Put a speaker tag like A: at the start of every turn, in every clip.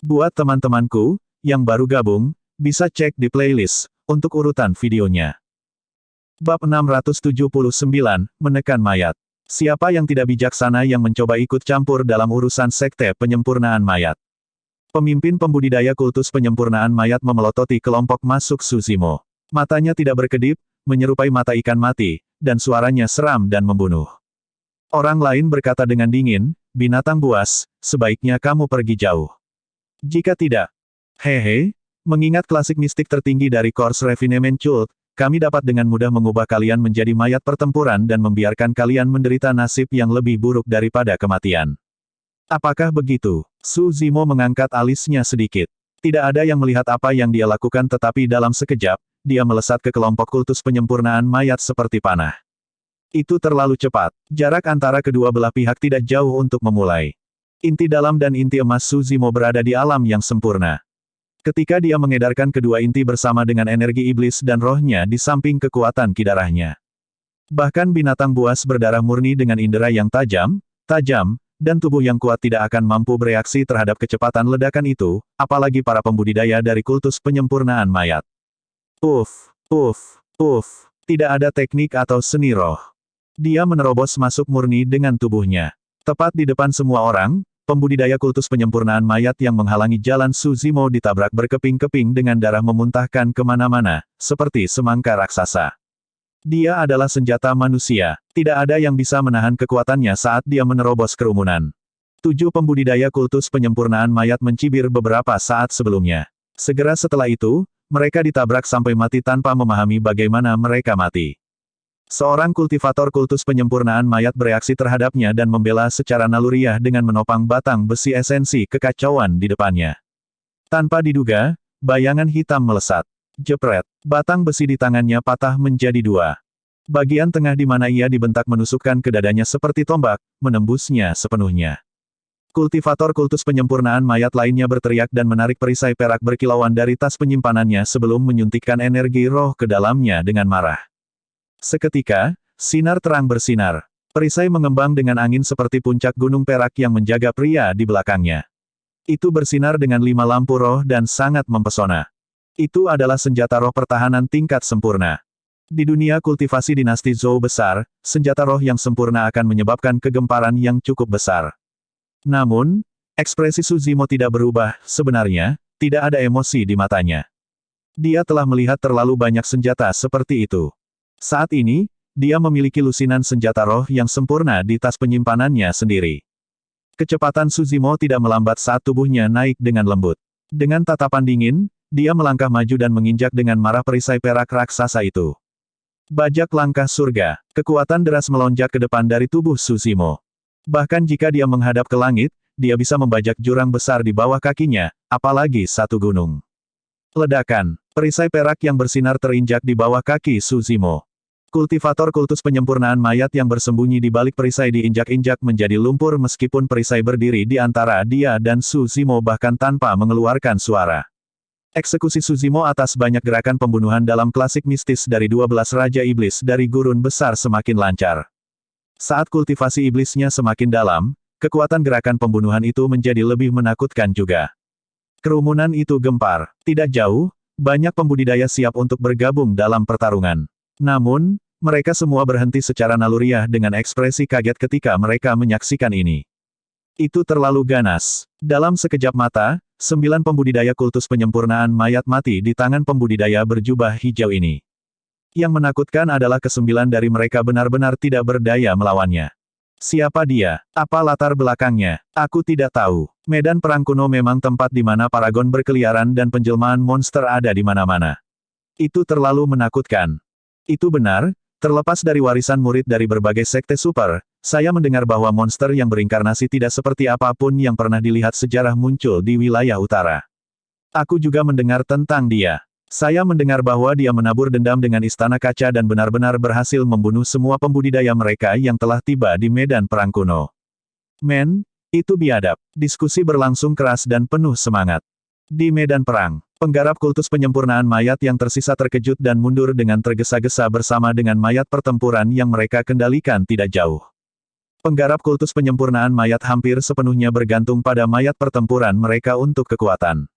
A: Buat teman-temanku, yang baru gabung, bisa cek di playlist, untuk urutan videonya. Bab 679, Menekan Mayat. Siapa yang tidak bijaksana yang mencoba ikut campur dalam urusan sekte penyempurnaan mayat? Pemimpin pembudidaya kultus penyempurnaan mayat memelototi kelompok masuk Suzimo. Matanya tidak berkedip, menyerupai mata ikan mati, dan suaranya seram dan membunuh. Orang lain berkata dengan dingin, binatang buas, sebaiknya kamu pergi jauh. Jika tidak, hehe, mengingat klasik mistik tertinggi dari Course Refinement Cult, kami dapat dengan mudah mengubah kalian menjadi mayat pertempuran dan membiarkan kalian menderita nasib yang lebih buruk daripada kematian. Apakah begitu? Suzimo mengangkat alisnya sedikit. Tidak ada yang melihat apa yang dia lakukan tetapi dalam sekejap, dia melesat ke kelompok kultus penyempurnaan mayat seperti panah. Itu terlalu cepat. Jarak antara kedua belah pihak tidak jauh untuk memulai. Inti dalam dan inti emas Suzimo berada di alam yang sempurna. Ketika dia mengedarkan kedua inti bersama dengan energi iblis dan rohnya di samping kekuatan kidarahnya. Bahkan binatang buas berdarah murni dengan indera yang tajam, dan tubuh yang kuat tidak akan mampu bereaksi terhadap kecepatan ledakan itu, apalagi para pembudidaya dari kultus penyempurnaan mayat. Tidak ada teknik atau seni roh. Dia menerobos masuk murni dengan tubuhnya. Tepat di depan semua orang, pembudidaya kultus penyempurnaan mayat yang menghalangi jalan Suzimo ditabrak berkeping-keping dengan darah memuntahkan kemana-mana, seperti semangka raksasa. Dia adalah senjata manusia. Tidak ada yang bisa menahan kekuatannya saat dia menerobos kerumunan. 7 pembudidaya kultus penyempurnaan mayat mencibir beberapa saat sebelumnya. Segera setelah itu, mereka ditabrak sampai mati tanpa memahami bagaimana mereka mati. Seorang kultivator kultus penyempurnaan mayat bereaksi terhadapnya dan membela secara naluriah dengan menopang batang besi esensi kekacauan di depannya. Tanpa diduga, bayangan hitam melesat. Jepret, batang besi di tangannya patah menjadi 2. Bagian tengah di mana ia dibentak menusukkan ke dadanya seperti tombak, menembusnya sepenuhnya. Kultivator kultus penyempurnaan mayat lainnya berteriak dan menarik perisai perak berkilauan dari tas penyimpanannya sebelum menyuntikkan energi roh ke dalamnya dengan marah. Seketika, sinar terang bersinar. Perisai mengembang dengan angin seperti puncak gunung perak yang menjaga pria di belakangnya. Itu bersinar dengan 5 lampu roh dan sangat mempesona. Itu adalah senjata roh pertahanan tingkat sempurna. Di dunia kultivasi dinasti Zhou besar, senjata roh yang sempurna akan menyebabkan kegemparan yang cukup besar. Namun, ekspresi Suzimo tidak berubah, sebenarnya, tidak ada emosi di matanya. Dia telah melihat terlalu banyak senjata seperti itu. Saat ini, dia memiliki lusinan senjata roh yang sempurna di tas penyimpanannya sendiri. Kecepatan Suzimo tidak melambat saat tubuhnya naik dengan lembut. Dengan tatapan dingin, dia melangkah maju dan menginjak dengan marah perisai perak raksasa itu. Bajak langkah surga, kekuatan deras melonjak ke depan dari tubuh Suzimo. Bahkan jika dia menghadap ke langit, dia bisa membajak jurang besar di bawah kakinya, apalagi satu gunung. Ledakan, perisai perak yang bersinar terinjak di bawah kaki Suzimo. Kultivator kultus penyempurnaan mayat yang bersembunyi di balik perisai diinjak-injak menjadi lumpur meskipun perisai berdiri di antara dia dan Suzimo bahkan tanpa mengeluarkan suara. Eksekusi Suzimo atas banyak gerakan pembunuhan dalam klasik mistis dari 12 Raja Iblis dari gurun besar semakin lancar. Saat kultivasi iblisnya semakin dalam, kekuatan gerakan pembunuhan itu menjadi lebih menakutkan juga. Kerumunan itu gempar. Tidak jauh, banyak pembudidaya siap untuk bergabung dalam pertarungan. Namun, mereka semua berhenti secara naluriah dengan ekspresi kaget ketika mereka menyaksikan ini. Itu terlalu ganas. Dalam sekejap mata, 9 pembudidaya kultus penyempurnaan mayat mati di tangan pembudidaya berjubah hijau ini. Yang menakutkan adalah ke-9 dari mereka benar-benar tidak berdaya melawannya. Siapa dia? Apa latar belakangnya? Aku tidak tahu. Medan perang kuno memang tempat di mana paragon berkeliaran dan penjelmaan monster ada di mana-mana. Itu terlalu menakutkan. Itu benar, terlepas dari warisan murid dari berbagai sekte super, saya mendengar bahwa monster yang berinkarnasi tidak seperti apapun yang pernah dilihat sejarah muncul di wilayah utara. Aku juga mendengar tentang dia. Saya mendengar bahwa dia menabur dendam dengan Istana Kaca dan benar-benar berhasil membunuh semua pembudidaya mereka yang telah tiba di medan perang kuno. Men, itu biadab. Diskusi berlangsung keras dan penuh semangat. Di medan perang, penggarap kultus penyempurnaan mayat yang tersisa terkejut dan mundur dengan tergesa-gesa bersama dengan mayat pertempuran yang mereka kendalikan tidak jauh. Penggarap kultus penyempurnaan mayat hampir sepenuhnya bergantung pada mayat pertempuran mereka untuk kekuatan.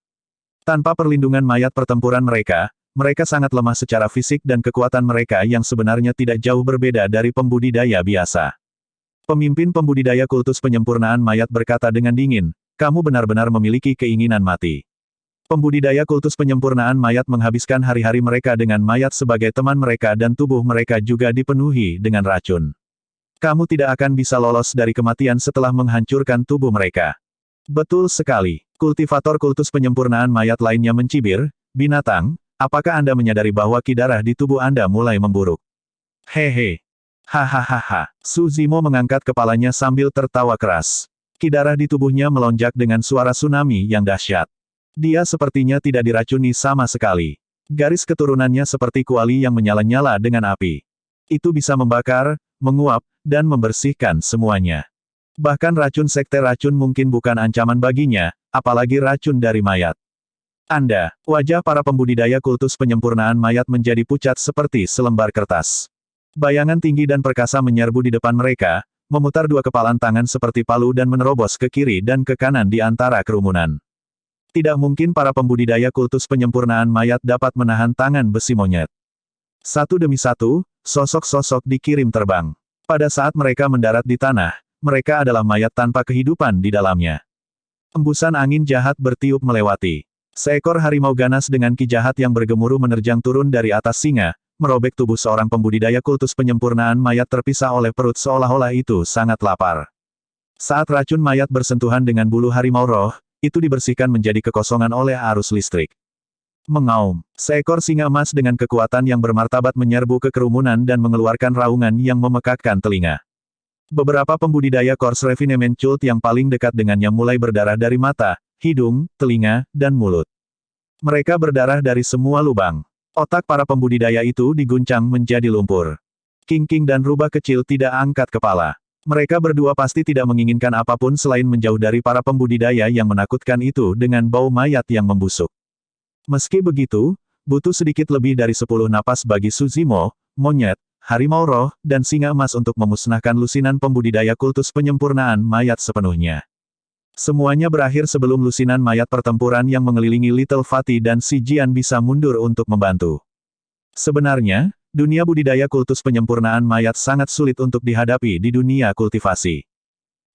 A: Tanpa perlindungan mayat pertempuran mereka, mereka sangat lemah secara fisik dan kekuatan mereka yang sebenarnya tidak jauh berbeda dari pembudidaya biasa. Pemimpin pembudidaya kultus penyempurnaan mayat berkata dengan dingin, "Kamu benar-benar memiliki keinginan mati." Pembudidaya kultus penyempurnaan mayat menghabiskan hari-hari mereka dengan mayat sebagai teman mereka dan tubuh mereka juga dipenuhi dengan racun. Kamu tidak akan bisa lolos dari kematian setelah menghancurkan tubuh mereka. Betul sekali. Kultivator kultus penyempurnaan mayat lainnya mencibir, "Binatang, apakah Anda menyadari bahwa ki darah di tubuh Anda mulai memburuk?" Hehe. Hahaha. Su Zimo mengangkat kepalanya sambil tertawa keras. Ki darah di tubuhnya melonjak dengan suara tsunami yang dahsyat. Dia sepertinya tidak diracuni sama sekali. Garis keturunannya seperti kuali yang menyala-nyala dengan api. Itu bisa membakar, menguap, dan membersihkan semuanya. Bahkan racun sekte racun mungkin bukan ancaman baginya, apalagi racun dari mayat. Wajah para pembudidaya kultus penyempurnaan mayat menjadi pucat seperti selembar kertas. Bayangan tinggi dan perkasa menyerbu di depan mereka, memutar dua kepalan tangan seperti palu dan menerobos ke kiri dan ke kanan di antara kerumunan. Tidak mungkin para pembudidaya kultus penyempurnaan mayat dapat menahan tangan besi monyet. Satu demi satu, sosok-sosok dikirim terbang. Pada saat mereka mendarat di tanah, mereka adalah mayat tanpa kehidupan di dalamnya. Embusan angin jahat bertiup melewati. Seekor harimau ganas dengan ki jahat yang bergemuruh menerjang turun dari atas singa, merobek tubuh seorang pembudidaya kultus penyempurnaan mayat terpisah oleh perut seolah-olah itu sangat lapar. Saat racun mayat bersentuhan dengan bulu harimau roh, itu dibersihkan menjadi kekosongan oleh arus listrik. Mengaum, seekor singa emas dengan kekuatan yang bermartabat menyerbu ke kerumunan dan mengeluarkan raungan yang memekakkan telinga. Beberapa pembudidaya Kors Refinement Cult yang paling dekat dengannya mulai berdarah dari mata, hidung, telinga, dan mulut. Mereka berdarah dari semua lubang. Otak para pembudidaya itu diguncang menjadi lumpur. King dan rubah kecil tidak angkat kepala. Mereka berdua pasti tidak menginginkan apapun selain menjauh dari para pembudidaya yang menakutkan itu dengan bau mayat yang membusuk. Meski begitu, butuh sedikit lebih dari 10 napas bagi Su Zimo, monyet, harimau roh, dan singa emas untuk memusnahkan lusinan pembudidaya kultus penyempurnaan mayat sepenuhnya. Semuanya berakhir sebelum lusinan mayat pertempuran yang mengelilingi Little Fatty dan Si Jian bisa mundur untuk membantu. Sebenarnya, dunia budidaya kultus penyempurnaan mayat sangat sulit untuk dihadapi di dunia kultivasi.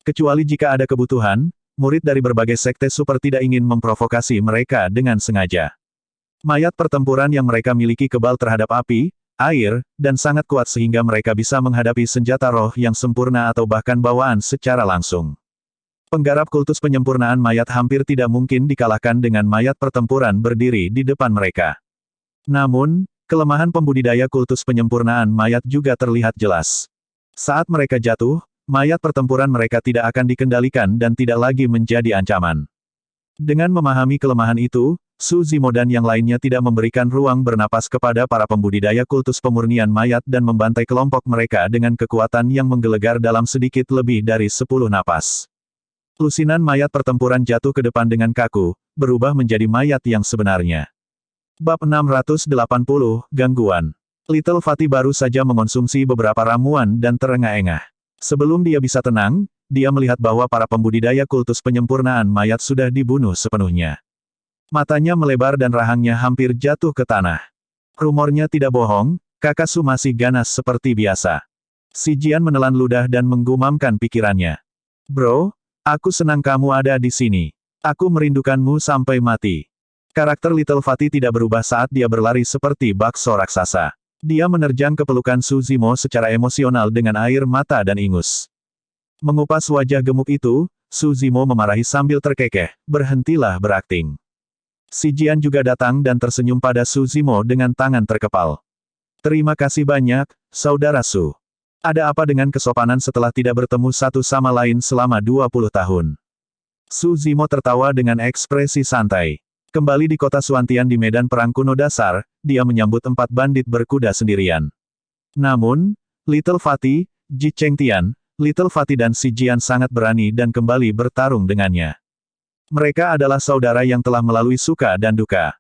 A: Kecuali jika ada kebutuhan, murid dari berbagai sekte super tidak ingin memprovokasi mereka dengan sengaja. Mayat pertempuran yang mereka miliki kebal terhadap api, air, dan sangat kuat sehingga mereka bisa menghadapi senjata roh yang sempurna atau bahkan bawaan secara langsung. Penggarap kultus penyempurnaan mayat hampir tidak mungkin dikalahkan dengan mayat pertempuran berdiri di depan mereka. Namun, kelemahan pembudidaya kultus penyempurnaan mayat juga terlihat jelas. Saat mereka jatuh, mayat pertempuran mereka tidak akan dikendalikan dan tidak lagi menjadi ancaman. Dengan memahami kelemahan itu, Su Zimo dan yang lainnya tidak memberikan ruang bernapas kepada para pembudidaya kultus pemurnian mayat dan membantai kelompok mereka dengan kekuatan yang menggelegar dalam sedikit lebih dari 10 napas. Lusinan mayat pertempuran jatuh ke depan dengan kaku, berubah menjadi mayat yang sebenarnya. Bab 680, Gangguan. Little Fatty baru saja mengonsumsi beberapa ramuan dan terengah-engah. Sebelum dia bisa tenang, dia melihat bahwa para pembudidaya kultus penyempurnaan mayat sudah dibunuh sepenuhnya. Matanya melebar dan rahangnya hampir jatuh ke tanah. Rumornya tidak bohong, Kakasu masih ganas seperti biasa. Si Jian menelan ludah dan menggumamkan pikirannya. "Bro, aku senang kamu ada di sini. Aku merindukanmu sampai mati." Karakter Little Fatty tidak berubah saat dia berlari seperti bakso raksasa. Dia menerjang ke pelukan Su Zimo secara emosional dengan air mata dan ingus. Mengupas wajah gemuk itu, Su Zimo memarahi sambil terkekeh, "Berhentilah berakting." Si Jian juga datang dan tersenyum pada Su Zimo dengan tangan terkepal. "Terima kasih banyak, Saudara Su. Ada apa dengan kesopanan setelah tidak bertemu satu sama lain selama 20 tahun?" Su Zimo tertawa dengan ekspresi santai. Kembali di kota Suantian di medan perang kuno dasar, dia menyambut 4 bandit berkuda sendirian. Namun, Little Fatty, Ji Chengtian, Little Fatty dan Si Jian sangat berani dan kembali bertarung dengannya. Mereka adalah saudara yang telah melalui suka dan duka.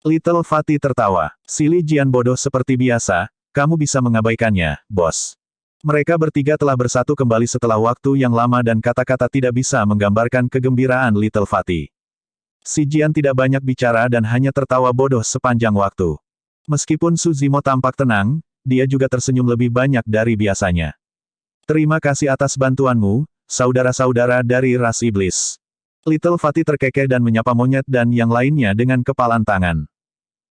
A: Little Fatty tertawa. "Si Li Jian bodoh seperti biasa, kamu bisa mengabaikannya, bos." Mereka bertiga telah bersatu kembali setelah waktu yang lama dan kata-kata tidak bisa menggambarkan kegembiraan Little Fatty. Si Jian tidak banyak bicara dan hanya tertawa bodoh sepanjang waktu. Meskipun Su Zimo tampak tenang, dia juga tersenyum lebih banyak dari biasanya. Terima kasih atas bantuanmu, saudara-saudara dari ras iblis. Little Fatty terkekeh dan menyapa monyet dan yang lainnya dengan kepalan tangan.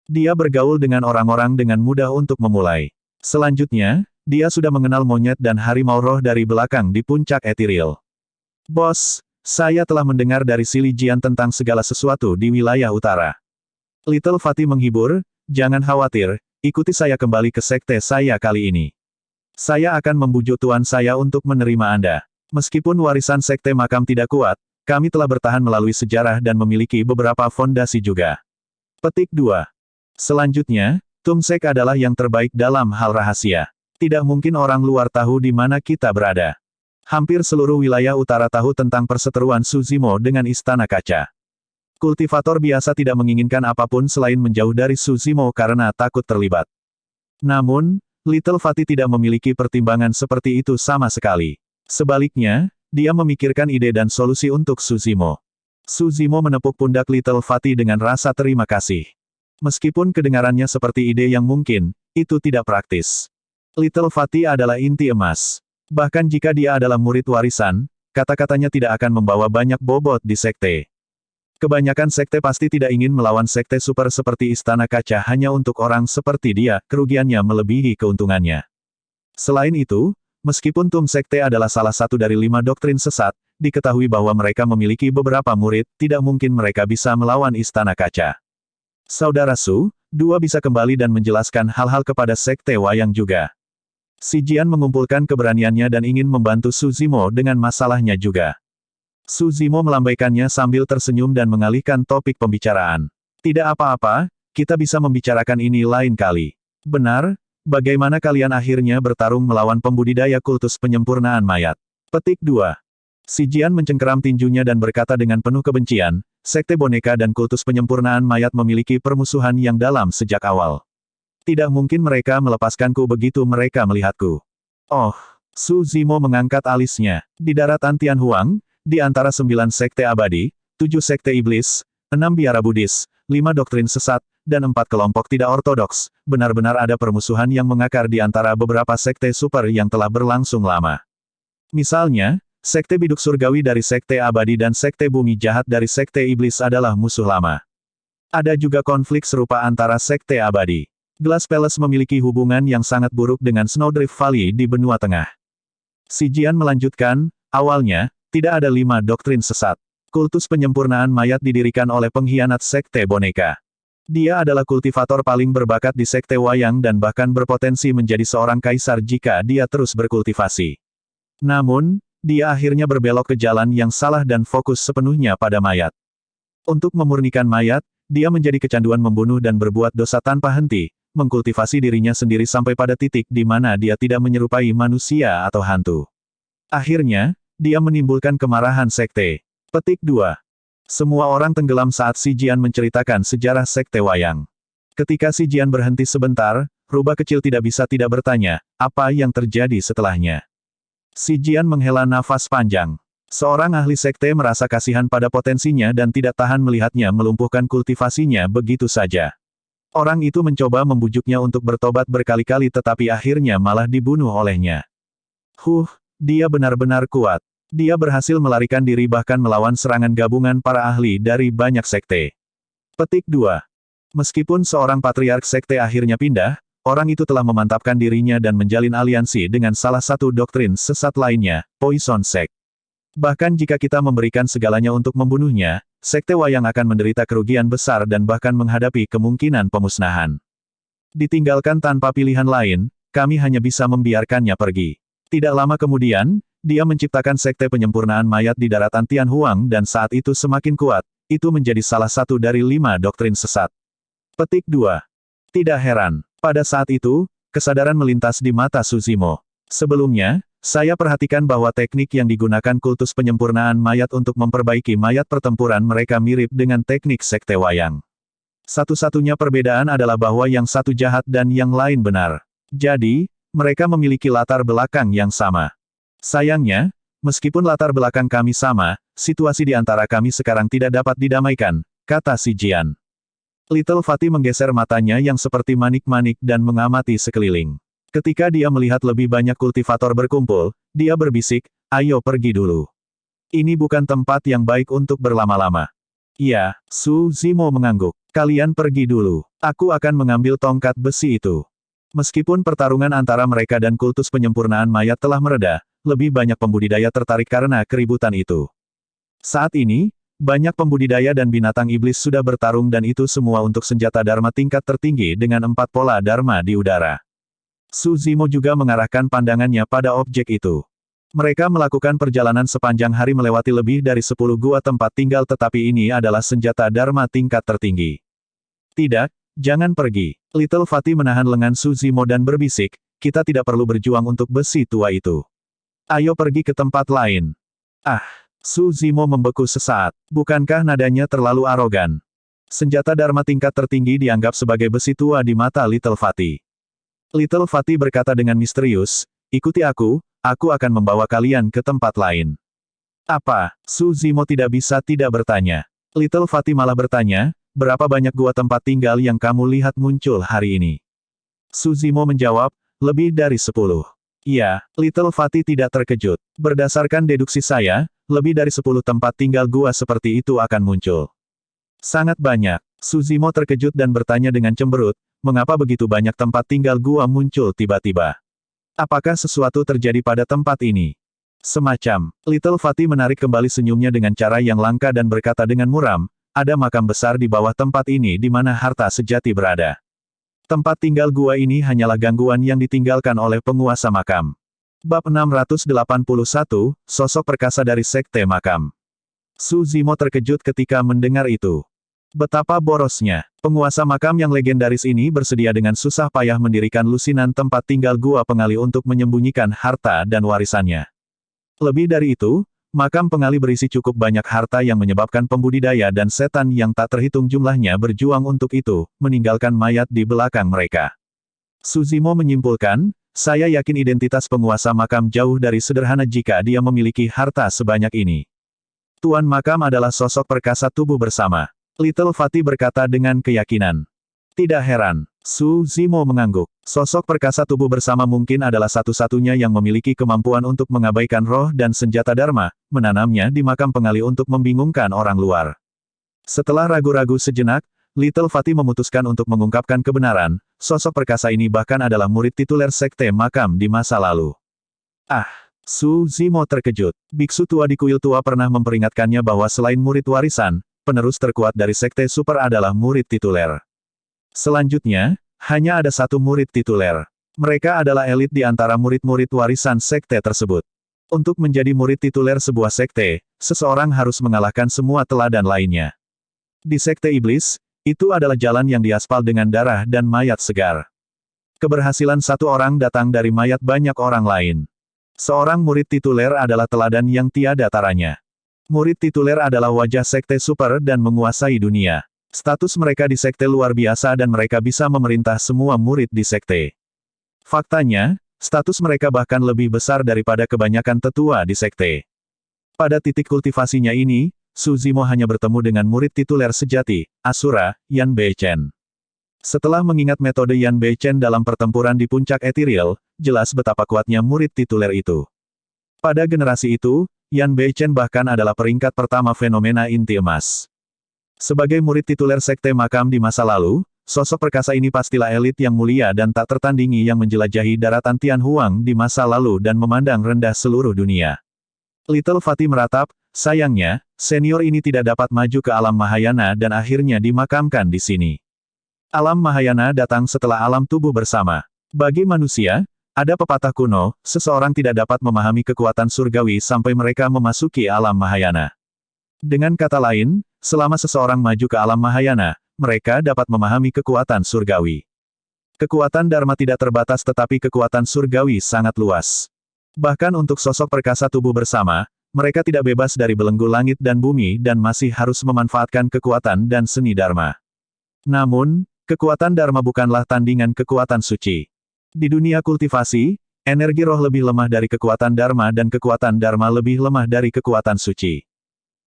A: Dia bergaul dengan orang-orang dengan mudah untuk memulai. Selanjutnya, dia sudah mengenal monyet dan harimau roh dari belakang di puncak etiril. Bos, saya telah mendengar dari Sili Jian tentang segala sesuatu di wilayah utara. Little Fatty menghibur, jangan khawatir, ikuti saya kembali ke sekte saya kali ini. Saya akan membujuk tuan saya untuk menerima Anda. Meskipun warisan sekte makam tidak kuat, kami telah bertahan melalui sejarah dan memiliki beberapa fondasi juga. Petik 2. Selanjutnya, Tumsek adalah yang terbaik dalam hal rahasia. Tidak mungkin orang luar tahu di mana kita berada. Hampir seluruh wilayah utara tahu tentang perseteruan Su Zimo dengan Istana Kaca. Kultivator biasa tidak menginginkan apapun selain menjauh dari Su Zimo karena takut terlibat. Namun, Little Fatty tidak memiliki pertimbangan seperti itu sama sekali. Sebaliknya, dia memikirkan ide dan solusi untuk Su Zimo. Su Zimo menepuk pundak Little Fatty dengan rasa terima kasih. Meskipun kedengarannya seperti ide yang mungkin, itu tidak praktis. Little Fatty adalah inti emas. Bahkan jika dia adalah murid warisan, kata-katanya tidak akan membawa banyak bobot di sekte. Kebanyakan sekte pasti tidak ingin melawan sekte super seperti Istana Kaca hanya untuk orang seperti dia, kerugiannya melebihi keuntungannya. Selain itu, meskipun Tum Sekte adalah salah satu dari 5 doktrin sesat, diketahui bahwa mereka memiliki beberapa murid, tidak mungkin mereka bisa melawan Istana Kaca. Saudara Su, dua bisa kembali dan menjelaskan hal-hal kepada Sekte Wayang juga. Si Jian mengumpulkan keberaniannya dan ingin membantu Su Zimo dengan masalahnya juga. Su Zimo melambaikannya sambil tersenyum dan mengalihkan topik pembicaraan. Tidak apa-apa, kita bisa membicarakan ini lain kali. Benar, bagaimana kalian akhirnya bertarung melawan pembudidaya kultus penyempurnaan mayat? Petik 2. Si Jian mencengkeram tinjunya dan berkata dengan penuh kebencian, Sekte Boneka dan kultus penyempurnaan mayat memiliki permusuhan yang dalam sejak awal. Tidak mungkin mereka melepaskanku begitu mereka melihatku. Oh, Su Zimo mengangkat alisnya. Di daratan Tianhuang, di antara 9 sekte abadi, 7 sekte iblis, 6 biara Buddhis, 5 doktrin sesat, dan 4 kelompok tidak ortodoks, benar-benar ada permusuhan yang mengakar di antara beberapa sekte super yang telah berlangsung lama. Misalnya, sekte biduk surgawi dari sekte abadi dan sekte bumi jahat dari sekte iblis adalah musuh lama. Ada juga konflik serupa antara sekte abadi. Glass Palace memiliki hubungan yang sangat buruk dengan Snowdrift Valley di benua tengah. Si Jian melanjutkan, awalnya, tidak ada 5 doktrin sesat. Kultus penyempurnaan mayat didirikan oleh pengkhianat sekte boneka. Dia adalah kultivator paling berbakat di sekte wayang dan bahkan berpotensi menjadi seorang kaisar jika dia terus berkultivasi. Namun, dia akhirnya berbelok ke jalan yang salah dan fokus sepenuhnya pada mayat. Untuk memurnikan mayat, dia menjadi kecanduan membunuh dan berbuat dosa tanpa henti, mengkultivasi dirinya sendiri sampai pada titik di mana dia tidak menyerupai manusia atau hantu. Akhirnya, dia menimbulkan kemarahan sekte. Petik 2. Semua orang tenggelam saat Si Jian menceritakan sejarah sekte wayang. Ketika Si Jian berhenti sebentar, rubah kecil tidak bisa tidak bertanya, apa yang terjadi setelahnya. Si Jian menghela nafas panjang. Seorang ahli sekte merasa kasihan pada potensinya dan tidak tahan melihatnya melumpuhkan kultivasinya begitu saja. Orang itu mencoba membujuknya untuk bertobat berkali-kali tetapi akhirnya malah dibunuh olehnya. Dia benar-benar kuat. Dia berhasil melarikan diri bahkan melawan serangan gabungan para ahli dari banyak sekte. Petik 2. Meskipun seorang patriark sekte akhirnya pindah, orang itu telah memantapkan dirinya dan menjalin aliansi dengan salah satu doktrin sesat lainnya, Poison Sect. Bahkan jika kita memberikan segalanya untuk membunuhnya, sekte wayang akan menderita kerugian besar dan bahkan menghadapi kemungkinan pemusnahan. Ditinggalkan tanpa pilihan lain, kami hanya bisa membiarkannya pergi. Tidak lama kemudian, dia menciptakan sekte penyempurnaan mayat di daratan Tianhuang dan saat itu semakin kuat, itu menjadi salah satu dari 5 doktrin sesat. Petik 2. Tidak heran, pada saat itu, kesadaran melintas di mata Su Zimo. Sebelumnya, saya perhatikan bahwa teknik yang digunakan kultus penyempurnaan mayat untuk memperbaiki mayat pertempuran mereka mirip dengan teknik sekte wayang. Satu-satunya perbedaan adalah bahwa yang satu jahat dan yang lain benar. Jadi, Mereka memiliki latar belakang yang sama. Sayangnya, meskipun latar belakang kami sama, situasi di antara kami sekarang tidak dapat didamaikan, kata si Jian. Little Fatty menggeser matanya yang seperti manik-manik dan mengamati sekeliling. Ketika dia melihat lebih banyak kultivator berkumpul, dia berbisik, ayo pergi dulu. Ini bukan tempat yang baik untuk berlama-lama. Iya, Su Zimo mengangguk. Kalian pergi dulu. Aku akan mengambil tongkat besi itu. Meskipun pertarungan antara mereka dan kultus penyempurnaan mayat telah mereda, lebih banyak pembudidaya tertarik karena keributan itu. Saat ini, banyak pembudidaya dan binatang iblis sudah bertarung dan itu semua untuk senjata Dharma tingkat tertinggi dengan 4 pola Dharma di udara. Su Zimo juga mengarahkan pandangannya pada objek itu. Mereka melakukan perjalanan sepanjang hari melewati lebih dari 10 gua tempat tinggal tetapi ini adalah senjata Dharma tingkat tertinggi. Tidak, jangan pergi. Little Fatty menahan lengan Su Zimo dan berbisik, kita tidak perlu berjuang untuk besi tua itu. Ayo pergi ke tempat lain. Ah! Su Zimo membeku sesaat. Bukankah nadanya terlalu arogan? Senjata Dharma tingkat tertinggi dianggap sebagai besi tua di mata Little Fatty. Little Fatty berkata dengan misterius, ikuti aku akan membawa kalian ke tempat lain. Apa? Su Zimo tidak bisa tidak bertanya. Little Fatty malah bertanya, berapa banyak gua tempat tinggal yang kamu lihat muncul hari ini? Su Zimo menjawab, lebih dari 10. Iya, Little Fatty tidak terkejut. Berdasarkan deduksi saya, lebih dari 10 tempat tinggal gua seperti itu akan muncul. Sangat banyak. Su Zimo terkejut dan bertanya dengan cemberut, mengapa begitu banyak tempat tinggal gua muncul tiba-tiba? Apakah sesuatu terjadi pada tempat ini? Semacam. Little Fatty menarik kembali senyumnya dengan cara yang langka dan berkata dengan muram, ada makam besar di bawah tempat ini di mana harta sejati berada. Tempat tinggal gua ini hanyalah gangguan yang ditinggalkan oleh penguasa makam. Bab 681, Sosok Perkasa dari Sekte Makam. Su Zimo terkejut ketika mendengar itu. Betapa borosnya. Penguasa makam yang legendaris ini bersedia dengan susah payah mendirikan lusinan tempat tinggal gua pengali untuk menyembunyikan harta dan warisannya. Lebih dari itu, makam pengali berisi cukup banyak harta yang menyebabkan pembudidaya dan setan yang tak terhitung jumlahnya berjuang untuk itu, meninggalkan mayat di belakang mereka. Su Zimo menyimpulkan, saya yakin identitas penguasa makam jauh dari sederhana jika dia memiliki harta sebanyak ini. Tuan makam adalah sosok perkasa tubuh bersama. Little Fatty berkata dengan keyakinan. Tidak heran. Su Zimo mengangguk. Sosok perkasa tubuh bersama mungkin adalah satu-satunya yang memiliki kemampuan untuk mengabaikan roh dan senjata Dharma, menanamnya di makam pengali untuk membingungkan orang luar. Setelah ragu-ragu sejenak, Little Fatty memutuskan untuk mengungkapkan kebenaran, sosok perkasa ini bahkan adalah murid tituler sekte makam di masa lalu. Ah! Su Zimo terkejut. Biksu tua di kuil tua pernah memperingatkannya bahwa selain murid warisan, penerus terkuat dari sekte super adalah murid tituler. Selanjutnya, hanya ada satu murid tituler. Mereka adalah elit di antara murid-murid warisan sekte tersebut. Untuk menjadi murid tituler sebuah sekte, seseorang harus mengalahkan semua teladan lainnya. Di sekte iblis, itu adalah jalan yang diaspal dengan darah dan mayat segar. Keberhasilan satu orang datang dari mayat banyak orang lain. Seorang murid tituler adalah teladan yang tiada taranya. Murid tituler adalah wajah sekte super dan menguasai dunia. Status mereka di sekte luar biasa dan mereka bisa memerintah semua murid di sekte. Faktanya, status mereka bahkan lebih besar daripada kebanyakan tetua di sekte. Pada titik kultivasinya ini, Su Zimo hanya bertemu dengan murid tituler sejati, Asura, Yan Beichen. Setelah mengingat metode Yan Beichen dalam pertempuran di puncak ethereal, jelas betapa kuatnya murid tituler itu. Pada generasi itu, Yan Beichen bahkan adalah peringkat pertama fenomena inti emas. Sebagai murid tituler sekte makam di masa lalu, sosok perkasa ini pastilah elit yang mulia dan tak tertandingi yang menjelajahi daratan Tianhuang di masa lalu dan memandang rendah seluruh dunia. Little Fatty meratap, sayangnya, senior ini tidak dapat maju ke alam Mahayana dan akhirnya dimakamkan di sini. Alam Mahayana datang setelah alam tubuh bersama. Bagi manusia, ada pepatah kuno, seseorang tidak dapat memahami kekuatan surgawi sampai mereka memasuki alam Mahayana. Dengan kata lain, selama seseorang maju ke alam Mahayana, mereka dapat memahami kekuatan surgawi. Kekuatan Dharma tidak terbatas tetapi kekuatan surgawi sangat luas. Bahkan untuk sosok perkasa tubuh bersama, mereka tidak bebas dari belenggu langit dan bumi dan masih harus memanfaatkan kekuatan dan seni Dharma. Namun, kekuatan Dharma bukanlah tandingan kekuatan suci. Di dunia kultivasi, energi roh lebih lemah dari kekuatan Dharma dan kekuatan Dharma lebih lemah dari kekuatan suci.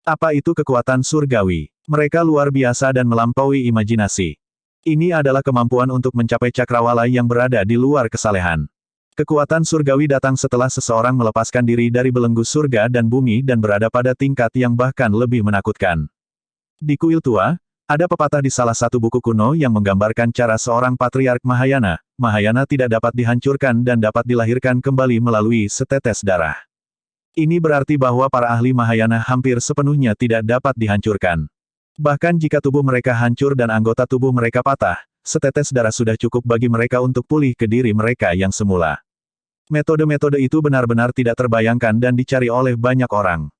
A: Apa itu kekuatan surgawi? Mereka luar biasa dan melampaui imajinasi. Ini adalah kemampuan untuk mencapai cakrawala yang berada di luar kesalehan. Kekuatan surgawi datang setelah seseorang melepaskan diri dari belenggu surga dan bumi dan berada pada tingkat yang bahkan lebih menakutkan. Di kuil tua, ada pepatah di salah satu buku kuno yang menggambarkan cara seorang patriark Mahayana. Mahayana tidak dapat dihancurkan dan dapat dilahirkan kembali melalui setetes darah. Ini berarti bahwa para ahli Mahayana hampir sepenuhnya tidak dapat dihancurkan. Bahkan jika tubuh mereka hancur dan anggota tubuh mereka patah, setetes darah sudah cukup bagi mereka untuk pulih ke diri mereka yang semula. Metode-metode itu benar-benar tidak terbayangkan dan dicari oleh banyak orang.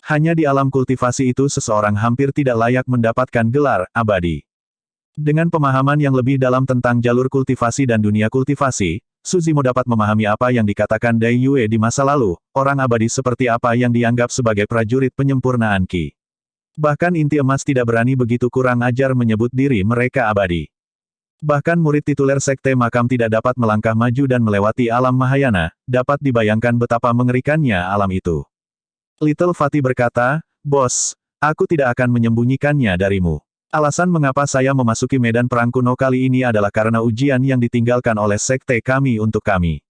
A: Hanya di alam kultivasi itu seseorang hampir tidak layak mendapatkan gelar abadi. Dengan pemahaman yang lebih dalam tentang jalur kultivasi dan dunia kultivasi, Suzimo dapat memahami apa yang dikatakan Dai Yue di masa lalu, orang abadi seperti apa yang dianggap sebagai prajurit penyempurnaan Qi. Bahkan inti emas tidak berani begitu kurang ajar menyebut diri mereka abadi. Bahkan murid tituler Sekte Makam tidak dapat melangkah maju dan melewati alam Mahayana, dapat dibayangkan betapa mengerikannya alam itu. Little Fatty berkata, "Bos, aku tidak akan menyembunyikannya darimu. Alasan mengapa saya memasuki medan perang kuno kali ini adalah karena ujian yang ditinggalkan oleh sekte kami untuk kami."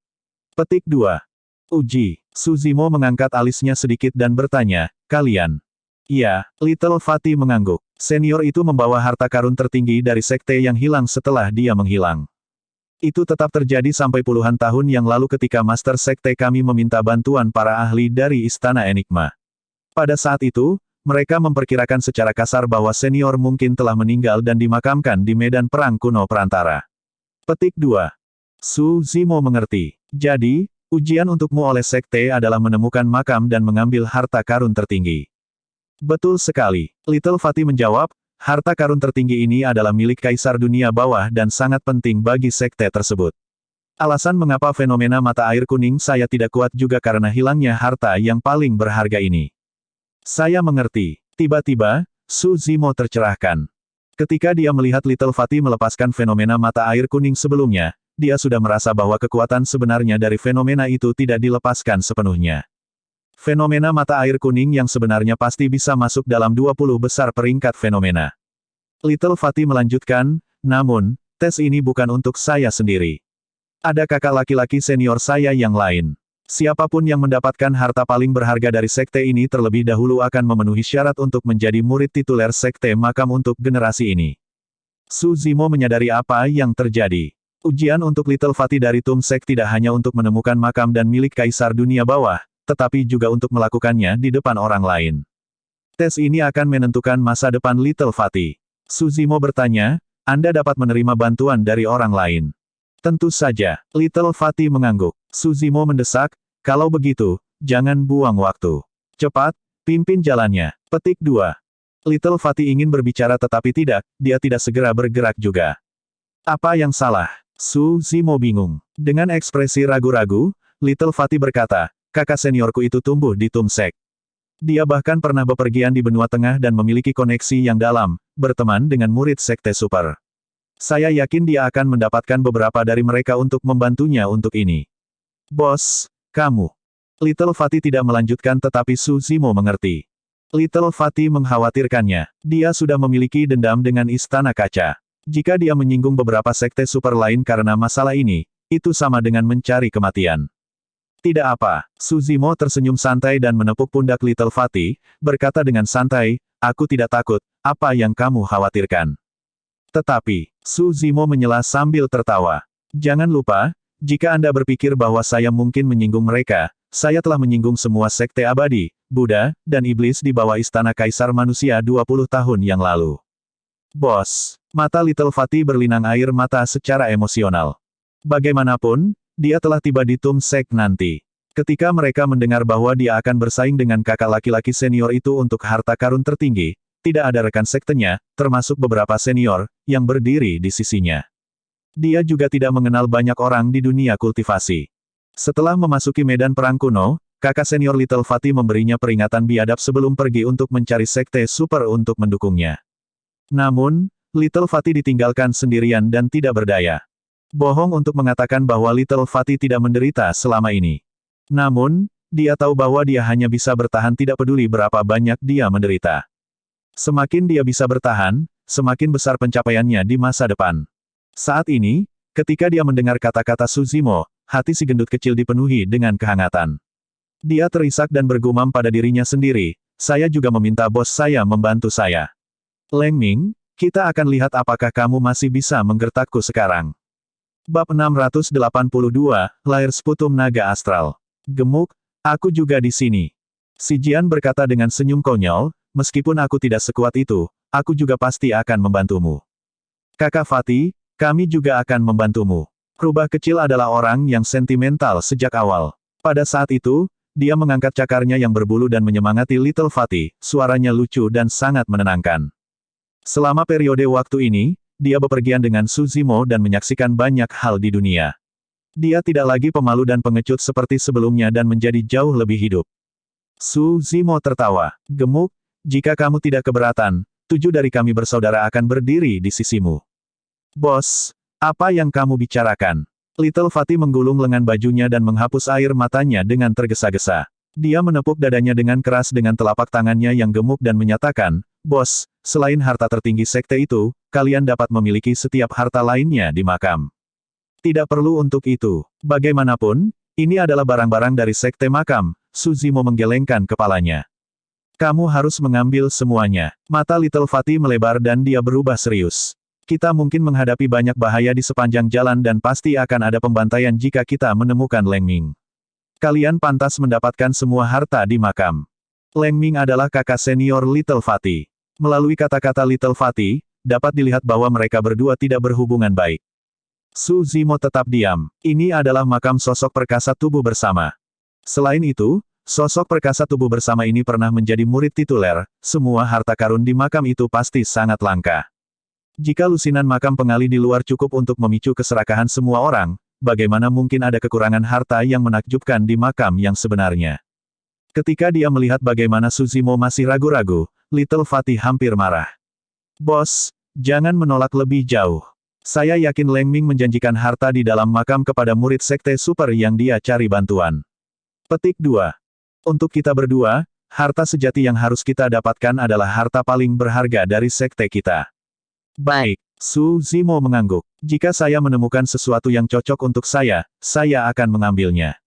A: Petik 2. Uji. Suzimo mengangkat alisnya sedikit dan bertanya, "Kalian?" "Iya," Little Fatty mengangguk. Senior itu membawa harta karun tertinggi dari sekte yang hilang setelah dia menghilang. Itu tetap terjadi sampai puluhan tahun yang lalu ketika Master Sekte kami meminta bantuan para ahli dari Istana Enigma. Pada saat itu, mereka memperkirakan secara kasar bahwa senior mungkin telah meninggal dan dimakamkan di medan perang kuno perantara. Petik 2. Suzimo mengerti. Jadi, ujian untukmu oleh sekte adalah menemukan makam dan mengambil harta karun tertinggi. Betul sekali. Little Fatty menjawab, harta karun tertinggi ini adalah milik Kaisar Dunia Bawah dan sangat penting bagi sekte tersebut. Alasan mengapa fenomena mata air kuning saya tidak kuat juga karena hilangnya harta yang paling berharga ini. Saya mengerti. Tiba-tiba, Suzimo tercerahkan. Ketika dia melihat Little Fatty melepaskan fenomena mata air kuning sebelumnya, dia sudah merasa bahwa kekuatan sebenarnya dari fenomena itu tidak dilepaskan sepenuhnya. Fenomena mata air kuning yang sebenarnya pasti bisa masuk dalam 20 besar peringkat fenomena. Little Fatty melanjutkan, namun, tes ini bukan untuk saya sendiri. Ada kakak laki-laki senior saya yang lain. Siapapun yang mendapatkan harta paling berharga dari sekte ini terlebih dahulu akan memenuhi syarat untuk menjadi murid tituler sekte makam untuk generasi ini. Suzimo menyadari apa yang terjadi. Ujian untuk Little Fatty dari Tumsek tidak hanya untuk menemukan makam dan milik Kaisar Dunia Bawah, tetapi juga untuk melakukannya di depan orang lain. Tes ini akan menentukan masa depan Little Fatty. Suzimo bertanya, Anda dapat menerima bantuan dari orang lain? Tentu saja. Little Fatty mengangguk. Suzimo mendesak, kalau begitu, jangan buang waktu. Cepat, pimpin jalannya. Petik 2. Little Fatty ingin berbicara tetapi tidak, dia tidak segera bergerak juga. Apa yang salah? Suzimo bingung. Dengan ekspresi ragu-ragu, Little Fatty berkata, kakak seniorku itu tumbuh di Tumsek. Dia bahkan pernah bepergian di benua tengah dan memiliki koneksi yang dalam, berteman dengan murid sekte super. Saya yakin dia akan mendapatkan beberapa dari mereka untuk membantunya untuk ini. Bos, kamu. Little Fatty tidak melanjutkan tetapi Suzimo mengerti. Little Fatty mengkhawatirkannya. Dia sudah memiliki dendam dengan Istana Kaca. Jika dia menyinggung beberapa sekte super lain karena masalah ini, itu sama dengan mencari kematian. Tidak apa, Suzimo tersenyum santai dan menepuk pundak Little Fatty, berkata dengan santai, aku tidak takut, apa yang kamu khawatirkan. Tetapi, Suzimo menyela sambil tertawa. Jangan lupa, jika Anda berpikir bahwa saya mungkin menyinggung mereka, saya telah menyinggung semua sekte abadi, Buddha, dan iblis di bawah Istana Kaisar Manusia 20 tahun yang lalu. Bos, mata Little Fatty berlinang air mata secara emosional. Bagaimanapun, dia telah tiba di Tumsek nanti. Ketika mereka mendengar bahwa dia akan bersaing dengan kakak laki-laki senior itu untuk harta karun tertinggi, tidak ada rekan sektenya, termasuk beberapa senior, yang berdiri di sisinya. Dia juga tidak mengenal banyak orang di dunia kultivasi. Setelah memasuki medan perang kuno, kakak senior Little Fatty memberinya peringatan biadab sebelum pergi untuk mencari sekte super untuk mendukungnya. Namun, Little Fatty ditinggalkan sendirian dan tidak berdaya. Bohong untuk mengatakan bahwa Little Fatty tidak menderita selama ini. Namun, dia tahu bahwa dia hanya bisa bertahan tidak peduli berapa banyak dia menderita. Semakin dia bisa bertahan, semakin besar pencapaiannya di masa depan. Saat ini, ketika dia mendengar kata-kata Suzimo, hati si gendut kecil dipenuhi dengan kehangatan. Dia terisak dan bergumam pada dirinya sendiri, saya juga meminta bos saya membantu saya. Leng Ming, kita akan lihat apakah kamu masih bisa menggertakku sekarang. Bab 682, Lahir Sputum Naga Astral. Gemuk, aku juga di sini. Si Jian berkata dengan senyum konyol, meskipun aku tidak sekuat itu, aku juga pasti akan membantumu. Kakak Fatty, kami juga akan membantumu. Rubah kecil adalah orang yang sentimental sejak awal. Pada saat itu, dia mengangkat cakarnya yang berbulu dan menyemangati Little Fatty, suaranya lucu dan sangat menenangkan. Selama periode waktu ini, dia bepergian dengan Suzimo dan menyaksikan banyak hal di dunia. Dia tidak lagi pemalu dan pengecut seperti sebelumnya dan menjadi jauh lebih hidup. Suzimo tertawa. Gemuk, jika kamu tidak keberatan, 7 dari kami bersaudara akan berdiri di sisimu. Bos, apa yang kamu bicarakan? Little Fatty menggulung lengan bajunya dan menghapus air matanya dengan tergesa-gesa. Dia menepuk dadanya dengan keras dengan telapak tangannya yang gemuk dan menyatakan, Bos, selain harta tertinggi sekte itu, kalian dapat memiliki setiap harta lainnya di makam. Tidak perlu untuk itu. Bagaimanapun, ini adalah barang-barang dari sekte makam, Suzimo menggelengkan kepalanya. Kamu harus mengambil semuanya. Mata Little Fatty melebar dan dia berubah serius. Kita mungkin menghadapi banyak bahaya di sepanjang jalan dan pasti akan ada pembantaian jika kita menemukan Leng Ming. Kalian pantas mendapatkan semua harta di makam. Leng Ming adalah kakak senior Little Fatty. Melalui kata-kata Little Fatty, dapat dilihat bahwa mereka berdua tidak berhubungan baik. Suzimo tetap diam. Ini adalah makam sosok perkasa tubuh bersama. Selain itu, sosok perkasa tubuh bersama ini pernah menjadi murid tituler, semua harta karun di makam itu pasti sangat langka. Jika lusinan makam pengali di luar cukup untuk memicu keserakahan semua orang, bagaimana mungkin ada kekurangan harta yang menakjubkan di makam yang sebenarnya? Ketika dia melihat bagaimana Suzimo masih ragu-ragu, Little Fatty hampir marah. Bos, jangan menolak lebih jauh. Saya yakin Leng Ming menjanjikan harta di dalam makam kepada murid sekte super yang dia cari bantuan. Petik 2. Untuk kita berdua, harta sejati yang harus kita dapatkan adalah harta paling berharga dari sekte kita. Baik, Suzimo mengangguk. Jika saya menemukan sesuatu yang cocok untuk saya akan mengambilnya.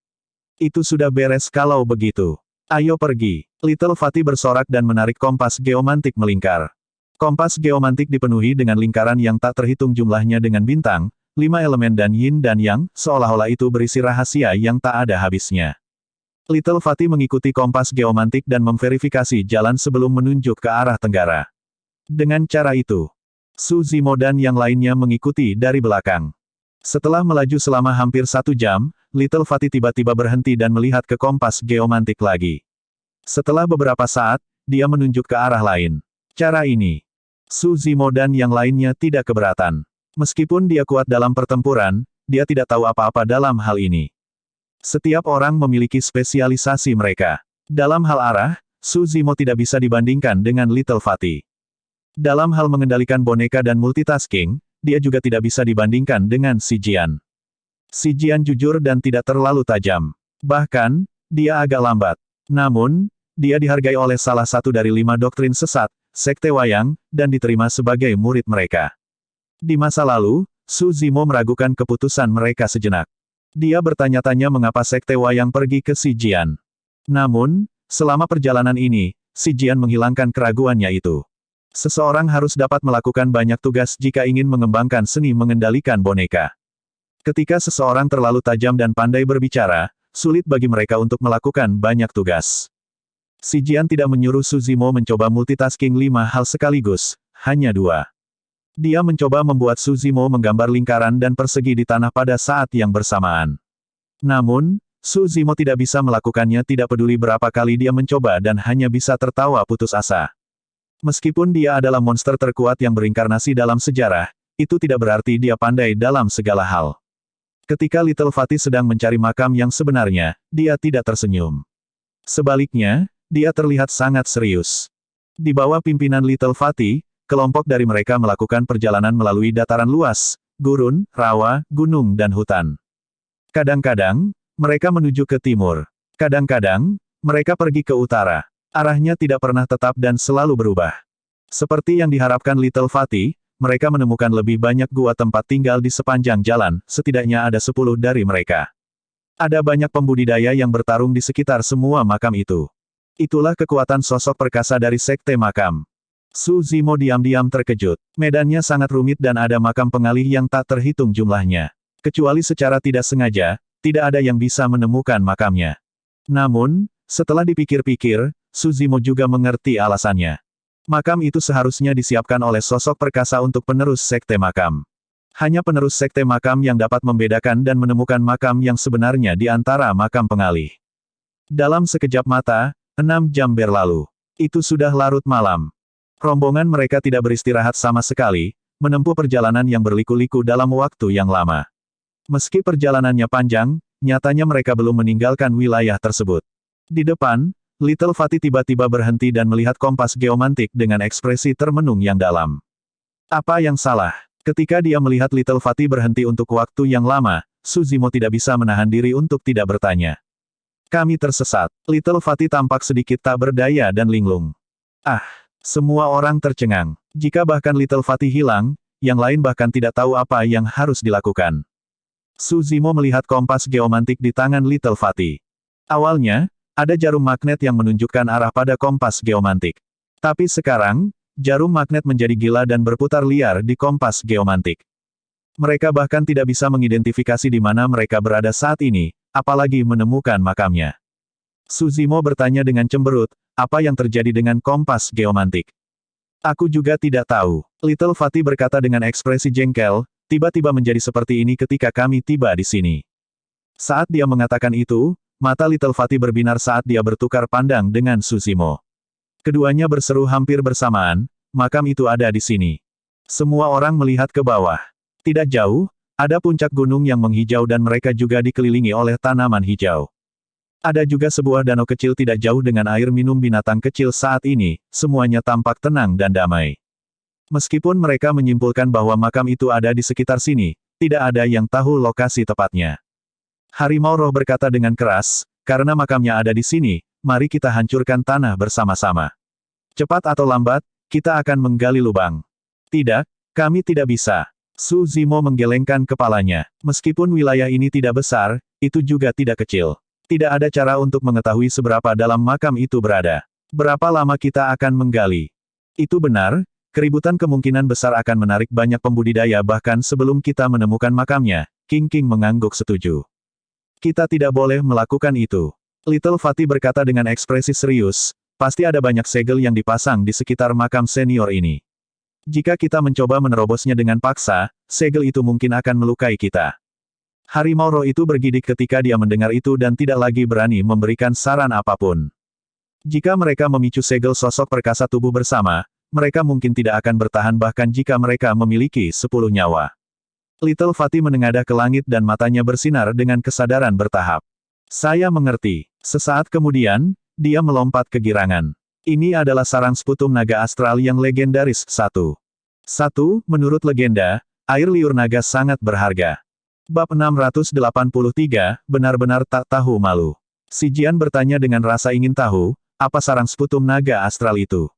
A: Itu sudah beres kalau begitu. Ayo pergi. Little Fatty bersorak dan menarik kompas geomantik melingkar. Kompas geomantik dipenuhi dengan lingkaran yang tak terhitung jumlahnya dengan bintang, 5 elemen dan yin dan yang, seolah-olah itu berisi rahasia yang tak ada habisnya. Little Fatty mengikuti kompas geomantik dan memverifikasi jalan sebelum menunjuk ke arah tenggara. Dengan cara itu, Suzimo dan yang lainnya mengikuti dari belakang. Setelah melaju selama hampir 1 jam, Little Fatty tiba-tiba berhenti dan melihat ke kompas geomantik lagi. Setelah beberapa saat, dia menunjuk ke arah lain. Cara ini, Suzimo dan yang lainnya tidak keberatan. Meskipun dia kuat dalam pertempuran, dia tidak tahu apa-apa dalam hal ini. Setiap orang memiliki spesialisasi mereka. Dalam hal arah, Suzimo tidak bisa dibandingkan dengan Little Fatty. Dalam hal mengendalikan boneka dan multitasking, dia juga tidak bisa dibandingkan dengan si Jian. Si Jian jujur dan tidak terlalu tajam. Bahkan, dia agak lambat. Namun, dia dihargai oleh salah satu dari 5 doktrin sesat, Sekte Wayang, dan diterima sebagai murid mereka. Di masa lalu, Suzimo meragukan keputusan mereka sejenak. Dia bertanya-tanya mengapa Sekte Wayang pergi ke si Jian. Namun, selama perjalanan ini, si Jian menghilangkan keraguannya itu. Seseorang harus dapat melakukan banyak tugas jika ingin mengembangkan seni mengendalikan boneka. Ketika seseorang terlalu tajam dan pandai berbicara, sulit bagi mereka untuk melakukan banyak tugas. Si Jian tidak menyuruh Suzimo mencoba multitasking 5 hal sekaligus, hanya 2. Dia mencoba membuat Suzimo menggambar lingkaran dan persegi di tanah pada saat yang bersamaan. Namun, Suzimo tidak bisa melakukannya tidak peduli berapa kali dia mencoba dan hanya bisa tertawa putus asa. Meskipun dia adalah monster terkuat yang berinkarnasi dalam sejarah, itu tidak berarti dia pandai dalam segala hal. Ketika Little Fatty sedang mencari makam yang sebenarnya, dia tidak tersenyum. Sebaliknya, dia terlihat sangat serius. Di bawah pimpinan Little Fatty, kelompok dari mereka melakukan perjalanan melalui dataran luas, gurun, rawa, gunung dan hutan. Kadang-kadang, mereka menuju ke timur. Kadang-kadang, mereka pergi ke utara. Arahnya tidak pernah tetap dan selalu berubah. Seperti yang diharapkan Little Fatty, mereka menemukan lebih banyak gua tempat tinggal di sepanjang jalan, setidaknya ada 10 dari mereka. Ada banyak pembudidaya yang bertarung di sekitar semua makam itu. Itulah kekuatan sosok perkasa dari Sekte Makam. Su Zimo diam-diam terkejut. Medannya sangat rumit dan ada makam pengalih yang tak terhitung jumlahnya. Kecuali secara tidak sengaja, tidak ada yang bisa menemukan makamnya. Namun, setelah dipikir-pikir, Su Zimo juga mengerti alasannya. Makam itu seharusnya disiapkan oleh sosok perkasa untuk penerus Sekte Makam. Hanya penerus Sekte Makam yang dapat membedakan dan menemukan makam yang sebenarnya di antara makam pengalih. Dalam sekejap mata, 6 jam berlalu. Itu sudah larut malam. Rombongan mereka tidak beristirahat sama sekali, menempuh perjalanan yang berliku-liku dalam waktu yang lama. Meski perjalanannya panjang, nyatanya mereka belum meninggalkan wilayah tersebut. Di depan, Little Fatty tiba-tiba berhenti dan melihat kompas geomantik dengan ekspresi termenung yang dalam. Apa yang salah? Ketika dia melihat Little Fatty berhenti untuk waktu yang lama, Su Zimo tidak bisa menahan diri untuk tidak bertanya. Kami tersesat. Little Fatty tampak sedikit tak berdaya dan linglung. Ah! Semua orang tercengang. Jika bahkan Little Fatty hilang, yang lain bahkan tidak tahu apa yang harus dilakukan. Su Zimo melihat kompas geomantik di tangan Little Fatty. Awalnya, ada jarum magnet yang menunjukkan arah pada kompas geomantik. Tapi sekarang, jarum magnet menjadi gila dan berputar liar di kompas geomantik. Mereka bahkan tidak bisa mengidentifikasi di mana mereka berada saat ini, apalagi menemukan makamnya. Su Zimo bertanya dengan cemberut, apa yang terjadi dengan kompas geomantik? Aku juga tidak tahu. Little Fatty berkata dengan ekspresi jengkel, tiba-tiba menjadi seperti ini ketika kami tiba di sini. Saat dia mengatakan itu, mata Little Fatty berbinar saat dia bertukar pandang dengan Su Zimo. Keduanya berseru hampir bersamaan, makam itu ada di sini. Semua orang melihat ke bawah. Tidak jauh, ada puncak gunung yang menghijau dan mereka juga dikelilingi oleh tanaman hijau. Ada juga sebuah danau kecil tidak jauh dengan air minum binatang kecil saat ini, semuanya tampak tenang dan damai. Meskipun mereka menyimpulkan bahwa makam itu ada di sekitar sini, tidak ada yang tahu lokasi tepatnya. Harimau Roh berkata dengan keras, karena makamnya ada di sini, mari kita hancurkan tanah bersama-sama. Cepat atau lambat, kita akan menggali lubang. Tidak, kami tidak bisa. Su Zimo menggelengkan kepalanya. Meskipun wilayah ini tidak besar, itu juga tidak kecil. Tidak ada cara untuk mengetahui seberapa dalam makam itu berada. Berapa lama kita akan menggali? Itu benar, keributan kemungkinan besar akan menarik banyak pembudidaya bahkan sebelum kita menemukan makamnya. King mengangguk setuju. Kita tidak boleh melakukan itu. Little Fatty berkata dengan ekspresi serius, pasti ada banyak segel yang dipasang di sekitar makam senior ini. Jika kita mencoba menerobosnya dengan paksa, segel itu mungkin akan melukai kita. Harimau Roh itu bergidik ketika dia mendengar itu dan tidak lagi berani memberikan saran apapun. Jika mereka memicu segel sosok perkasa tubuh bersama, mereka mungkin tidak akan bertahan bahkan jika mereka memiliki 10 nyawa. Little Fatty menengadah ke langit dan matanya bersinar dengan kesadaran bertahap. Saya mengerti. Sesaat kemudian, dia melompat ke girangan. Ini adalah sarang sputum naga astral yang legendaris. 1. Menurut legenda, air liur naga sangat berharga. Bab 683, benar-benar tak tahu malu. Si Jian bertanya dengan rasa ingin tahu, apa sarang sputum naga astral itu?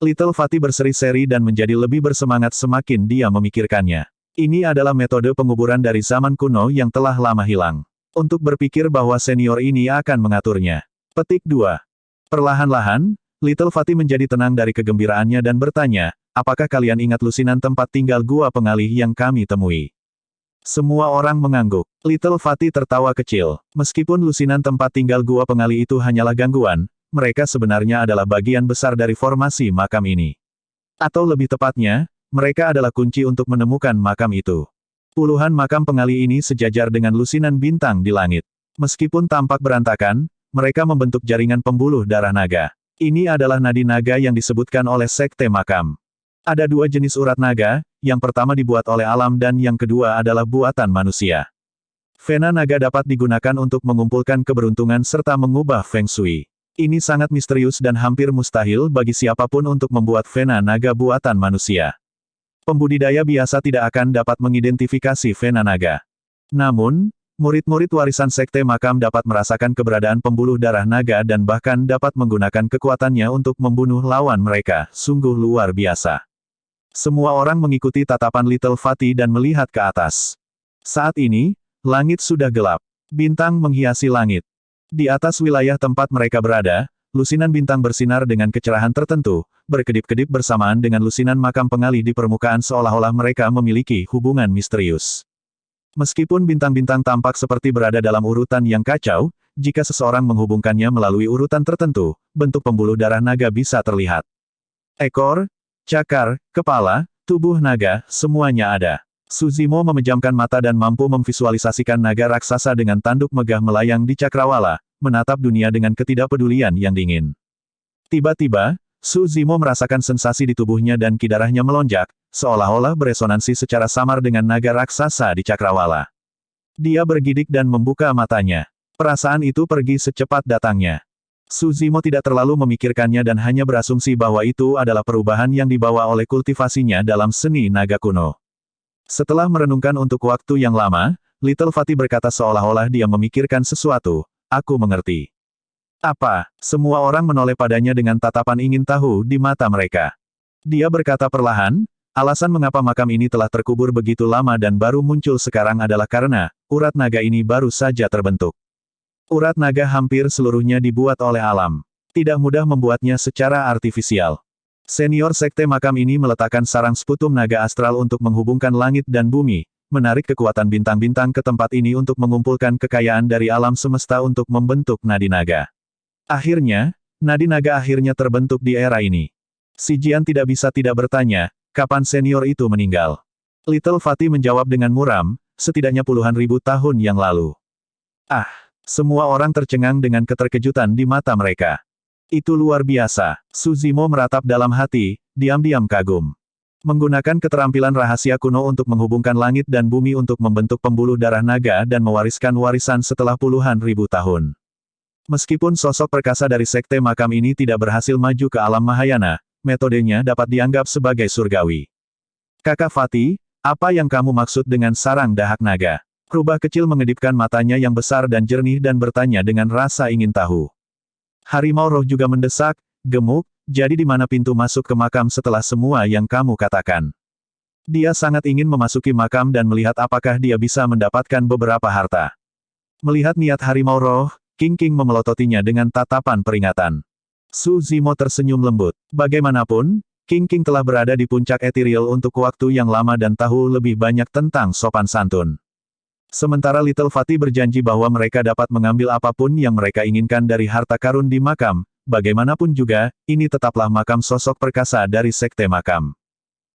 A: Little Fatty berseri-seri dan menjadi lebih bersemangat semakin dia memikirkannya. Ini adalah metode penguburan dari zaman kuno yang telah lama hilang. Untuk berpikir bahwa senior ini akan mengaturnya. Petik 2. Perlahan-lahan, Little Fatty menjadi tenang dari kegembiraannya dan bertanya, apakah kalian ingat lusinan tempat tinggal gua pengalih yang kami temui? Semua orang mengangguk. Little Fatty tertawa kecil. Meskipun lusinan tempat tinggal gua pengali itu hanyalah gangguan, mereka sebenarnya adalah bagian besar dari formasi makam ini. Atau lebih tepatnya, mereka adalah kunci untuk menemukan makam itu. Puluhan makam pengali ini sejajar dengan lusinan bintang di langit. Meskipun tampak berantakan, mereka membentuk jaringan pembuluh darah naga. Ini adalah nadi naga yang disebutkan oleh Sekte Makam. Ada 2 jenis urat naga, yang pertama dibuat oleh alam dan yang kedua adalah buatan manusia. Vena naga dapat digunakan untuk mengumpulkan keberuntungan serta mengubah Feng Shui. Ini sangat misterius dan hampir mustahil bagi siapapun untuk membuat vena naga buatan manusia. Pembudidaya biasa tidak akan dapat mengidentifikasi vena naga. Namun, murid-murid warisan sekte makam dapat merasakan keberadaan pembuluh darah naga dan bahkan dapat menggunakan kekuatannya untuk membunuh lawan mereka, sungguh luar biasa. Semua orang mengikuti tatapan Little Fatty dan melihat ke atas. Saat ini, langit sudah gelap. Bintang menghiasi langit. Di atas wilayah tempat mereka berada, lusinan bintang bersinar dengan kecerahan tertentu, berkedip-kedip bersamaan dengan lusinan makam pengalih di permukaan seolah-olah mereka memiliki hubungan misterius. Meskipun bintang-bintang tampak seperti berada dalam urutan yang kacau, jika seseorang menghubungkannya melalui urutan tertentu, bentuk pembuluh darah naga bisa terlihat. Ekor, cakar, kepala, tubuh naga, semuanya ada. Suzimo memejamkan mata dan mampu memvisualisasikan naga raksasa dengan tanduk megah melayang di cakrawala, menatap dunia dengan ketidakpedulian yang dingin. Tiba-tiba, Suzimo merasakan sensasi di tubuhnya dan kidarahnya melonjak, seolah-olah beresonansi secara samar dengan naga raksasa di cakrawala. Dia bergidik dan membuka matanya. Perasaan itu pergi secepat datangnya. Suzimo tidak terlalu memikirkannya dan hanya berasumsi bahwa itu adalah perubahan yang dibawa oleh kultivasinya dalam seni naga kuno. Setelah merenungkan untuk waktu yang lama, Little Fatty berkata seolah-olah dia memikirkan sesuatu. Aku mengerti. Apa? Semua orang menoleh padanya dengan tatapan ingin tahu di mata mereka. Dia berkata perlahan, alasan mengapa makam ini telah terkubur begitu lama dan baru muncul sekarang adalah karena, urat naga ini baru saja terbentuk. Urat naga hampir seluruhnya dibuat oleh alam. Tidak mudah membuatnya secara artifisial. Senior sekte makam ini meletakkan sarang sputum naga astral untuk menghubungkan langit dan bumi, menarik kekuatan bintang-bintang ke tempat ini untuk mengumpulkan kekayaan dari alam semesta untuk membentuk nadi naga. Akhirnya, nadi naga akhirnya terbentuk di era ini. Si Jian tidak bisa tidak bertanya, kapan senior itu meninggal. Little Fatty menjawab dengan muram, setidaknya puluhan ribu tahun yang lalu. Ah, semua orang tercengang dengan keterkejutan di mata mereka. Itu luar biasa. Suzimo meratap dalam hati, diam-diam kagum. Menggunakan keterampilan rahasia kuno untuk menghubungkan langit dan bumi untuk membentuk pembuluh darah naga dan mewariskan warisan setelah puluhan ribu tahun. Meskipun sosok perkasa dari sekte makam ini tidak berhasil maju ke alam Mahayana, metodenya dapat dianggap sebagai surgawi. Kakak Fatty, apa yang kamu maksud dengan sarang dahak naga? Rubah kecil mengedipkan matanya yang besar dan jernih dan bertanya dengan rasa ingin tahu. Harimau roh juga mendesak, gemuk, jadi di mana pintu masuk ke makam setelah semua yang kamu katakan? Dia sangat ingin memasuki makam dan melihat apakah dia bisa mendapatkan beberapa harta. Melihat niat harimau roh, King memelototinya dengan tatapan peringatan. Suzimo tersenyum lembut. Bagaimanapun, King telah berada di puncak ethereal untuk waktu yang lama dan tahu lebih banyak tentang sopan santun. Sementara Little Fatty berjanji bahwa mereka dapat mengambil apapun yang mereka inginkan dari harta karun di makam, bagaimanapun juga, ini tetaplah makam sosok perkasa dari sekte makam.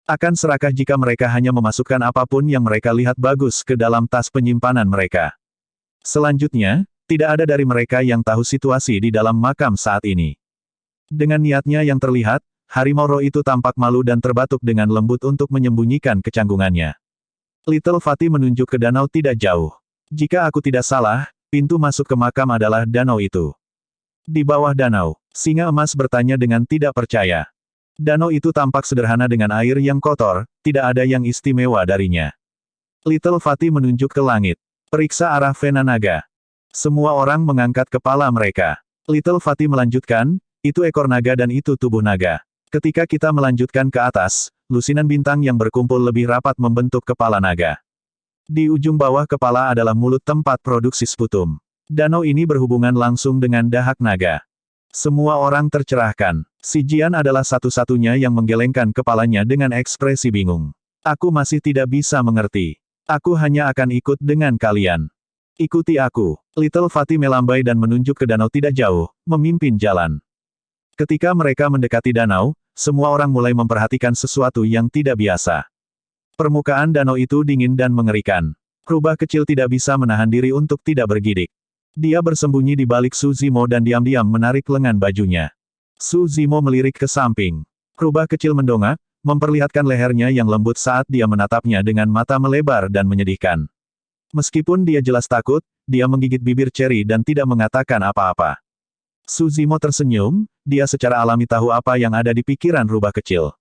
A: Akan serakah jika mereka hanya memasukkan apapun yang mereka lihat bagus ke dalam tas penyimpanan mereka. Selanjutnya, tidak ada dari mereka yang tahu situasi di dalam makam saat ini. Dengan niatnya yang terlihat, harimau roh itu tampak malu dan terbatuk dengan lembut untuk menyembunyikan kecanggungannya. Little Fatty menunjuk ke danau tidak jauh. Jika aku tidak salah, pintu masuk ke makam adalah danau itu. Di bawah danau, singa emas bertanya dengan tidak percaya. Danau itu tampak sederhana dengan air yang kotor, tidak ada yang istimewa darinya. Little Fatty menunjuk ke langit. Periksa arah vena naga. Semua orang mengangkat kepala mereka. Little Fatty melanjutkan, itu ekor naga dan itu tubuh naga. Ketika kita melanjutkan ke atas, lusinan bintang yang berkumpul lebih rapat membentuk kepala naga. Di ujung bawah kepala adalah mulut tempat produksi sputum. Danau ini berhubungan langsung dengan dahak naga. Semua orang tercerahkan. Si Jian adalah satu-satunya yang menggelengkan kepalanya dengan ekspresi bingung. Aku masih tidak bisa mengerti. Aku hanya akan ikut dengan kalian. Ikuti aku. Little Fatty melambai dan menunjuk ke danau tidak jauh, memimpin jalan. Ketika mereka mendekati danau, semua orang mulai memperhatikan sesuatu yang tidak biasa. Permukaan danau itu dingin dan mengerikan. Rubah kecil tidak bisa menahan diri untuk tidak bergidik. Dia bersembunyi di balik Suzimo dan diam-diam menarik lengan bajunya. Suzimo melirik ke samping. Rubah kecil mendongak, memperlihatkan lehernya yang lembut saat dia menatapnya dengan mata melebar dan menyedihkan. Meskipun dia jelas takut, dia menggigit bibir Cherry dan tidak mengatakan apa-apa. Suzimo tersenyum, dia secara alami tahu apa yang ada di pikiran rubah kecil.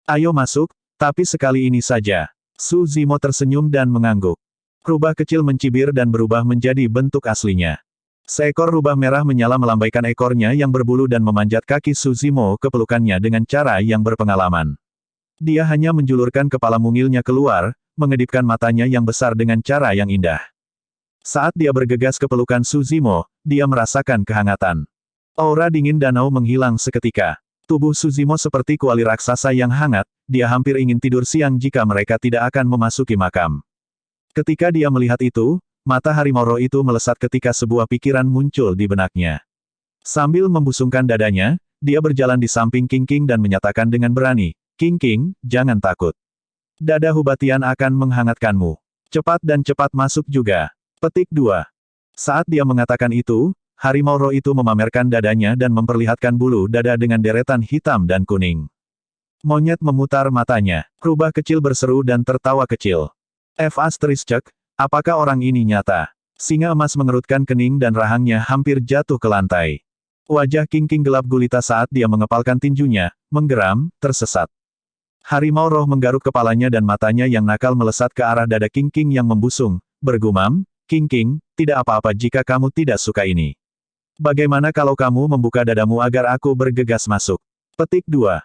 A: Ayo masuk, Tapi sekali ini saja. Su Zimo tersenyum dan mengangguk. Rubah kecil mencibir dan berubah menjadi bentuk aslinya. Seekor rubah merah menyala melambaikan ekornya yang berbulu dan memanjat kaki Su Zimo ke pelukannya dengan cara yang berpengalaman. Dia hanya menjulurkan kepala mungilnya keluar, mengedipkan matanya yang besar dengan cara yang indah. Saat dia bergegas ke pelukan Su Zimo, dia merasakan kehangatan. Aura dingin danau menghilang seketika. Tubuh Su Zimo seperti kuali raksasa yang hangat, dia hampir ingin tidur siang jika mereka tidak akan memasuki makam. Ketika dia melihat itu, mata harimau roh itu melesat ketika sebuah pikiran muncul di benaknya. Sambil membusungkan dadanya, dia berjalan di samping King King dan menyatakan dengan berani, "King King, jangan takut. Dada Hubatian akan menghangatkanmu. Cepat dan cepat masuk juga." Petik 2. Saat dia mengatakan itu, harimau roh itu memamerkan dadanya dan memperlihatkan bulu dada dengan deretan hitam dan kuning. Monyet memutar matanya. Rubah kecil berseru dan tertawa kecil. Apakah orang ini nyata? Singa emas mengerutkan kening dan rahangnya hampir jatuh ke lantai. Wajah King King gelap gulita saat dia mengepalkan tinjunya, menggeram, tersesat. Harimau roh menggaruk kepalanya dan matanya yang nakal melesat ke arah dada King King yang membusung, bergumam, "King King, tidak apa-apa jika kamu tidak suka ini. Bagaimana kalau kamu membuka dadamu agar aku bergegas masuk?" Petik 2.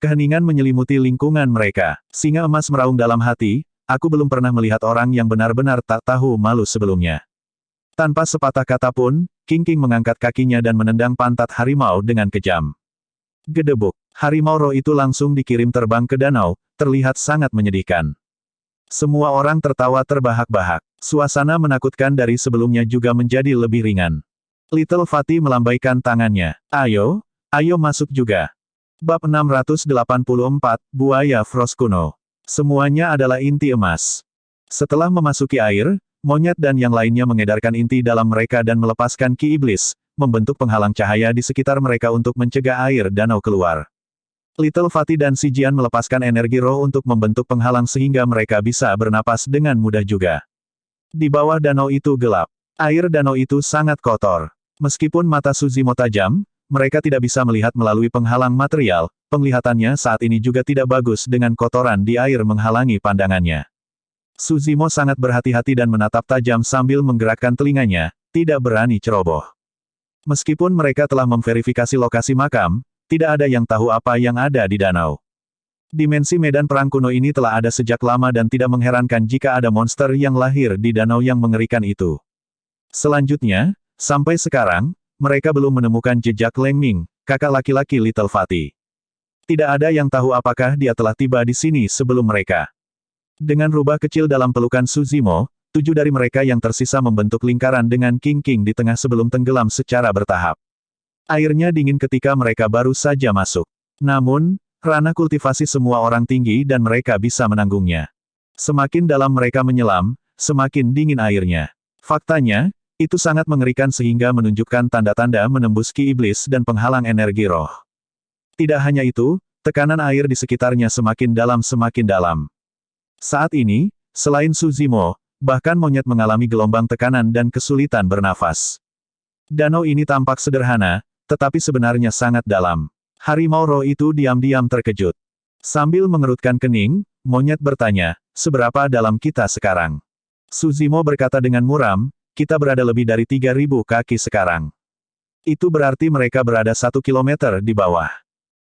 A: Keheningan menyelimuti lingkungan mereka. Singa emas meraung dalam hati, "Aku belum pernah melihat orang yang benar-benar tak tahu malu sebelumnya." Tanpa sepatah kata pun, King King mengangkat kakinya dan menendang pantat harimau dengan kejam. Gedebuk. Harimau roh itu langsung dikirim terbang ke danau, terlihat sangat menyedihkan. Semua orang tertawa terbahak-bahak. Suasana menakutkan dari sebelumnya juga menjadi lebih ringan. Little Fatty melambaikan tangannya. Ayo masuk juga." Bab 684, Buaya Frost Kuno. Semuanya adalah inti emas. Setelah memasuki air, monyet dan yang lainnya mengedarkan inti dalam mereka dan melepaskan ki iblis, membentuk penghalang cahaya di sekitar mereka untuk mencegah air danau keluar. Little Fatty dan Si Jian melepaskan energi roh untuk membentuk penghalang sehingga mereka bisa bernapas dengan mudah juga. Di bawah danau itu gelap. Air danau itu sangat kotor. Meskipun mata Su Zimo tajam, mereka tidak bisa melihat melalui penghalang material, penglihatannya saat ini juga tidak bagus dengan kotoran di air menghalangi pandangannya. Su Zimo sangat berhati-hati dan menatap tajam sambil menggerakkan telinganya, tidak berani ceroboh. Meskipun mereka telah memverifikasi lokasi makam, tidak ada yang tahu apa yang ada di danau. Dimensi medan perang kuno ini telah ada sejak lama dan tidak mengherankan jika ada monster yang lahir di danau yang mengerikan itu. Selanjutnya, sampai sekarang, mereka belum menemukan jejak Leng Ming, kakak laki-laki Little Fatty. Tidak ada yang tahu apakah dia telah tiba di sini sebelum mereka. Dengan rubah kecil dalam pelukan Su Zimo, 7 dari mereka yang tersisa membentuk lingkaran dengan King King di tengah sebelum tenggelam secara bertahap. Airnya dingin ketika mereka baru saja masuk. Namun, ranah kultivasi semua orang tinggi dan mereka bisa menanggungnya. Semakin dalam mereka menyelam, semakin dingin airnya. Faktanya, itu sangat mengerikan sehingga menunjukkan tanda-tanda menembus ki iblis dan penghalang energi roh. Tidak hanya itu, tekanan air di sekitarnya semakin dalam semakin dalam. Saat ini, selain Su Zimo, bahkan monyet mengalami gelombang tekanan dan kesulitan bernafas. Danau ini tampak sederhana, tetapi sebenarnya sangat dalam. Harimau roh itu diam-diam terkejut. Sambil mengerutkan kening, monyet bertanya, "Seberapa dalam kita sekarang?" Su Zimo berkata dengan muram, "Kita berada lebih dari 3.000 kaki sekarang." Itu berarti mereka berada 1 kilometer di bawah.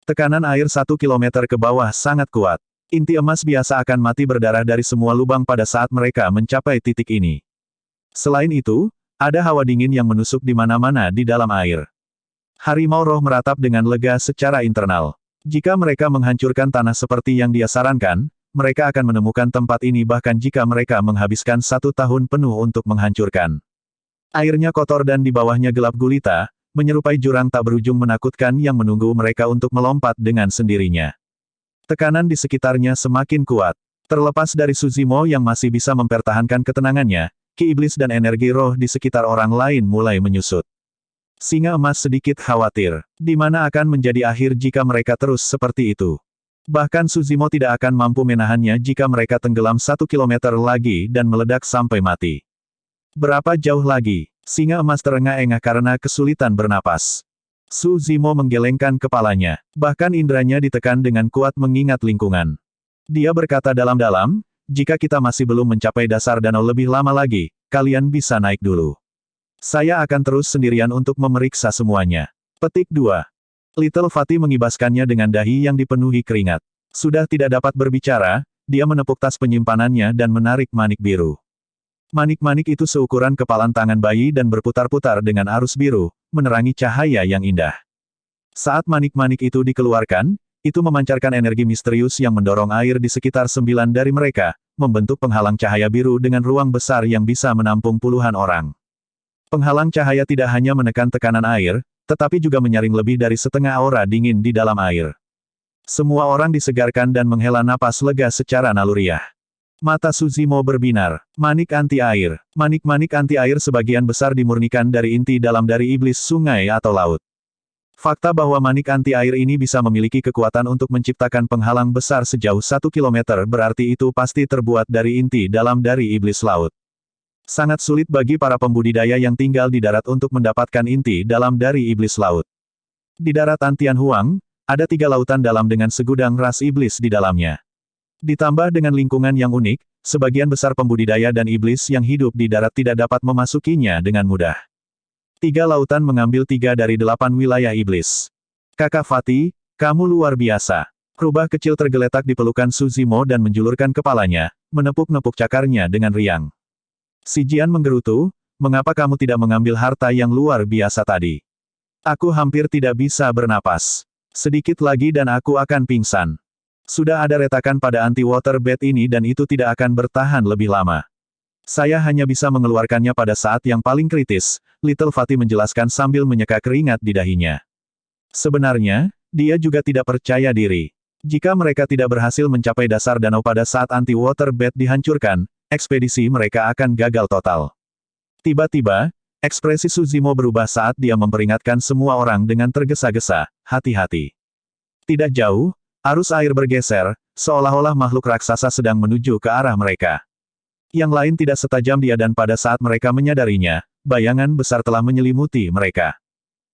A: Tekanan air 1 kilometer ke bawah sangat kuat. Inti emas biasa akan mati berdarah dari semua lubang pada saat mereka mencapai titik ini. Selain itu, ada hawa dingin yang menusuk di mana-mana di dalam air. Harimau roh meratap dengan lega secara internal. Jika mereka menghancurkan tanah seperti yang dia sarankan, mereka akan menemukan tempat ini bahkan jika mereka menghabiskan 1 tahun penuh untuk menghancurkan. Airnya kotor dan di bawahnya gelap gulita, menyerupai jurang tak berujung menakutkan yang menunggu mereka untuk melompat dengan sendirinya. Tekanan di sekitarnya semakin kuat. Terlepas dari Su Zimo yang masih bisa mempertahankan ketenangannya, ki iblis dan energi roh di sekitar orang lain mulai menyusut. Singa emas sedikit khawatir. Di mana akan menjadi akhir jika mereka terus seperti itu? Bahkan Su Zimo tidak akan mampu menahannya jika mereka tenggelam 1 kilometer lagi dan meledak sampai mati. Berapa jauh lagi? Singa emas terengah-engah karena kesulitan bernapas. Su Zimo menggelengkan kepalanya. Bahkan indranya ditekan dengan kuat mengingat lingkungan. Dia berkata dalam-dalam, jika kita masih belum mencapai dasar danau lebih lama lagi, kalian bisa naik dulu. Saya akan terus sendirian untuk memeriksa semuanya. Petik 2. Little Fatty mengibaskannya dengan dahi yang dipenuhi keringat. Sudah tidak dapat berbicara, dia menepuk tas penyimpanannya dan menarik manik biru. Manik-manik itu seukuran kepalan tangan bayi dan berputar-putar dengan arus biru, menerangi cahaya yang indah. Saat manik-manik itu dikeluarkan, itu memancarkan energi misterius yang mendorong air di sekitar 9 dari mereka, membentuk penghalang cahaya biru dengan ruang besar yang bisa menampung puluhan orang. Penghalang cahaya tidak hanya menekan tekanan air, tetapi juga menyaring lebih dari setengah aura dingin di dalam air. Semua orang disegarkan dan menghela napas lega secara naluriah. Mata Suzimo berbinar. Manik anti-air. Manik-manik anti-air sebagian besar dimurnikan dari inti dalam dari iblis sungai atau laut. Fakta bahwa manik anti-air ini bisa memiliki kekuatan untuk menciptakan penghalang besar sejauh 1 kilometer berarti itu pasti terbuat dari inti dalam dari iblis laut. Sangat sulit bagi para pembudidaya yang tinggal di darat untuk mendapatkan inti dalam dari iblis laut. Di daratan Tianhuang, ada 3 lautan dalam dengan segudang ras iblis di dalamnya. Ditambah dengan lingkungan yang unik, sebagian besar pembudidaya dan iblis yang hidup di darat tidak dapat memasukinya dengan mudah. 3 lautan mengambil 3 dari 8 wilayah iblis. Kakak Fatty, kamu luar biasa. Rubah kecil tergeletak di pelukan Suzimo dan menjulurkan kepalanya, menepuk-nepuk cakarnya dengan riang. Si Jian menggerutu, mengapa kamu tidak mengambil harta yang luar biasa tadi? Aku hampir tidak bisa bernapas. Sedikit lagi dan aku akan pingsan. Sudah ada retakan pada anti-water bed ini dan itu tidak akan bertahan lebih lama. Saya hanya bisa mengeluarkannya pada saat yang paling kritis, Little Fatty menjelaskan sambil menyeka keringat di dahinya. Sebenarnya, dia juga tidak percaya diri. Jika mereka tidak berhasil mencapai dasar danau pada saat anti-water bed dihancurkan, ekspedisi mereka akan gagal total. Tiba-tiba, ekspresi Suzimo berubah saat dia memperingatkan semua orang dengan tergesa-gesa, hati-hati. Tidak jauh, arus air bergeser, seolah-olah makhluk raksasa sedang menuju ke arah mereka. Yang lain tidak setajam dia dan pada saat mereka menyadarinya, bayangan besar telah menyelimuti mereka.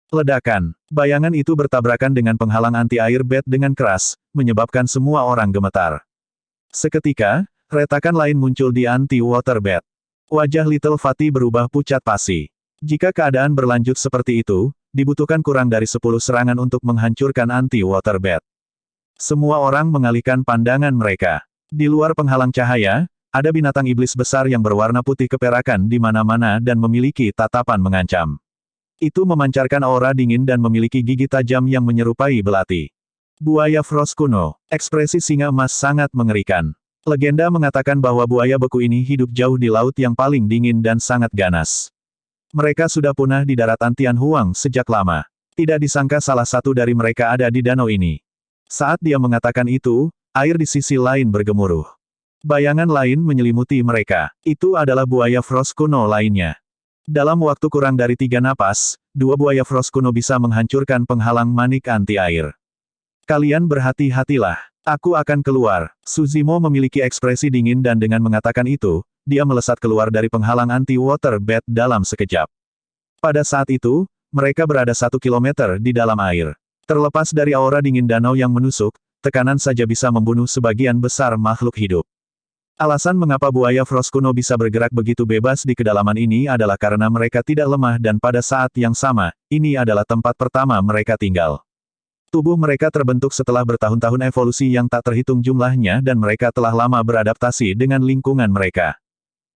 A: Ledakan. Bayangan itu bertabrakan dengan penghalang anti-air bed dengan keras, menyebabkan semua orang gemetar. Seketika, retakan lain muncul di anti-water bed. Wajah Little Fatty berubah pucat pasi. Jika keadaan berlanjut seperti itu, dibutuhkan kurang dari 10 serangan untuk menghancurkan anti-water bed. Semua orang mengalihkan pandangan mereka. Di luar penghalang cahaya, ada binatang iblis besar yang berwarna putih keperakan di mana-mana dan memiliki tatapan mengancam. Itu memancarkan aura dingin dan memiliki gigi tajam yang menyerupai belati. Buaya Frost kuno. Ekspresi singa emas sangat mengerikan. Legenda mengatakan bahwa buaya beku ini hidup jauh di laut yang paling dingin dan sangat ganas. Mereka sudah punah di daratan Tianhuang sejak lama. Tidak disangka salah satu dari mereka ada di danau ini. Saat dia mengatakan itu, air di sisi lain bergemuruh. Bayangan lain menyelimuti mereka. Itu adalah buaya Frost kuno lainnya. Dalam waktu kurang dari 3 napas, 2 buaya Frost kuno bisa menghancurkan penghalang manik anti-air. Kalian berhati-hatilah. Aku akan keluar. Suzimo memiliki ekspresi dingin dan dengan mengatakan itu, dia melesat keluar dari penghalang anti-water bed dalam sekejap. Pada saat itu, mereka berada 1 kilometer di dalam air. Terlepas dari aura dingin danau yang menusuk, tekanan saja bisa membunuh sebagian besar makhluk hidup. Alasan mengapa buaya Frost kuno bisa bergerak begitu bebas di kedalaman ini adalah karena mereka tidak lemah dan pada saat yang sama, ini adalah tempat pertama mereka tinggal. Tubuh mereka terbentuk setelah bertahun-tahun evolusi yang tak terhitung jumlahnya dan mereka telah lama beradaptasi dengan lingkungan mereka.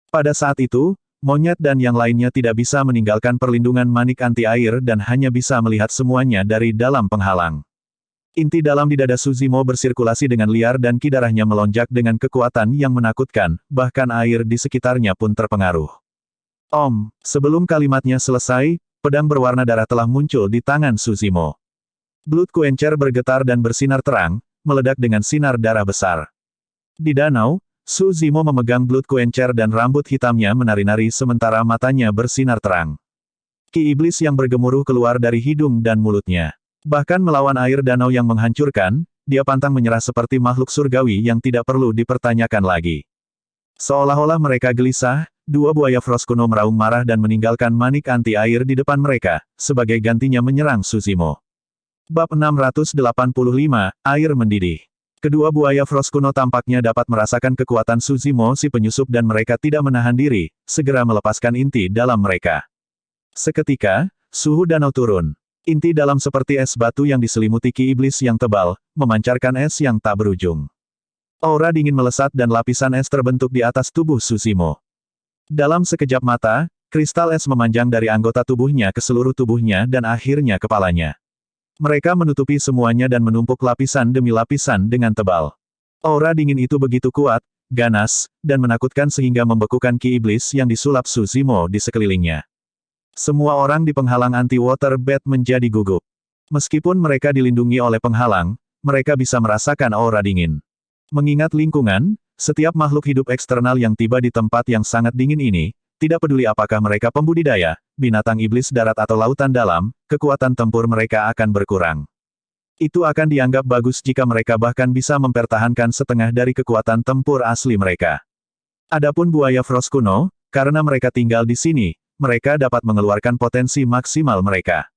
A: Pada saat itu, monyet dan yang lainnya tidak bisa meninggalkan perlindungan manik anti-air dan hanya bisa melihat semuanya dari dalam penghalang. Inti dalam di dada Suzimo bersirkulasi dengan liar dan kidarahnya melonjak dengan kekuatan yang menakutkan, bahkan air di sekitarnya pun terpengaruh. Sebelum kalimatnya selesai, pedang berwarna darah telah muncul di tangan Suzimo. Blood Quencher bergetar dan bersinar terang, meledak dengan sinar darah besar. Di danau, Suzimo memegang Blood Quencher dan rambut hitamnya menari-nari sementara matanya bersinar terang. Ki iblis yang bergemuruh keluar dari hidung dan mulutnya. Bahkan melawan air danau yang menghancurkan, dia pantang menyerah seperti makhluk surgawi yang tidak perlu dipertanyakan lagi. Seolah-olah mereka gelisah, 2 buaya Frost kuno meraung marah dan meninggalkan manik anti-air di depan mereka, sebagai gantinya menyerang Suzimo. Bab 685, Air Mendidih. Kedua buaya Frost kuno tampaknya dapat merasakan kekuatan Suzimo si penyusup dan mereka tidak menahan diri, segera melepaskan inti dalam mereka. Seketika, suhu danau turun. Inti dalam seperti es batu yang diselimuti ki iblis yang tebal, memancarkan es yang tak berujung. Aura dingin melesat dan lapisan es terbentuk di atas tubuh Suzimo. Dalam sekejap mata, kristal es memanjang dari anggota tubuhnya ke seluruh tubuhnya dan akhirnya kepalanya. Mereka menutupi semuanya dan menumpuk lapisan demi lapisan dengan tebal. Aura dingin itu begitu kuat, ganas, dan menakutkan sehingga membekukan ki iblis yang disulap Suzimo di sekelilingnya. Semua orang di penghalang anti-water bed menjadi gugup. Meskipun mereka dilindungi oleh penghalang, mereka bisa merasakan aura dingin. Mengingat lingkungan, setiap makhluk hidup eksternal yang tiba di tempat yang sangat dingin ini, tidak peduli apakah mereka pembudidaya, binatang iblis darat atau lautan dalam, kekuatan tempur mereka akan berkurang. Itu akan dianggap bagus jika mereka bahkan bisa mempertahankan setengah dari kekuatan tempur asli mereka. Adapun buaya Frost kuno, karena mereka tinggal di sini, mereka dapat mengeluarkan potensi maksimal mereka.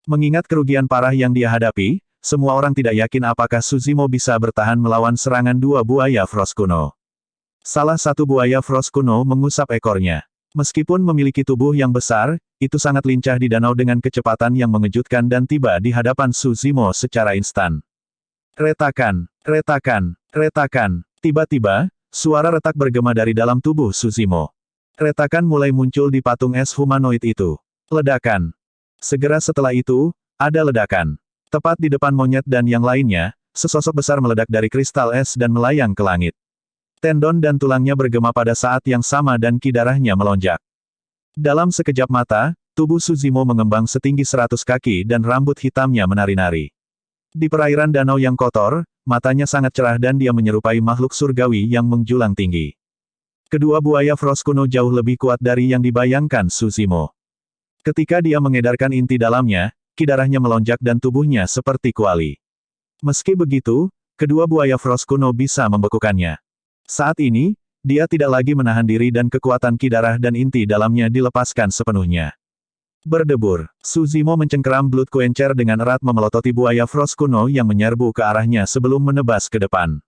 A: Mengingat kerugian parah yang dia hadapi, semua orang tidak yakin apakah Suzimo bisa bertahan melawan serangan dua buaya Frost kuno. Salah satu buaya Frost kuno mengusap ekornya. Meskipun memiliki tubuh yang besar, itu sangat lincah di danau dengan kecepatan yang mengejutkan dan tiba di hadapan Suzimo secara instan. Retakan, retakan, retakan. Tiba-tiba, suara retak bergema dari dalam tubuh Suzimo. Retakan mulai muncul di patung es humanoid itu. Ledakan. Segera setelah itu, ada ledakan. Tepat di depan monyet dan yang lainnya, sesosok besar meledak dari kristal es dan melayang ke langit. Tendon dan tulangnya bergema pada saat yang sama dan ki darahnya melonjak. Dalam sekejap mata, tubuh Suzimo mengembang setinggi 100 kaki dan rambut hitamnya menari-nari. Di perairan danau yang kotor, matanya sangat cerah dan dia menyerupai makhluk surgawi yang menjulang tinggi. Kedua buaya Frost kuno jauh lebih kuat dari yang dibayangkan Suzimo. Ketika dia mengedarkan inti dalamnya, ki darahnya melonjak dan tubuhnya seperti kuali. Meski begitu, kedua buaya Frost kuno bisa membekukannya. Saat ini, dia tidak lagi menahan diri dan kekuatan ki darah dan inti dalamnya dilepaskan sepenuhnya. Berdebur, Suzimo mencengkeram Blood Quencher dengan erat memelototi buaya Frost kuno yang menyerbu ke arahnya sebelum menebas ke depan.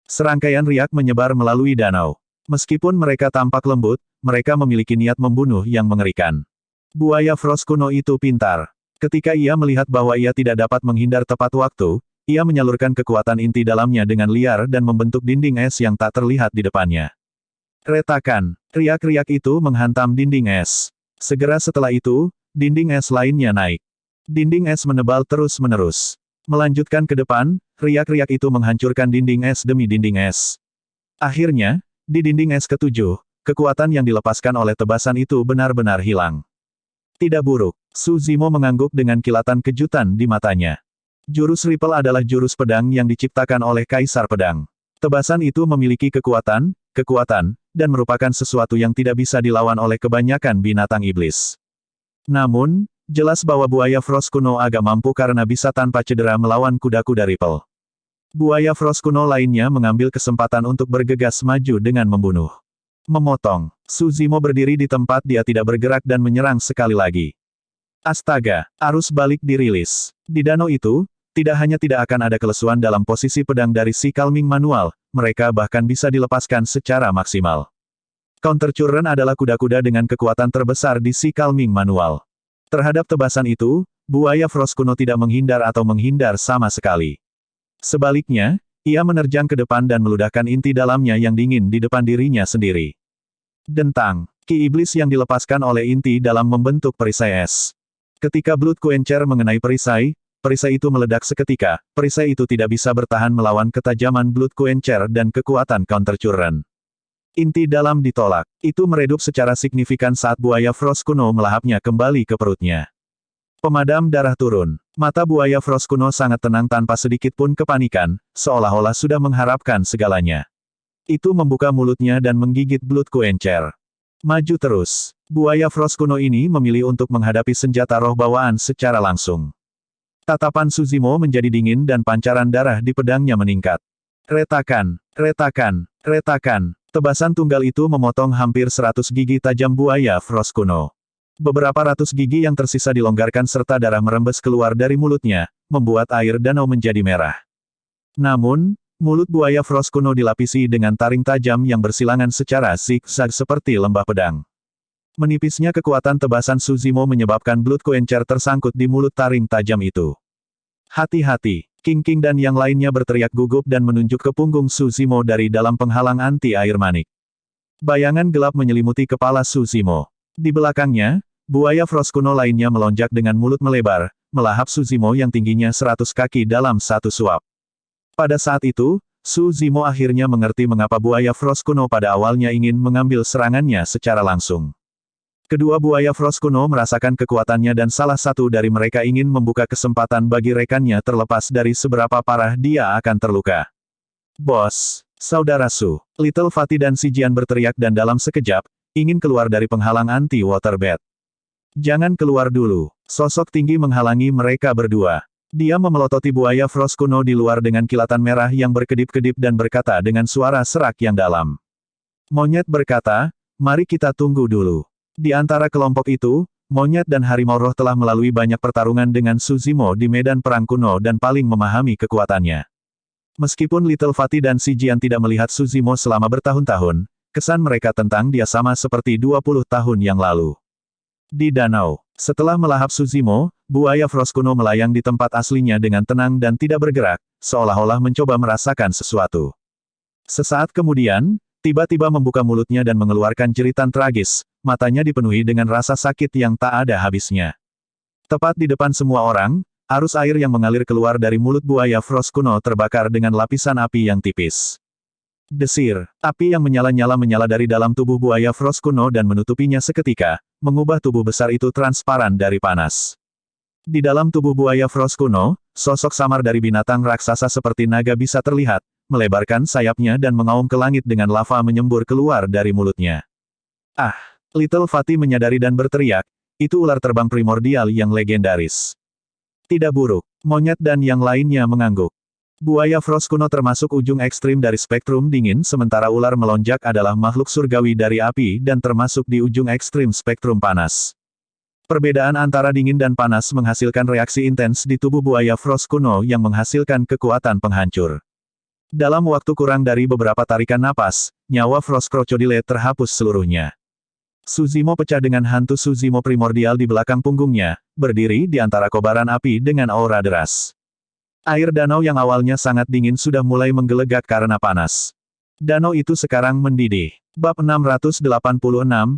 A: Serangkaian riak menyebar melalui danau. Meskipun mereka tampak lembut, mereka memiliki niat membunuh yang mengerikan. Buaya Frost kuno itu pintar. Ketika ia melihat bahwa ia tidak dapat menghindar tepat waktu, ia menyalurkan kekuatan inti dalamnya dengan liar dan membentuk dinding es yang tak terlihat di depannya. Retakan, riak-riak itu menghantam dinding es. Segera setelah itu, dinding es lainnya naik. Dinding es menebal terus-menerus. Melanjutkan ke depan, riak-riak itu menghancurkan dinding es demi dinding es. Akhirnya, di dinding es ketujuh, kekuatan yang dilepaskan oleh tebasan itu benar-benar hilang. Tidak buruk, Suzimo mengangguk dengan kilatan kejutan di matanya. Jurus Ripple adalah jurus pedang yang diciptakan oleh Kaisar Pedang. Tebasan itu memiliki kekuatan, dan merupakan sesuatu yang tidak bisa dilawan oleh kebanyakan binatang iblis. Namun, jelas bahwa buaya Frost kuno agak mampu karena bisa tanpa cedera melawan kuda-kuda Ripple. Buaya Frost kuno lainnya mengambil kesempatan untuk bergegas maju dengan membunuh. Memotong. Suzimo berdiri di tempat dia tidak bergerak dan menyerang sekali lagi. Astaga, arus balik dirilis. Di danau itu, tidak hanya tidak akan ada kelesuan dalam posisi pedang dari si Calming Manual, mereka bahkan bisa dilepaskan secara maksimal. Counter Churren adalah kuda-kuda dengan kekuatan terbesar di si Calming Manual. Terhadap tebasan itu, buaya Frost kuno tidak menghindar atau menghindar sama sekali. Sebaliknya, ia menerjang ke depan dan meludahkan inti dalamnya yang dingin di depan dirinya sendiri. Dentang, ki iblis yang dilepaskan oleh inti dalam membentuk perisai es. Ketika Blood Quencher mengenai perisai itu meledak seketika, perisai itu tidak bisa bertahan melawan ketajaman Blood Quencher dan kekuatan Counter Churren. Inti dalam ditolak. Itu meredup secara signifikan saat buaya Frost kuno melahapnya kembali ke perutnya. Pemadam darah turun. Mata buaya Frost kuno sangat tenang tanpa sedikit pun kepanikan, seolah-olah sudah mengharapkan segalanya. Itu membuka mulutnya dan menggigit Blood Quencher. Maju terus. Buaya Frost kuno ini memilih untuk menghadapi senjata roh bawaan secara langsung. Tatapan Suzimo menjadi dingin dan pancaran darah di pedangnya meningkat. Retakan, retakan, retakan. Tebasan tunggal itu memotong hampir 100 gigi tajam buaya Frost kuno. Beberapa ratus gigi yang tersisa dilonggarkan serta darah merembes keluar dari mulutnya, membuat air danau menjadi merah. Namun, Mulut buaya Frost kuno dilapisi dengan taring tajam yang bersilangan secara zigzag seperti lembah pedang. Menipisnya kekuatan tebasan Suzimo menyebabkan Blood Quencher tersangkut di mulut taring tajam itu. Hati-hati, King dan yang lainnya berteriak gugup dan menunjuk ke punggung Suzimo dari dalam penghalang anti air manik. Bayangan gelap menyelimuti kepala Suzimo. Di belakangnya, buaya Frost kuno lainnya melonjak dengan mulut melebar, melahap Suzimo yang tingginya 100 kaki dalam satu suap. Pada saat itu, Suzimo akhirnya mengerti mengapa buaya Frost kuno pada awalnya ingin mengambil serangannya secara langsung. Kedua buaya Frost kuno merasakan kekuatannya dan salah satu dari mereka ingin membuka kesempatan bagi rekannya terlepas dari seberapa parah dia akan terluka. Bos, saudara Su, Little Fatty dan si Jian berteriak dan dalam sekejap, ingin keluar dari penghalang anti-water bed. Jangan keluar dulu, sosok tinggi menghalangi mereka berdua. Dia memelototi buaya Frost kuno di luar dengan kilatan merah yang berkedip-kedip dan berkata dengan suara serak yang dalam. Monyet berkata, mari kita tunggu dulu. Di antara kelompok itu, monyet dan harimau roh telah melalui banyak pertarungan dengan Suzimo di medan perang kuno dan paling memahami kekuatannya. Meskipun Little Fatty dan si Jian tidak melihat Suzimo selama bertahun-tahun, kesan mereka tentang dia sama seperti 20 tahun yang lalu. Di danau, setelah melahap Suzimo, buaya Frost kuno melayang di tempat aslinya dengan tenang dan tidak bergerak, seolah-olah mencoba merasakan sesuatu. Sesaat kemudian, tiba-tiba membuka mulutnya dan mengeluarkan jeritan tragis, matanya dipenuhi dengan rasa sakit yang tak ada habisnya. Tepat di depan semua orang, arus air yang mengalir keluar dari mulut buaya Frost kuno terbakar dengan lapisan api yang tipis. Desir, api yang menyala dari dalam tubuh buaya Frost kuno dan menutupinya seketika, mengubah tubuh besar itu transparan dari panas. Di dalam tubuh buaya Frost kuno, sosok samar dari binatang raksasa seperti naga bisa terlihat, melebarkan sayapnya dan mengaum ke langit dengan lava menyembur keluar dari mulutnya. Ah! Little Fatty menyadari dan berteriak, itu ular terbang primordial yang legendaris. Tidak buruk, monyet dan yang lainnya mengangguk. Buaya Frost kuno termasuk ujung ekstrim dari spektrum dingin sementara ular melonjak adalah makhluk surgawi dari api dan termasuk di ujung ekstrim spektrum panas. Perbedaan antara dingin dan panas menghasilkan reaksi intens di tubuh buaya Frost kuno yang menghasilkan kekuatan penghancur. Dalam waktu kurang dari beberapa tarikan napas, nyawa Frost Crocodile terhapus seluruhnya. Suzimo pecah dengan hantu Suzimo primordial di belakang punggungnya, berdiri di antara kobaran api dengan aura deras. Air danau yang awalnya sangat dingin sudah mulai menggelegak karena panas. Danau itu sekarang mendidih. Bab 686,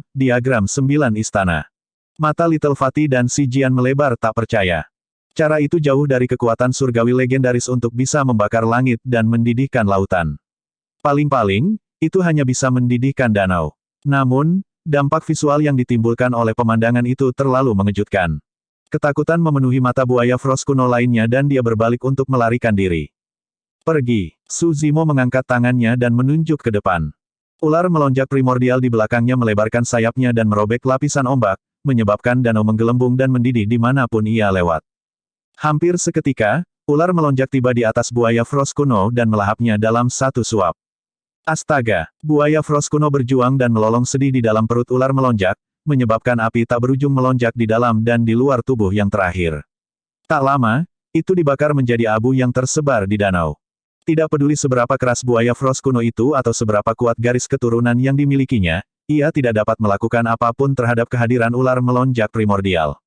A: Diagram 9 Istana. Mata Little Fatty dan si Jian melebar tak percaya. Cara itu jauh dari kekuatan surgawi legendaris untuk bisa membakar langit dan mendidihkan lautan. Paling-paling, itu hanya bisa mendidihkan danau. Namun, dampak visual yang ditimbulkan oleh pemandangan itu terlalu mengejutkan. Ketakutan memenuhi mata buaya Frost kuno lainnya dan dia berbalik untuk melarikan diri. Pergi. Suzimo mengangkat tangannya dan menunjuk ke depan. Ular melonjak primordial di belakangnya melebarkan sayapnya dan merobek lapisan ombak, menyebabkan danau menggelembung dan mendidih dimanapun ia lewat. Hampir seketika, ular melonjak tiba di atas buaya Frost kuno dan melahapnya dalam satu suap. Astaga! Buaya Frost kuno berjuang dan melolong sedih di dalam perut ular melonjak, menyebabkan api tak berujung melonjak di dalam dan di luar tubuh yang terakhir. Tak lama, itu dibakar menjadi abu yang tersebar di danau. Tidak peduli seberapa keras buaya Frost kuno itu atau seberapa kuat garis keturunan yang dimilikinya, ia tidak dapat melakukan apapun terhadap kehadiran ular melonjak primordial.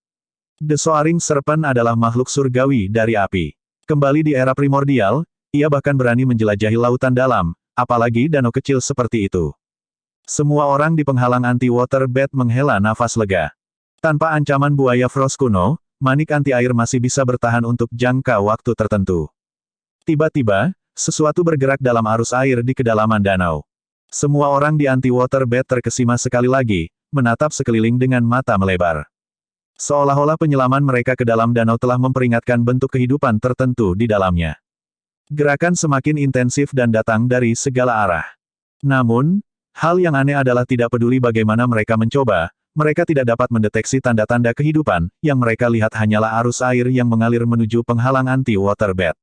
A: The Soaring Serpent adalah makhluk surgawi dari api. Kembali di era primordial, ia bahkan berani menjelajahi lautan dalam, apalagi danau kecil seperti itu. Semua orang di penghalang anti-water bed menghela nafas lega. Tanpa ancaman buaya Frost kuno, manik anti-air masih bisa bertahan untuk jangka waktu tertentu. Tiba-tiba, sesuatu bergerak dalam arus air di kedalaman danau. Semua orang di anti-water bed terkesima sekali lagi, menatap sekeliling dengan mata melebar. Seolah-olah penyelaman mereka ke dalam danau telah memperingatkan bentuk kehidupan tertentu di dalamnya. Gerakan semakin intensif dan datang dari segala arah. Namun, hal yang aneh adalah tidak peduli bagaimana mereka mencoba, mereka tidak dapat mendeteksi tanda-tanda kehidupan, yang mereka lihat hanyalah arus air yang mengalir menuju penghalang anti-water bed.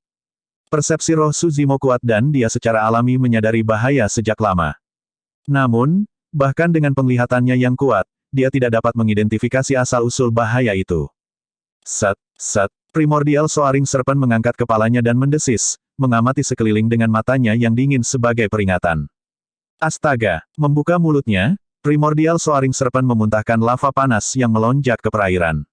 A: Persepsi roh Suzimo kuat dan dia secara alami menyadari bahaya sejak lama. Namun, bahkan dengan penglihatannya yang kuat, dia tidak dapat mengidentifikasi asal-usul bahaya itu. Set, Primordial Soaring Serpent mengangkat kepalanya dan mendesis, mengamati sekeliling dengan matanya yang dingin sebagai peringatan. Astaga! Membuka mulutnya, Primordial Soaring Serpent memuntahkan lava panas yang melonjak ke perairan.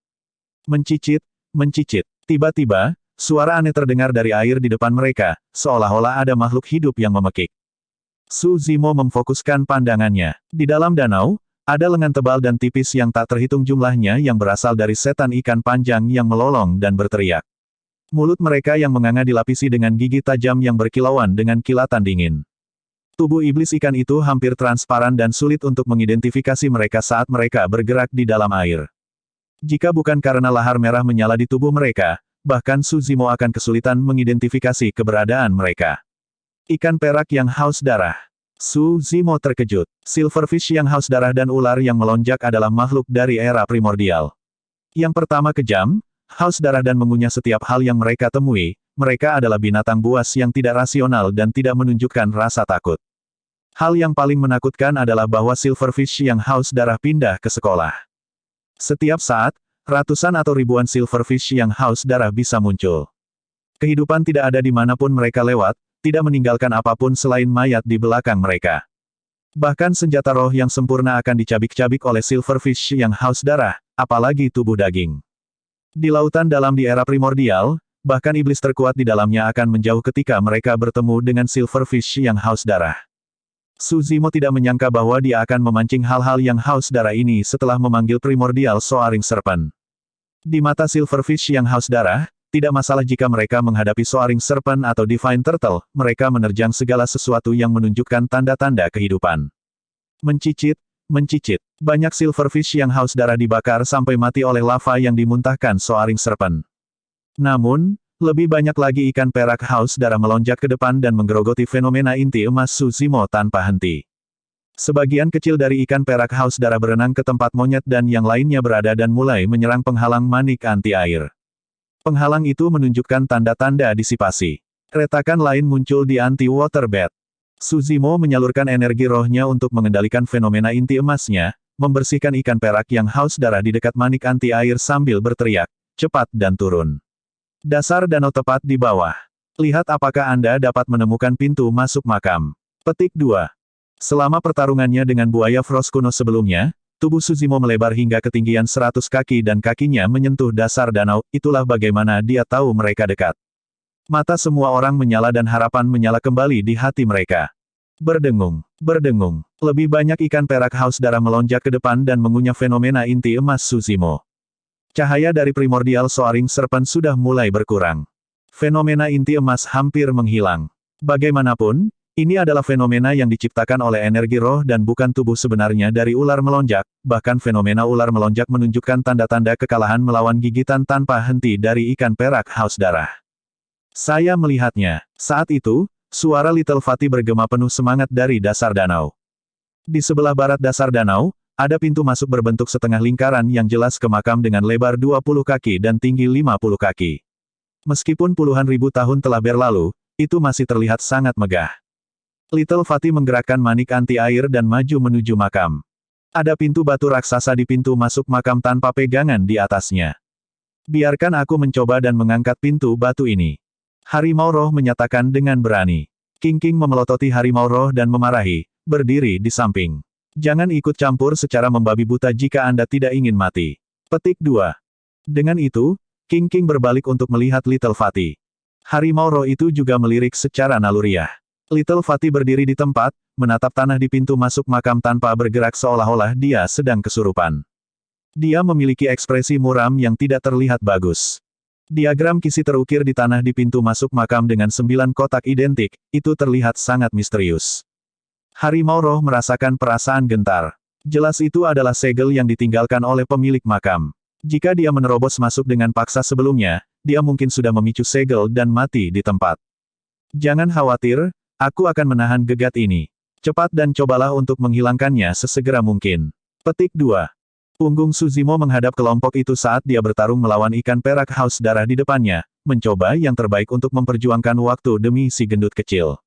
A: Mencicit, mencicit. Tiba-tiba, suara aneh terdengar dari air di depan mereka, seolah-olah ada makhluk hidup yang memekik. Su Zimo memfokuskan pandangannya. Di dalam danau, ada lengan tebal dan tipis yang tak terhitung jumlahnya yang berasal dari setan ikan panjang yang melolong dan berteriak. Mulut mereka yang menganga dilapisi dengan gigi tajam yang berkilauan dengan kilatan dingin. Tubuh iblis ikan itu hampir transparan dan sulit untuk mengidentifikasi mereka saat mereka bergerak di dalam air. Jika bukan karena lahar merah menyala di tubuh mereka, bahkan Su Zimo akan kesulitan mengidentifikasi keberadaan mereka. Ikan perak yang haus darah. Su Zimo terkejut. Silverfish yang haus darah dan ular yang melonjak adalah makhluk dari era primordial. Yang pertama kejam, haus darah dan mengunyah setiap hal yang mereka temui, mereka adalah binatang buas yang tidak rasional dan tidak menunjukkan rasa takut. Hal yang paling menakutkan adalah bahwa silverfish yang haus darah pindah ke sekolah. Setiap saat, ratusan atau ribuan silverfish yang haus darah bisa muncul. Kehidupan tidak ada dimanapun mereka lewat, tidak meninggalkan apapun selain mayat di belakang mereka. Bahkan senjata roh yang sempurna akan dicabik-cabik oleh silverfish yang haus darah, apalagi tubuh daging. Di lautan dalam di era primordial, bahkan iblis terkuat di dalamnya akan menjauh ketika mereka bertemu dengan silverfish yang haus darah. Su Zimo tidak menyangka bahwa dia akan memancing hal-hal yang haus darah ini setelah memanggil Primordial Soaring Serpent. Di mata silverfish yang haus darah, tidak masalah jika mereka menghadapi Soaring Serpent atau Divine Turtle, mereka menerjang segala sesuatu yang menunjukkan tanda-tanda kehidupan. Mencicit, mencicit. Banyak silverfish yang haus darah dibakar sampai mati oleh lava yang dimuntahkan Soaring Serpent. Namun, lebih banyak lagi ikan perak haus darah melonjak ke depan dan menggerogoti fenomena inti emas Su Zimo tanpa henti. Sebagian kecil dari ikan perak haus darah berenang ke tempat monyet dan yang lainnya berada dan mulai menyerang penghalang manik anti-air. Penghalang itu menunjukkan tanda-tanda disipasi. Retakan lain muncul di anti-water bed. Su Zimo menyalurkan energi rohnya untuk mengendalikan fenomena inti emasnya, membersihkan ikan perak yang haus darah di dekat manik anti-air sambil berteriak, cepat dan turun. Dasar danau tepat di bawah. Lihat apakah Anda dapat menemukan pintu masuk makam. Petik 2. Selama pertarungannya dengan buaya Frost kuno sebelumnya, tubuh Su Zimo melebar hingga ketinggian 100 kaki dan kakinya menyentuh dasar danau, itulah bagaimana dia tahu mereka dekat. Mata semua orang menyala dan harapan menyala kembali di hati mereka. Berdengung, berdengung. Lebih banyak ikan perak haus darah melonjak ke depan dan mengunyah fenomena inti emas Su Zimo. Cahaya dari Primordial Soaring Serpent sudah mulai berkurang. Fenomena inti emas hampir menghilang. Bagaimanapun, ini adalah fenomena yang diciptakan oleh energi roh dan bukan tubuh sebenarnya dari ular melonjak, bahkan fenomena ular melonjak menunjukkan tanda-tanda kekalahan melawan gigitan tanpa henti dari ikan perak haus darah. Saya melihatnya. Saat itu, suara Little Fatty bergema penuh semangat dari dasar danau. Di sebelah barat dasar danau, ada pintu masuk berbentuk setengah lingkaran yang jelas ke makam dengan lebar 20 kaki dan tinggi 50 kaki. Meskipun puluhan ribu tahun telah berlalu, itu masih terlihat sangat megah. Little Fatty menggerakkan manik anti-air dan maju menuju makam. Ada pintu batu raksasa di pintu masuk makam tanpa pegangan di atasnya. Biarkan aku mencoba dan mengangkat pintu batu ini. Harimau roh menyatakan dengan berani. King memelototi harimau roh dan memarahi, berdiri di samping. Jangan ikut campur secara membabi buta jika Anda tidak ingin mati. Petik 2. Dengan itu, King berbalik untuk melihat Little Fatty. Harimau roh itu juga melirik secara naluriah. Little Fatty berdiri di tempat, menatap tanah di pintu masuk makam tanpa bergerak seolah-olah dia sedang kesurupan. Dia memiliki ekspresi muram yang tidak terlihat bagus. Diagram kisi terukir di tanah di pintu masuk makam dengan 9 kotak identik, itu terlihat sangat misterius. Harimau roh merasakan perasaan gentar. Jelas itu adalah segel yang ditinggalkan oleh pemilik makam. Jika dia menerobos masuk dengan paksa sebelumnya, dia mungkin sudah memicu segel dan mati di tempat. Jangan khawatir, aku akan menahan gegat ini. Cepat dan cobalah untuk menghilangkannya sesegera mungkin. Petik 2. Punggung Su Zimo menghadap kelompok itu saat dia bertarung melawan ikan perak haus darah di depannya, mencoba yang terbaik untuk memperjuangkan waktu demi si gendut kecil.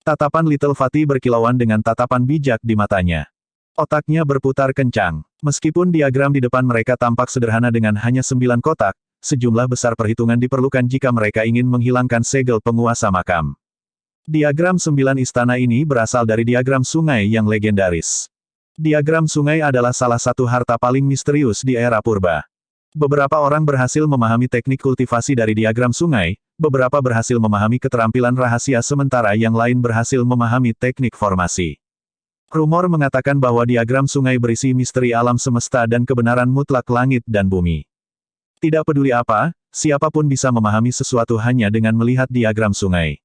A: Tatapan Little Fatty berkilauan dengan tatapan bijak di matanya. Otaknya berputar kencang. Meskipun diagram di depan mereka tampak sederhana dengan hanya 9 kotak, sejumlah besar perhitungan diperlukan jika mereka ingin menghilangkan segel penguasa makam. Diagram 9 istana ini berasal dari diagram sungai yang legendaris. Diagram sungai adalah salah satu harta paling misterius di era purba. Beberapa orang berhasil memahami teknik kultivasi dari diagram sungai, beberapa berhasil memahami keterampilan rahasia sementara yang lain berhasil memahami teknik formasi. Rumor mengatakan bahwa diagram sungai berisi misteri alam semesta dan kebenaran mutlak langit dan bumi. Tidak peduli apa, siapapun bisa memahami sesuatu hanya dengan melihat diagram sungai.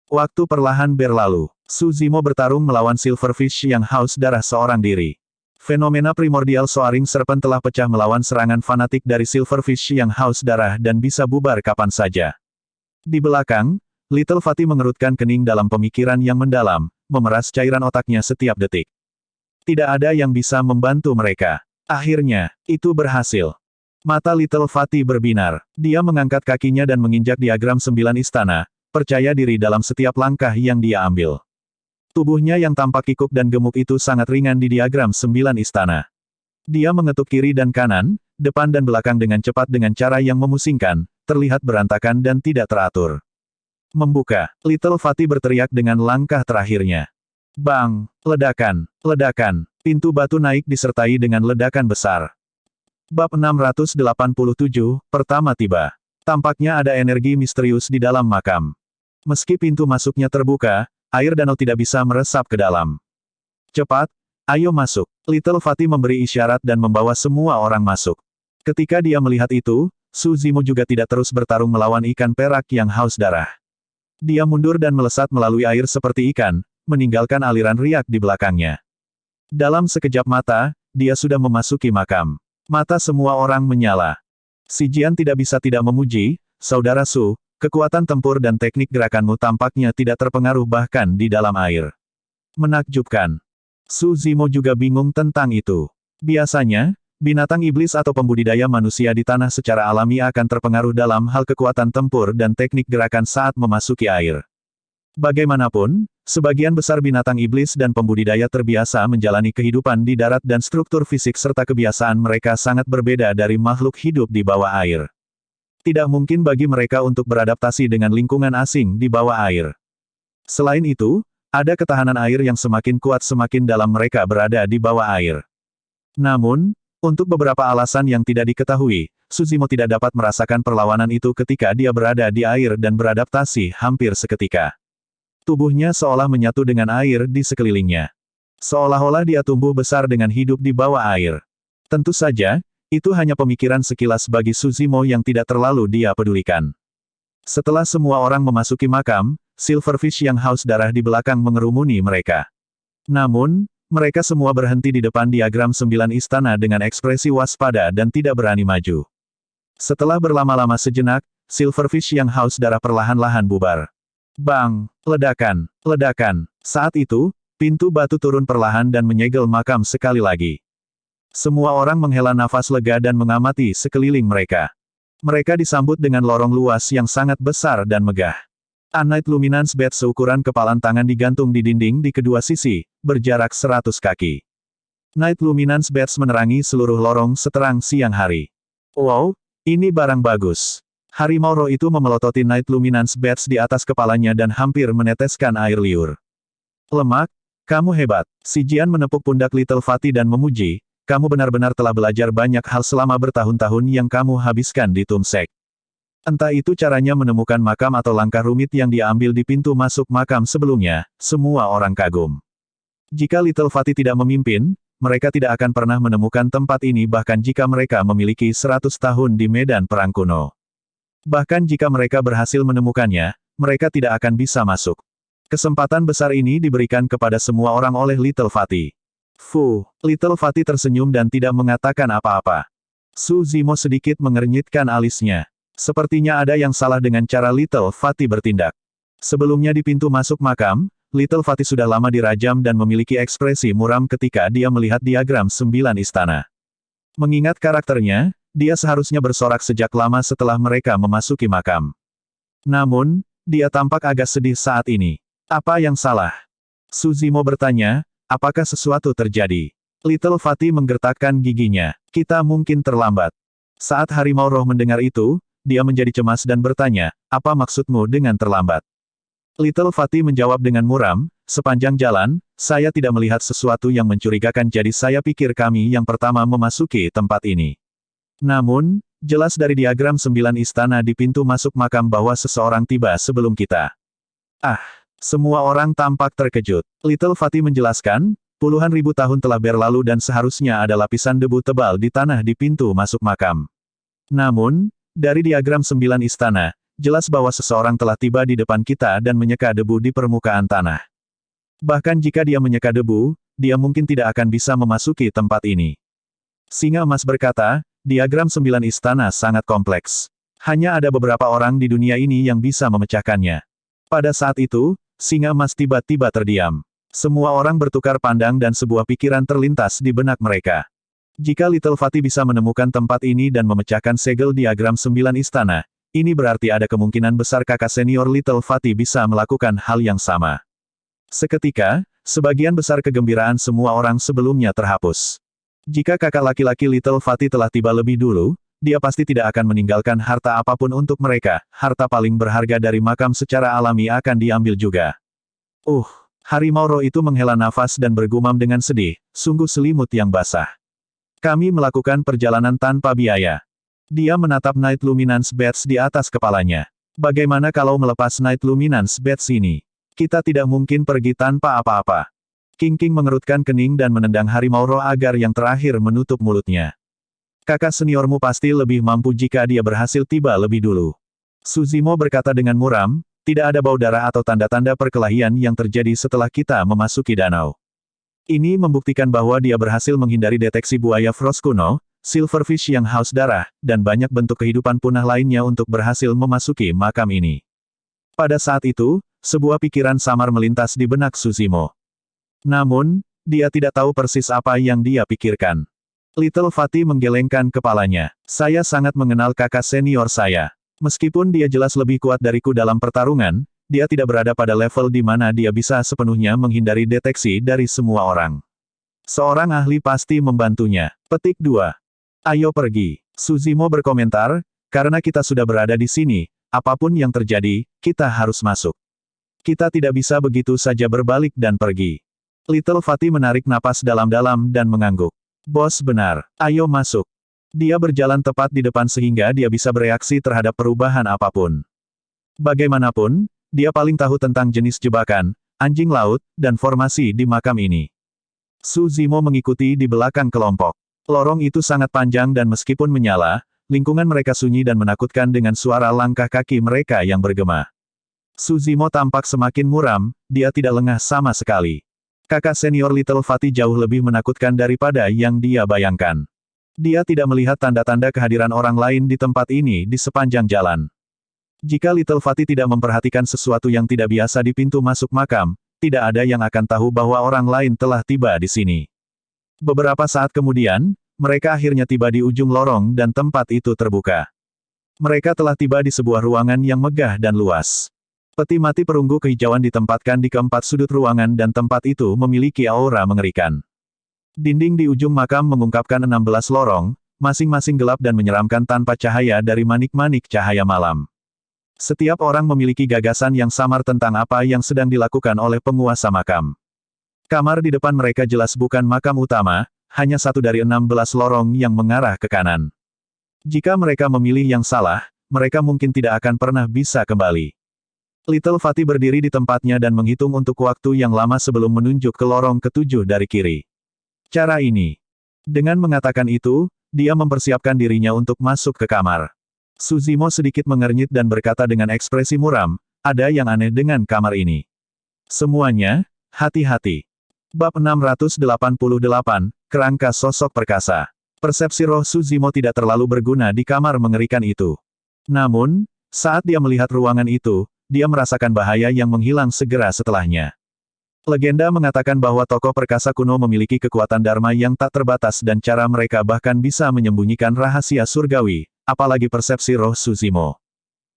A: Waktu perlahan berlalu. Su Zimo bertarung melawan Silverfish yang haus darah seorang diri. Fenomena primordial Soaring Serpent telah pecah melawan serangan fanatik dari Silverfish yang haus darah dan bisa bubar kapan saja. Di belakang, Little Fatty mengerutkan kening dalam pemikiran yang mendalam, memeras cairan otaknya setiap detik. Tidak ada yang bisa membantu mereka. Akhirnya, itu berhasil. Mata Little Fatty berbinar. Dia mengangkat kakinya dan menginjak diagram 9 istana, percaya diri dalam setiap langkah yang dia ambil. Tubuhnya yang tampak kikuk dan gemuk itu sangat ringan di diagram 9 istana. Dia mengetuk kiri dan kanan, depan dan belakang dengan cepat dengan cara yang memusingkan, terlihat berantakan dan tidak teratur. Membuka, Little Fatty berteriak dengan langkah terakhirnya. Bang! Ledakan! Ledakan! Pintu batu naik disertai dengan ledakan besar. Bab 687, pertama tiba. Tampaknya ada energi misterius di dalam makam. Meski pintu masuknya terbuka, air danau tidak bisa meresap ke dalam. Cepat, ayo masuk. Little Fatty memberi isyarat dan membawa semua orang masuk. Ketika dia melihat itu, Su Zimo juga tidak terus bertarung melawan ikan perak yang haus darah. Dia mundur dan melesat melalui air seperti ikan, meninggalkan aliran riak di belakangnya. Dalam sekejap mata, dia sudah memasuki makam. Mata semua orang menyala. Si Jian tidak bisa tidak memuji, Saudara Su, kekuatan tempur dan teknik gerakanmu tampaknya tidak terpengaruh bahkan di dalam air. Menakjubkan. Su Zimo juga bingung tentang itu. Biasanya, binatang iblis atau pembudidaya manusia di tanah secara alami akan terpengaruh dalam hal kekuatan tempur dan teknik gerakan saat memasuki air. Bagaimanapun, sebagian besar binatang iblis dan pembudidaya terbiasa menjalani kehidupan di darat dan struktur fisik serta kebiasaan mereka sangat berbeda dari makhluk hidup di bawah air. Tidak mungkin bagi mereka untuk beradaptasi dengan lingkungan asing di bawah air. Selain itu, ada ketahanan air yang semakin kuat semakin dalam mereka berada di bawah air. Namun, untuk beberapa alasan yang tidak diketahui, Su Zimo tidak dapat merasakan perlawanan itu ketika dia berada di air dan beradaptasi hampir seketika. Tubuhnya seolah menyatu dengan air di sekelilingnya. Seolah-olah dia tumbuh besar dengan hidup di bawah air. Tentu saja, itu hanya pemikiran sekilas bagi Su Zimo yang tidak terlalu dia pedulikan. Setelah semua orang memasuki makam, Silverfish yang haus darah di belakang mengerumuni mereka. Namun, mereka semua berhenti di depan diagram 9 istana dengan ekspresi waspada dan tidak berani maju. Setelah berlama-lama sejenak, Silverfish yang haus darah perlahan-lahan bubar. Bang! Ledakan! Ledakan! Saat itu, pintu batu turun perlahan dan menyegel makam sekali lagi. Semua orang menghela nafas lega dan mengamati sekeliling mereka. Mereka disambut dengan lorong luas yang sangat besar dan megah. A Night Luminance Bed seukuran kepalan tangan digantung di dinding di kedua sisi, berjarak 100 kaki. Night Luminance Beds menerangi seluruh lorong seterang siang hari. Wow, ini barang bagus. Harimau roh itu memelototi Night Luminance Beds di atas kepalanya dan hampir meneteskan air liur. Lemak, kamu hebat. Si Jian menepuk pundak Little Fatty dan memuji, kamu benar-benar telah belajar banyak hal selama bertahun-tahun yang kamu habiskan di Tumsek. Entah itu caranya menemukan makam atau langkah rumit yang dia ambil di pintu masuk makam sebelumnya, semua orang kagum. Jika Little Fatty tidak memimpin, mereka tidak akan pernah menemukan tempat ini bahkan jika mereka memiliki 100 tahun di medan perang kuno. Bahkan jika mereka berhasil menemukannya, mereka tidak akan bisa masuk. Kesempatan besar ini diberikan kepada semua orang oleh Little Fatty. Little Fatty tersenyum dan tidak mengatakan apa-apa. Su Zimo sedikit mengernyitkan alisnya. Sepertinya ada yang salah dengan cara Little Fatty bertindak. Sebelumnya di pintu masuk makam, Little Fatty sudah lama dirajam dan memiliki ekspresi muram ketika dia melihat diagram 9 istana. Mengingat karakternya, dia seharusnya bersorak sejak lama setelah mereka memasuki makam. Namun, dia tampak agak sedih saat ini. Apa yang salah? Su Zimo bertanya, apakah sesuatu terjadi? Little Fatty menggertakkan giginya. Kita mungkin terlambat. Saat harimau roh mendengar itu, dia menjadi cemas dan bertanya, apa maksudmu dengan terlambat? Little Fatty menjawab dengan muram, sepanjang jalan, saya tidak melihat sesuatu yang mencurigakan jadi saya pikir kami yang pertama memasuki tempat ini. Namun, jelas dari diagram 9 istana di pintu masuk makam bahwa seseorang tiba sebelum kita. Ah, semua orang tampak terkejut. Little Fatty menjelaskan, puluhan ribu tahun telah berlalu dan seharusnya ada lapisan debu tebal di tanah di pintu masuk makam. Namun, dari diagram 9 istana, jelas bahwa seseorang telah tiba di depan kita dan menyeka debu di permukaan tanah. Bahkan jika dia menyeka debu, dia mungkin tidak akan bisa memasuki tempat ini. Singa Emas berkata, diagram 9 istana sangat kompleks. Hanya ada beberapa orang di dunia ini yang bisa memecahkannya. Pada saat itu, Singa Emas tiba-tiba terdiam. Semua orang bertukar pandang dan sebuah pikiran terlintas di benak mereka. Jika Little Fatty bisa menemukan tempat ini dan memecahkan segel diagram 9 istana, ini berarti ada kemungkinan besar kakak senior Little Fatty bisa melakukan hal yang sama. Seketika, sebagian besar kegembiraan semua orang sebelumnya terhapus. Jika kakak laki-laki Little Fatty telah tiba lebih dulu, dia pasti tidak akan meninggalkan harta apapun untuk mereka, harta paling berharga dari makam secara alami akan diambil juga. Harimau roh itu menghela nafas dan bergumam dengan sedih, sungguh selimut yang basah. Kami melakukan perjalanan tanpa biaya. Dia menatap Night Luminance Badge di atas kepalanya. Bagaimana kalau melepas Night Luminance Badge ini? Kita tidak mungkin pergi tanpa apa-apa. King mengerutkan kening dan menendang harimau roh agar yang terakhir menutup mulutnya. Kakak seniormu pasti lebih mampu jika dia berhasil tiba lebih dulu. Suzimo berkata dengan muram, tidak ada bau darah atau tanda-tanda perkelahian yang terjadi setelah kita memasuki danau. Ini membuktikan bahwa dia berhasil menghindari deteksi buaya Frost kuno, Silverfish yang haus darah, dan banyak bentuk kehidupan punah lainnya untuk berhasil memasuki makam ini. Pada saat itu, sebuah pikiran samar melintas di benak Suzimo. Namun, dia tidak tahu persis apa yang dia pikirkan. Little Fatty menggelengkan kepalanya. Saya sangat mengenal kakak senior saya. Meskipun dia jelas lebih kuat dariku dalam pertarungan, dia tidak berada pada level di mana dia bisa sepenuhnya menghindari deteksi dari semua orang. Seorang ahli pasti membantunya. Petik 2. Ayo pergi. Suzimo berkomentar, karena kita sudah berada di sini, apapun yang terjadi, kita harus masuk. Kita tidak bisa begitu saja berbalik dan pergi. Little Fatty menarik napas dalam-dalam dan mengangguk. Bos benar, ayo masuk. Dia berjalan tepat di depan sehingga dia bisa bereaksi terhadap perubahan apapun. Bagaimanapun, dia paling tahu tentang jenis jebakan, anjing laut, dan formasi di makam ini. Suzimo mengikuti di belakang kelompok. Lorong itu sangat panjang dan meskipun menyala, lingkungan mereka sunyi dan menakutkan dengan suara langkah kaki mereka yang bergema. Suzimo tampak semakin muram, dia tidak lengah sama sekali. Kakak senior Little Fatty jauh lebih menakutkan daripada yang dia bayangkan. Dia tidak melihat tanda-tanda kehadiran orang lain di tempat ini di sepanjang jalan. Jika Little Fatty tidak memperhatikan sesuatu yang tidak biasa di pintu masuk makam, tidak ada yang akan tahu bahwa orang lain telah tiba di sini. Beberapa saat kemudian, mereka akhirnya tiba di ujung lorong dan tempat itu terbuka. Mereka telah tiba di sebuah ruangan yang megah dan luas. Peti mati perunggu kehijauan ditempatkan di keempat sudut ruangan dan tempat itu memiliki aura mengerikan. Dinding di ujung makam mengungkapkan 16 lorong, masing-masing gelap dan menyeramkan tanpa cahaya dari manik-manik cahaya malam. Setiap orang memiliki gagasan yang samar tentang apa yang sedang dilakukan oleh penguasa makam. Kamar di depan mereka jelas bukan makam utama, hanya satu dari 16 lorong yang mengarah ke kanan. Jika mereka memilih yang salah, mereka mungkin tidak akan pernah bisa kembali. Little Fatty berdiri di tempatnya dan menghitung untuk waktu yang lama sebelum menunjuk ke lorong ketujuh dari kiri. Cara ini. Dengan mengatakan itu, dia mempersiapkan dirinya untuk masuk ke kamar. Suzimo sedikit mengernyit dan berkata dengan ekspresi muram, ada yang aneh dengan kamar ini. Semuanya, hati-hati. Bab 688, Kerangka Sosok Perkasa. Persepsi roh Suzimo tidak terlalu berguna di kamar mengerikan itu. Namun, saat dia melihat ruangan itu, dia merasakan bahaya yang menghilang segera setelahnya. Legenda mengatakan bahwa tokoh perkasa kuno memiliki kekuatan dharma yang tak terbatas dan cara mereka bahkan bisa menyembunyikan rahasia surgawi, apalagi persepsi roh Suzimo.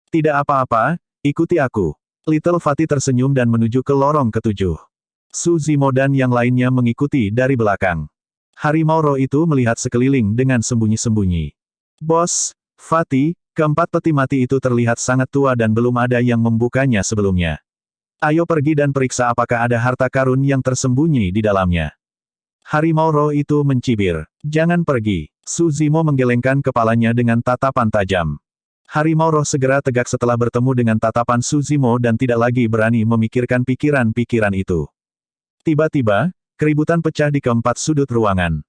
A: Tidak apa-apa, ikuti aku. Little Fatty tersenyum dan menuju ke lorong ketujuh. Suzimo dan yang lainnya mengikuti dari belakang. Harimau roh itu melihat sekeliling dengan sembunyi-sembunyi. Bos, Fatih, keempat peti mati itu terlihat sangat tua dan belum ada yang membukanya sebelumnya. Ayo pergi dan periksa apakah ada harta karun yang tersembunyi di dalamnya. Harimau roh itu mencibir. Jangan pergi. Su Zimo menggelengkan kepalanya dengan tatapan tajam. Harimau roh segera tegak setelah bertemu dengan tatapan Su Zimo dan tidak lagi berani memikirkan pikiran-pikiran itu. Tiba-tiba, keributan pecah di keempat sudut ruangan.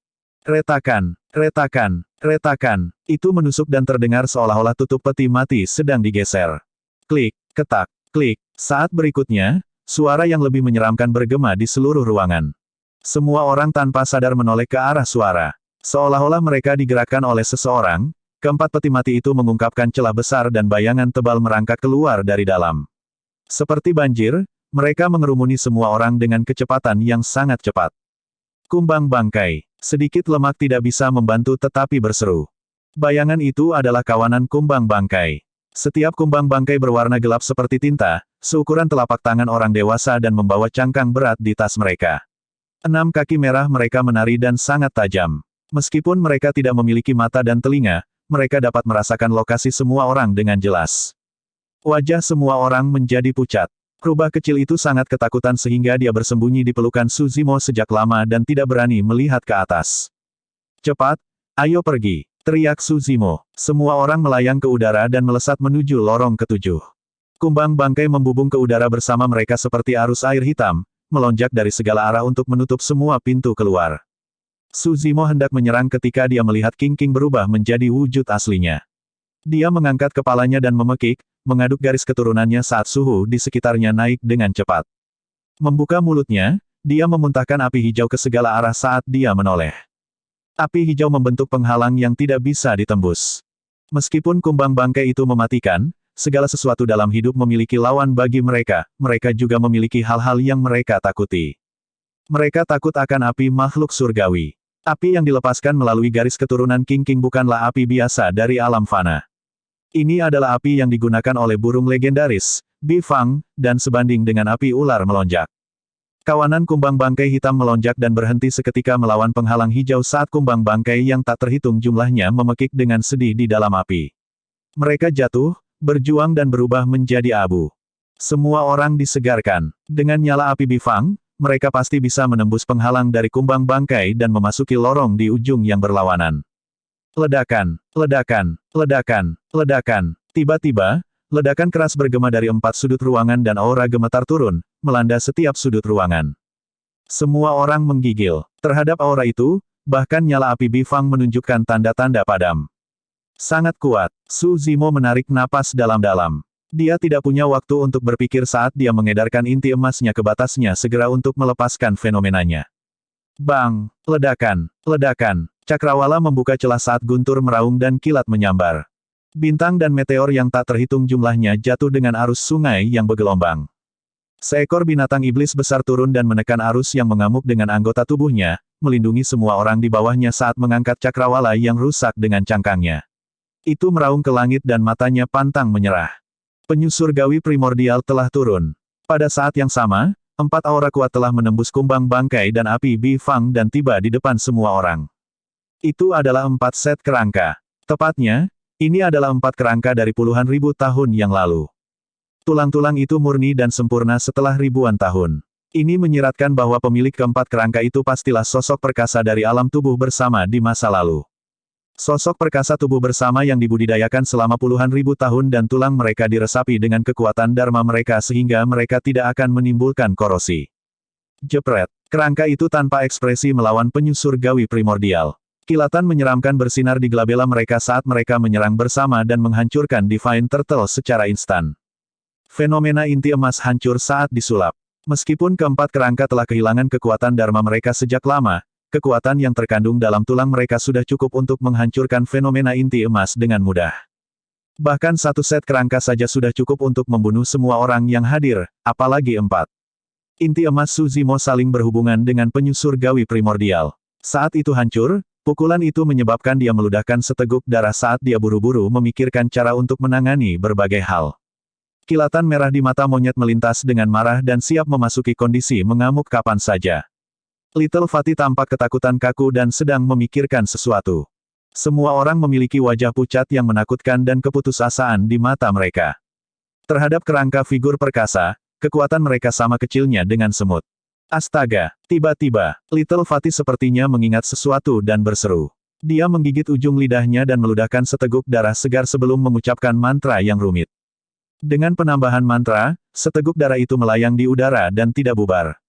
A: Retakan, retakan, retakan. Itu menusuk dan terdengar seolah-olah tutup peti mati sedang digeser. Klik, ketak, klik. Saat berikutnya, suara yang lebih menyeramkan bergema di seluruh ruangan. Semua orang tanpa sadar menoleh ke arah suara. Seolah-olah mereka digerakkan oleh seseorang, keempat peti mati itu mengungkapkan celah besar dan bayangan tebal merangkak keluar dari dalam. Seperti banjir, mereka mengerumuni semua orang dengan kecepatan yang sangat cepat. Kumbang bangkai. Sedikit lemak tidak bisa membantu tetapi berseru. Bayangan itu adalah kawanan kumbang bangkai. Setiap kumbang bangkai berwarna gelap seperti tinta, seukuran telapak tangan orang dewasa dan membawa cangkang berat di tas mereka. 6 kaki merah mereka menari dan sangat tajam. Meskipun mereka tidak memiliki mata dan telinga, mereka dapat merasakan lokasi semua orang dengan jelas. Wajah semua orang menjadi pucat. Rubah kecil itu sangat ketakutan sehingga dia bersembunyi di pelukan Su Zimo sejak lama dan tidak berani melihat ke atas. Cepat, ayo pergi, teriak Su Zimo. Semua orang melayang ke udara dan melesat menuju lorong ketujuh. Kumbang bangkai membubung ke udara bersama mereka seperti arus air hitam, melonjak dari segala arah untuk menutup semua pintu keluar. Su Zimo hendak menyerang ketika dia melihat King King berubah menjadi wujud aslinya. Dia mengangkat kepalanya dan memekik, mengaduk garis keturunannya saat suhu di sekitarnya naik dengan cepat. Membuka mulutnya, dia memuntahkan api hijau ke segala arah saat dia menoleh. Api hijau membentuk penghalang yang tidak bisa ditembus. Meskipun kumbang bangkai itu mematikan, segala sesuatu dalam hidup memiliki lawan bagi mereka, mereka juga memiliki hal-hal yang mereka takuti. Mereka takut akan api makhluk surgawi. Api yang dilepaskan melalui garis keturunan King King bukanlah api biasa dari alam fana. Ini adalah api yang digunakan oleh burung legendaris, Bi Fang, dan sebanding dengan api ular melonjak. Kawanan kumbang bangkai hitam melonjak dan berhenti seketika melawan penghalang hijau saat kumbang bangkai yang tak terhitung jumlahnya memekik dengan sedih di dalam api. Mereka jatuh, berjuang dan berubah menjadi abu. Semua orang disegarkan. Dengan nyala api Bifang, mereka pasti bisa menembus penghalang dari kumbang bangkai dan memasuki lorong di ujung yang berlawanan. Ledakan, ledakan, ledakan, ledakan. Tiba-tiba, ledakan keras bergema dari 4 sudut ruangan dan aura gemetar turun, melanda setiap sudut ruangan. Semua orang menggigil. Terhadap aura itu, bahkan nyala api Bifang menunjukkan tanda-tanda padam. Sangat kuat. Su Zimo menarik napas dalam-dalam. Dia tidak punya waktu untuk berpikir saat dia mengedarkan inti emasnya ke batasnya segera untuk melepaskan fenomenanya. Bang! Ledakan! Ledakan! Cakrawala membuka celah saat guntur meraung dan kilat menyambar. Bintang dan meteor yang tak terhitung jumlahnya jatuh dengan arus sungai yang bergelombang. Seekor binatang iblis besar turun dan menekan arus yang mengamuk dengan anggota tubuhnya, melindungi semua orang di bawahnya saat mengangkat cakrawala yang rusak dengan cangkangnya. Itu meraung ke langit dan matanya pantang menyerah. Penyuh surgawi primordial telah turun. Pada saat yang sama, 4 aura kuat telah menembus kumbang bangkai dan api Bifang dan tiba di depan semua orang. Itu adalah 4 set kerangka. Tepatnya, ini adalah 4 kerangka dari puluhan ribu tahun yang lalu. Tulang-tulang itu murni dan sempurna setelah ribuan tahun. Ini menyiratkan bahwa pemilik keempat kerangka itu pastilah sosok perkasa dari alam tubuh bersama di masa lalu. Sosok perkasa tubuh bersama yang dibudidayakan selama puluhan ribu tahun dan tulang mereka diresapi dengan kekuatan dharma mereka sehingga mereka tidak akan menimbulkan korosi. Jepret. Kerangka itu tanpa ekspresi melawan penyuh surgawi primordial. Kilatan menyeramkan bersinar di gelabela mereka saat mereka menyerang bersama dan menghancurkan Divine Turtle secara instan. Fenomena inti emas hancur saat disulap. Meskipun keempat kerangka telah kehilangan kekuatan dharma mereka sejak lama, kekuatan yang terkandung dalam tulang mereka sudah cukup untuk menghancurkan fenomena inti emas dengan mudah. Bahkan 1 set kerangka saja sudah cukup untuk membunuh semua orang yang hadir, apalagi 4. Inti emas Su Zimo saling berhubungan dengan penyuh surgawi primordial. Saat itu hancur, pukulan itu menyebabkan dia meludahkan seteguk darah saat dia buru-buru memikirkan cara untuk menangani berbagai hal. Kilatan merah di mata monyet melintas dengan marah dan siap memasuki kondisi mengamuk kapan saja. Little Fatih tampak ketakutan kaku dan sedang memikirkan sesuatu. Semua orang memiliki wajah pucat yang menakutkan dan keputusasaan di mata mereka. Terhadap kerangka figur perkasa, kekuatan mereka sama kecilnya dengan semut. Astaga! Tiba-tiba, Little Fatty sepertinya mengingat sesuatu dan berseru. Dia menggigit ujung lidahnya dan meludahkan seteguk darah segar sebelum mengucapkan mantra yang rumit. Dengan penambahan mantra, seteguk darah itu melayang di udara dan tidak bubar.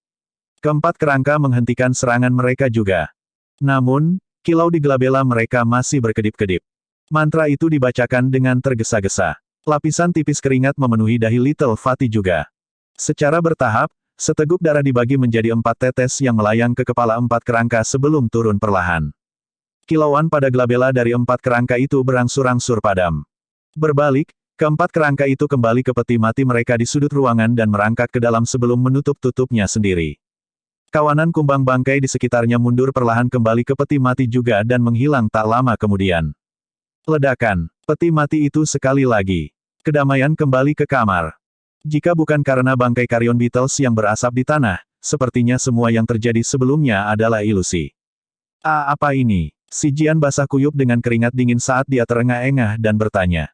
A: Keempat kerangka menghentikan serangan mereka juga. Namun, kilau di gelabela mereka masih berkedip-kedip. Mantra itu dibacakan dengan tergesa-gesa. Lapisan tipis keringat memenuhi dahi Little Fatty juga. Secara bertahap, seteguk darah dibagi menjadi 4 tetes yang melayang ke kepala 4 kerangka sebelum turun perlahan. Kilauan pada gelabela dari 4 kerangka itu berangsur-angsur padam. Berbalik, keempat kerangka itu kembali ke peti mati mereka di sudut ruangan dan merangkak ke dalam sebelum menutup-tutupnya sendiri. Kawanan kumbang bangkai di sekitarnya mundur perlahan kembali ke peti mati juga dan menghilang tak lama kemudian. Ledakan, peti mati itu sekali lagi. Kedamaian kembali ke kamar. Jika bukan karena bangkai Carrion Beetles yang berasap di tanah, sepertinya semua yang terjadi sebelumnya adalah ilusi. Apa ini? Si Jian basah kuyup dengan keringat dingin saat dia terengah-engah dan bertanya.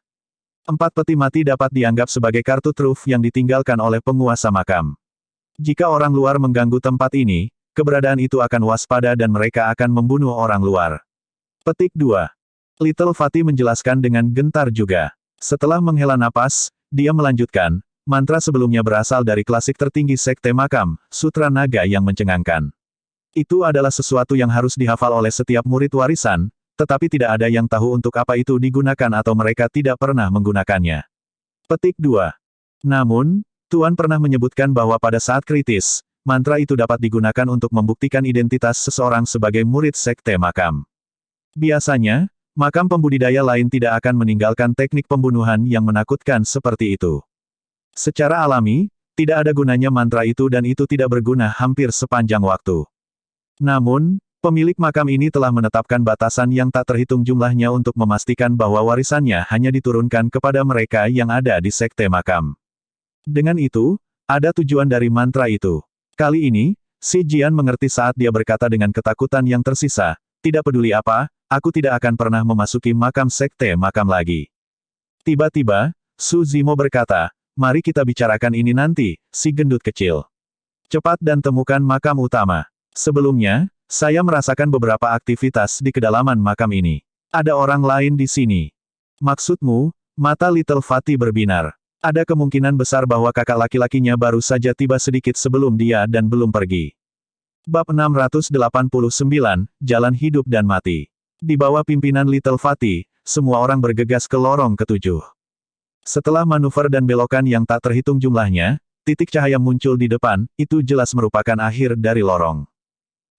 A: 4 peti mati dapat dianggap sebagai kartu truf yang ditinggalkan oleh penguasa makam. Jika orang luar mengganggu tempat ini, keberadaan itu akan waspada dan mereka akan membunuh orang luar. Petik 2. Little Fatty menjelaskan dengan gentar juga. Setelah menghela napas, dia melanjutkan, mantra sebelumnya berasal dari klasik tertinggi sekte makam, Sutra Naga yang mencengangkan. Itu adalah sesuatu yang harus dihafal oleh setiap murid warisan, tetapi tidak ada yang tahu untuk apa itu digunakan atau mereka tidak pernah menggunakannya. Petik 2. Namun, Tuan pernah menyebutkan bahwa pada saat kritis, mantra itu dapat digunakan untuk membuktikan identitas seseorang sebagai murid sekte makam. Biasanya, makam pembudidaya lain tidak akan meninggalkan teknik pembunuhan yang menakutkan seperti itu. Secara alami, tidak ada gunanya mantra itu dan itu tidak berguna hampir sepanjang waktu. Namun, pemilik makam ini telah menetapkan batasan yang tak terhitung jumlahnya untuk memastikan bahwa warisannya hanya diturunkan kepada mereka yang ada di sekte makam. Dengan itu, ada tujuan dari mantra itu. Kali ini, si Jian mengerti saat dia berkata dengan ketakutan yang tersisa, tidak peduli apa, aku tidak akan pernah memasuki makam sekte makam lagi. Tiba-tiba, Su Zimo berkata, mari kita bicarakan ini nanti, si gendut kecil. Cepat dan temukan makam utama. Sebelumnya, saya merasakan beberapa aktivitas di kedalaman makam ini. Ada orang lain di sini. Maksudmu, mata Little Fatty berbinar. Ada kemungkinan besar bahwa kakak laki-lakinya baru saja tiba sedikit sebelum dia dan belum pergi. Bab 689, Jalan Hidup dan Mati. Di bawah pimpinan Little Fatty, semua orang bergegas ke lorong ketujuh. Setelah manuver dan belokan yang tak terhitung jumlahnya, titik cahaya muncul di depan, itu jelas merupakan akhir dari lorong.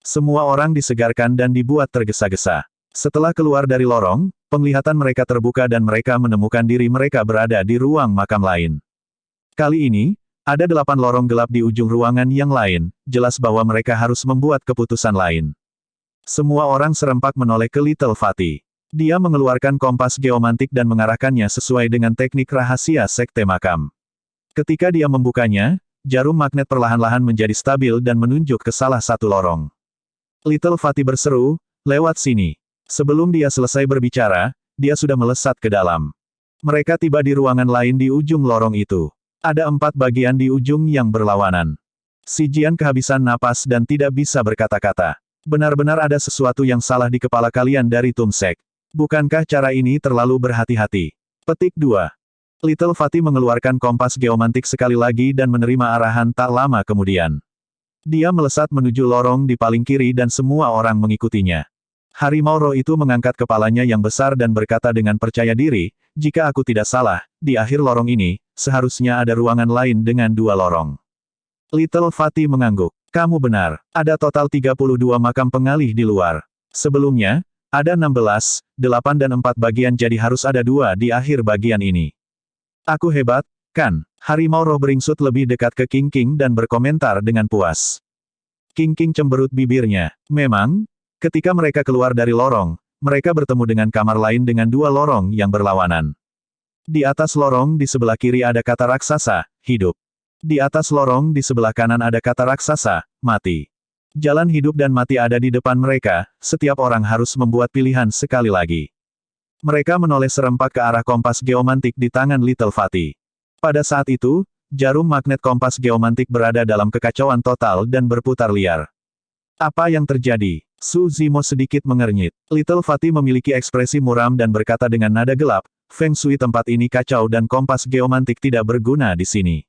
A: Semua orang disegarkan dan dibuat tergesa-gesa. Setelah keluar dari lorong, penglihatan mereka terbuka dan mereka menemukan diri mereka berada di ruang makam lain. Kali ini, ada 8 lorong gelap di ujung ruangan yang lain, jelas bahwa mereka harus membuat keputusan lain. Semua orang serempak menoleh ke Little Fatty. Dia mengeluarkan kompas geomantik dan mengarahkannya sesuai dengan teknik rahasia sekte makam. Ketika dia membukanya, jarum magnet perlahan-lahan menjadi stabil dan menunjuk ke salah satu lorong. Little Fatty berseru, lewat sini. Sebelum dia selesai berbicara, dia sudah melesat ke dalam. Mereka tiba di ruangan lain di ujung lorong itu. Ada 4 bagian di ujung yang berlawanan. Si Jian kehabisan napas dan tidak bisa berkata-kata. Benar-benar ada sesuatu yang salah di kepala kalian dari Tumsek. Bukankah cara ini terlalu berhati-hati? Petik 2. Little Fatty mengeluarkan kompas geomantik sekali lagi dan menerima arahan tak lama kemudian. Dia melesat menuju lorong di paling kiri dan semua orang mengikutinya. Harimau roh itu mengangkat kepalanya yang besar dan berkata dengan percaya diri, jika aku tidak salah, di akhir lorong ini, seharusnya ada ruangan lain dengan 2 lorong. Little Fatty mengangguk. Kamu benar, ada total 32 makam pengalih di luar. Sebelumnya, ada 16, 8 dan 4 bagian jadi harus ada 2 di akhir bagian ini. Aku hebat, kan? Harimau roh beringsut lebih dekat ke King King dan berkomentar dengan puas. King King cemberut bibirnya. Memang, ketika mereka keluar dari lorong, mereka bertemu dengan kamar lain dengan 2 lorong yang berlawanan. Di atas lorong di sebelah kiri ada kata raksasa, hidup. Di atas lorong di sebelah kanan ada kata raksasa, mati. Jalan hidup dan mati ada di depan mereka, setiap orang harus membuat pilihan sekali lagi. Mereka menoleh serempak ke arah kompas geomantik di tangan Little Fatty. Pada saat itu, jarum magnet kompas geomantik berada dalam kekacauan total dan berputar liar. Apa yang terjadi? Su Zimo sedikit mengernyit. Little Fatty memiliki ekspresi muram dan berkata dengan nada gelap, Feng Shui tempat ini kacau dan kompas geomantik tidak berguna di sini.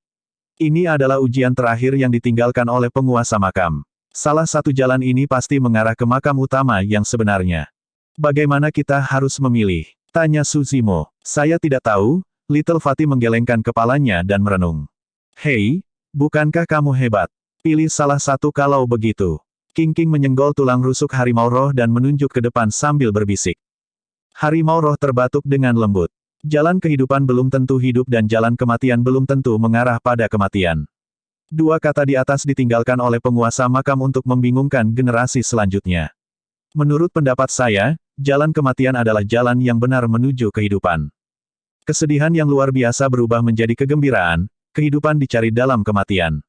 A: Ini adalah ujian terakhir yang ditinggalkan oleh penguasa makam. Salah satu jalan ini pasti mengarah ke makam utama yang sebenarnya. Bagaimana kita harus memilih? Tanya Su Zimo. Saya tidak tahu. Little Fatty menggelengkan kepalanya dan merenung. Hei, bukankah kamu hebat? Pilih salah satu kalau begitu. King menyenggol tulang rusuk harimau roh dan menunjuk ke depan sambil berbisik. Harimau roh terbatuk dengan lembut. Jalan kehidupan belum tentu hidup dan jalan kematian belum tentu mengarah pada kematian. Dua kata di atas ditinggalkan oleh penguasa makam untuk membingungkan generasi selanjutnya. Menurut pendapat saya, jalan kematian adalah jalan yang benar menuju kehidupan. Kesedihan yang luar biasa berubah menjadi kegembiraan, kehidupan dicari dalam kematian.